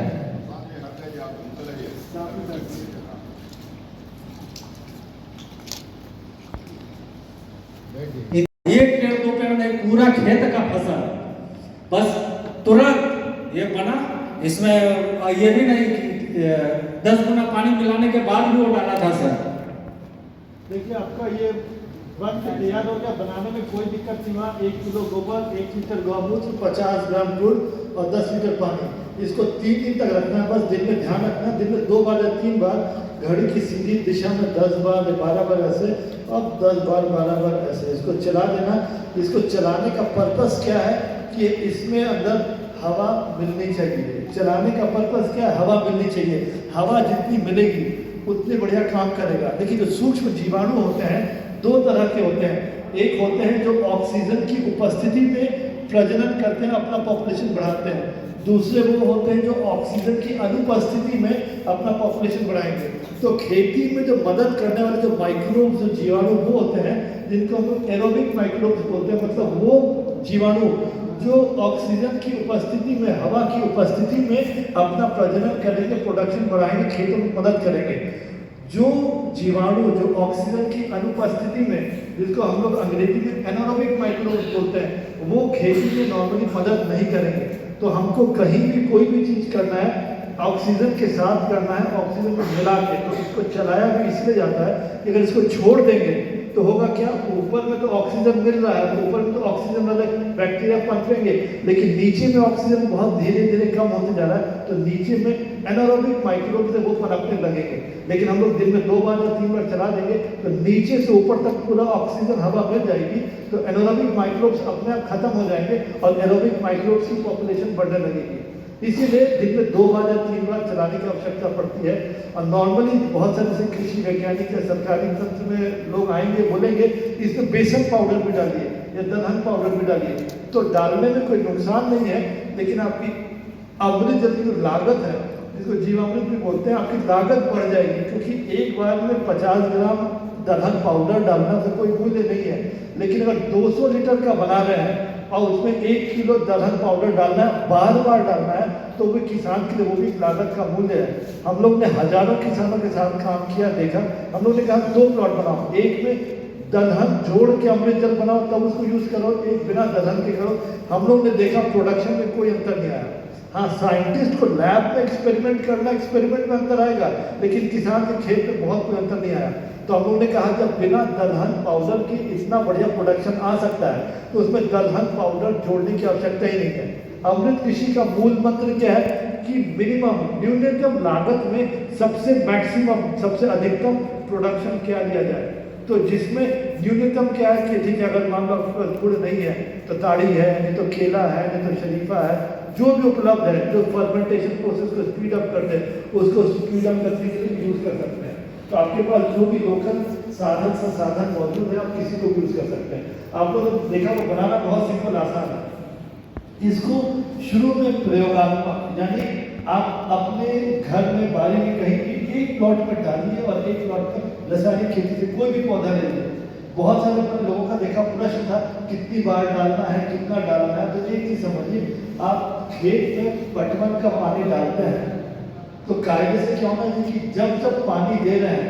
एक पेड़ 2 पेड़ में पूरा खेत का फसल बस तुरंत ये बना। इसमें ये भी नहीं कि 10 गुना पानी मिलाने के बाद भी वो डाला था सर। देखिए, आपका ये बन के तैयार हो गया। बनाने में कोई दिक्कत नहीं हुआ। 1 किलो गोबर, 1 लीटर गौमूत्र, 50 ग्राम गुड़ और 10 लीटर पानी। इसको 3 दिन तक रखना है। बस दिन में ध्यान रखना, दिन में 2 बार या 3 बार घड़ी की सीधी दिशा में 10 बार या 12 बार ऐसे, अब 10 बार 12 बार ऐसे इसको चला देना। इसको चलाने का पर्पस क्या है कि इसमें अंदर हवा मिलनी चाहिए। चलाने का पर्पस क्या है? हवा मिलनी चाहिए। हवा जितनी मिलेगी उतने बढ़िया काम करेगा। देखिए, जो सूक्ष्म जीवाणु होते हैं 2 तरह के होते हैं। एक होते हैं जो ऑक्सीजन की उपस्थिति में प्रजनन करते हैं, अपना पॉपुलेशन बढ़ाते हैं। दूसरे वो होते हैं जो ऑक्सीजन की अनुपस्थिति में अपना पॉपुलेशन बढ़ाएंगे। तो खेती में जो मदद करने वाले जो माइक्रोब्स, जो जीवाणु वो होते हैं जिनको हम लोग एरोबिक माइक्रोब्स बोलते हैं। मतलब वो जीवाणु जो ऑक्सीजन की उपस्थिति में, हवा की उपस्थिति में अपना प्रजनन करेंगे, प्रोडक्शन बढ़ाएंगे, खेतों में मदद करेंगे। जो जीवाणु जो ऑक्सीजन की अनुपस्थिति में, जिसको हम लोग अंग्रेजी में एनारोबिक माइक्रोब्स बोलते हैं, वो खेती में नॉर्मली मदद नहीं करेंगे। तो हमको कहीं भी कोई भी चीज़ करना है ऑक्सीजन के साथ करना है, ऑक्सीजन को मिला के। तो इसको चलाया भी इसलिए जाता है कि अगर इसको छोड़ देंगे तो होगा क्या, ऊपर में तो ऑक्सीजन मिल रहा है, तो ऊपर में तो ऑक्सीजन वाले बैक्टीरिया पनपेंगे, लेकिन नीचे में ऑक्सीजन बहुत धीरे धीरे कम होते जा रहा है। तो नीचे में एनारोबिक माइक्रोब से वो पनपने लगेंगे। लेकिन हम लोग दिन में 2 बार या 3 बार चला देंगे तो नीचे से ऊपर तक पूरा ऑक्सीजन हवा मिल जाएगी। तो एनारोबिक माइक्रोब्स अपने आप खत्म हो जाएंगे और एरोबिक माइक्रोब्स की पॉपुलेशन बढ़ने लगेगी। इसीलिए दिन में 2 बार या 3 बार चलाने की आवश्यकता पड़ती है। और नॉर्मली बहुत सारे से कृषि वैज्ञानिक या सरकारी तंत्र में लोग आएंगे, बोलेंगे इसमें बेसन पाउडर भी डालिए या दलहन पाउडर भी डालिए। तो डालने में कोई नुकसान नहीं है, लेकिन आपकी अमृत जल की जो लागत है, जिसको जीवामृत भी बोलते हैं, आपकी लागत बढ़ जाएगी। क्योंकि एक बार में 50 ग्राम दलहन पाउडर डालना से कोई मूल्य नहीं है। लेकिन अगर 200 लीटर का बना रहे हैं और उसमें 1 किलो दलहन पाउडर डालना है, बार बार डालना है, तो वो किसान के लिए वो भी लागत का मूल्य है। हम लोग ने हजारों किसानों के साथ काम किया, देखा। हम लोग ने कहा 2 प्लॉट बनाओ, एक में दलहन जोड़ के अमृत जल बनाओ, तब उसको यूज़ करो, एक बिना दलहन के करो। हम लोग ने देखा प्रोडक्शन में कोई अंतर नहीं आया। हाँ, साइंटिस्ट को लैब में एक्सपेरिमेंट करना, एक्सपेरिमेंट में अंतर आएगा, लेकिन किसान के खेत में बहुत कोई अंतर नहीं आया। तो हम लोगों ने कहा जब बिना दलहन पाउडर की इतना बढ़िया प्रोडक्शन आ सकता है तो उसमें दलहन पाउडर जोड़ने की आवश्यकता ही नहीं है। अमृत कृषि का मूल मंत्र क्या है कि मिनिमम, न्यूनतम लागत में सबसे मैक्सिमम, सबसे अधिकतम प्रोडक्शन क्या लिया जाए। तो जिसमें न्यूनतम क्या है कि ठीक है, अगर मान लो गुड़ नहीं है तो ताड़ी है, नहीं तो केला है, नहीं तो शरीफा है, जो भी उपलब्ध है, जो फर्मेंटेशन प्रोसेस को स्पीड अप करते हैं उसको स्पीड अप करने के लिए यूज़ कर सकते हैं। तो आपके पास जो भी लोकल साधन संसाधन मौजूद है, आप किसी को यूज़ कर सकते हैं। आप लोगों ने देखा वो बनाना बहुत सिंपल, आसान है। इसको शुरू में प्रयोगात्मक, यानी आप अपने घर में, बारी में, कहीं भी एक प्लॉट पर डालिए और एक प्लॉट पर रासायनिक खेती से कोई भी पौधा ले लीजिए। बहुत सारे लोगों का देखा प्रश्न था कितनी बार डालना है, कितना डालना है। तो एक चीज़ समझिए, आप खेत में पटवन का पानी डालते हैं तो कायदे से क्या होना चाहिए कि जब जब पानी दे रहे हैं,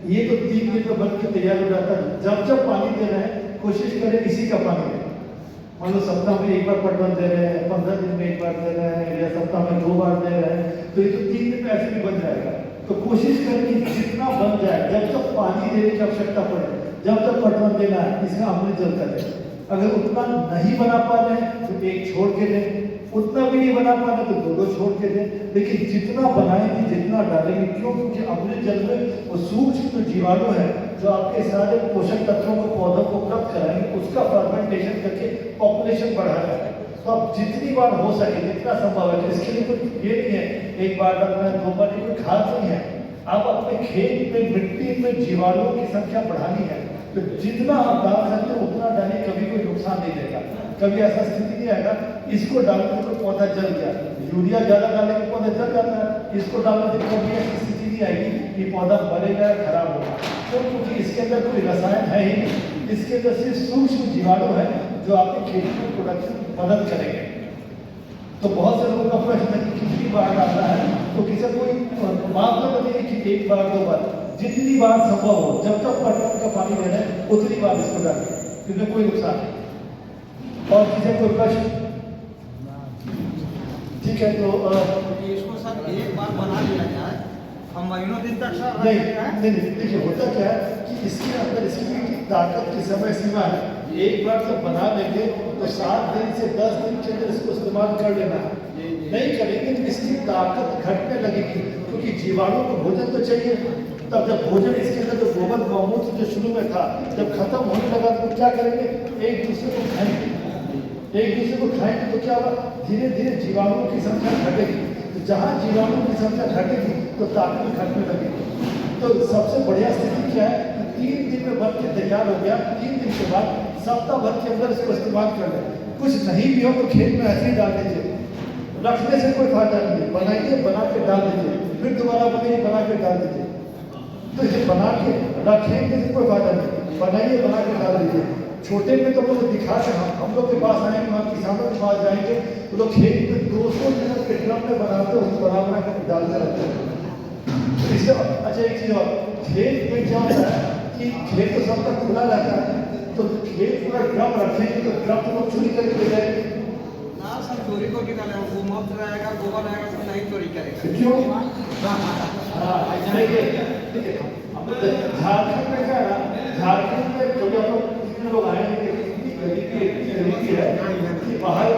ये तो 3 दिन में बन के तैयार हो जाता है, जब जब पानी दे रहे हैं कोशिश करें इसी का पानी दें। मान लो सप्ताह में एक बार पटवन दे रहे हैं, 15 दिन में एक बार दे रहे हैं, या सप्ताह में 2 बार दे रहे हैं, तो ये तो 3 दिन में ऐसे भी बन जाएगा। तो कोशिश करें कि जितना बन जाए, जब तक पानी देने की आवश्यकता पड़े, जब तक पटवन देना है, इसका अमृत जल कर दें। अगर उतना नहीं बना पा रहे हैं तो एक छोड़ के दें, उतना भी नहीं बना पा रहे तो 2 छोड़ के दें, लेकिन जितना बनाएंगे, जितना डालेंगे, क्यों? क्योंकि अमृत जल में वो सूक्ष्म जीवाणु है जो आपके सारे पोषक तत्वों को पौधों को उपलब्ध कराएंगे, उसका फर्मेंटेशन करके पॉपुलेशन बढ़ाना है। तो आप जितनी बार हो सके, जितना संभव है, इसके लिए कोई ये नहीं है एक बार डालना है, 2 बार, कोई खाद नहीं है। आप अपने खेत में, मिट्टी में जीवाणुओं की संख्या बढ़ानी है, तो जितना आप डाल सकते हो उतना डालिए, कभी कोई नुकसान नहीं देगा। कभी ऐसा स्थिति नहीं आएगा इसको डालने से पौधा जल गया, यूरिया ज़्यादा डालने के पौधा जल जाता है, इसको डालने से कभी ऐसी स्थिति नहीं आएगी कि पौधा मरेगा या खराब होगा। क्यों? क्योंकि इसके अंदर कोई रसायन है ही नहीं, इसके अंदर सिर्फ सूक्ष्म जीवाणु है जो आपके खेती में प्रोडक्शन मदद करेंगे। तो बहुत से लोगों का प्रश्न है कि कितनी बार डालना है, तो किसी कोई मापदंड नहीं कि 1 बार 2 बार, जितनी बार संभव हो, जब तक पटवन का पानी देना है उतनी बार इसको डालें, क्योंकि कोई नुकसान नहीं। और किसी कोई प्रश्न? ठीक है, तो इसको सर एक बार बना लिया जाए, हम महीनों दिन तक सर नहीं, देखिए होता क्या है कि इसके अंदर इसकी ताकत की समय सीमा है। एक बार जब बना लेंगे तो 7 दिन से 10 दिन के अंदर इसको इस्तेमाल कर लेना है। नहीं करेंगे तो इसकी ताकत घटने लगेगी, क्योंकि जीवाणु को भोजन तो चाहिए। तब जब भोजन इसके अंदर जो गोबर गौमूत्र जो शुरू में था, जब खत्म होने लगा तो क्या करेंगे, एक दूसरे को खाएंगे, तो क्या होगा, धीरे धीरे जीवाणुओं की संख्या घटेगी। तो जहाँ जीवाणुओं की संख्या घटेगी तो ताकत घटने लगेगी। तो सबसे बढ़िया स्थिति क्या है कि 3 दिन में बन के तैयार हो गया, 3 दिन के बाद सप्ताह भर के अंदर इसको इस्तेमाल कर लें। कुछ नहीं भी हो तो खेत में ऐसे ही डाल दीजिए, रखने से कोई फायदा नहीं है। बनाइए, बना के डाल दीजिए, फिर दोबारा बनाइए, बना के डाल दीजिए। तो इसे बना के रखेंगे से कोई फायदा नहीं, बनाइए, बना के डाल दीजिए। छोटे में तो लोग दिखा के हम लोग के पास आएंगे, वहाँ किसानों के पास जाएंगे, तो लोग खेत में 200 लीटर के ड्रम में बनाते हैं, उसको बना कर डालते रहते हैं। तो इससे अच्छा एक चीज़ और, खेत में क्या होता है कि खेत तो सब तक खुला रहता है, तो खेत पूरा ड्रम रखेंगे तो ड्रम तो लोग चोरी करके ले जाएंगे ना सर, चोरी को निकाले, वो मुफ्त रहेगा, गोबर रहेगा, तो नहीं चोरी करेगा। क्यों? झारखंड में क्या है, झारखंड में जो लोग आए हैं, गरीबी है कि बाहर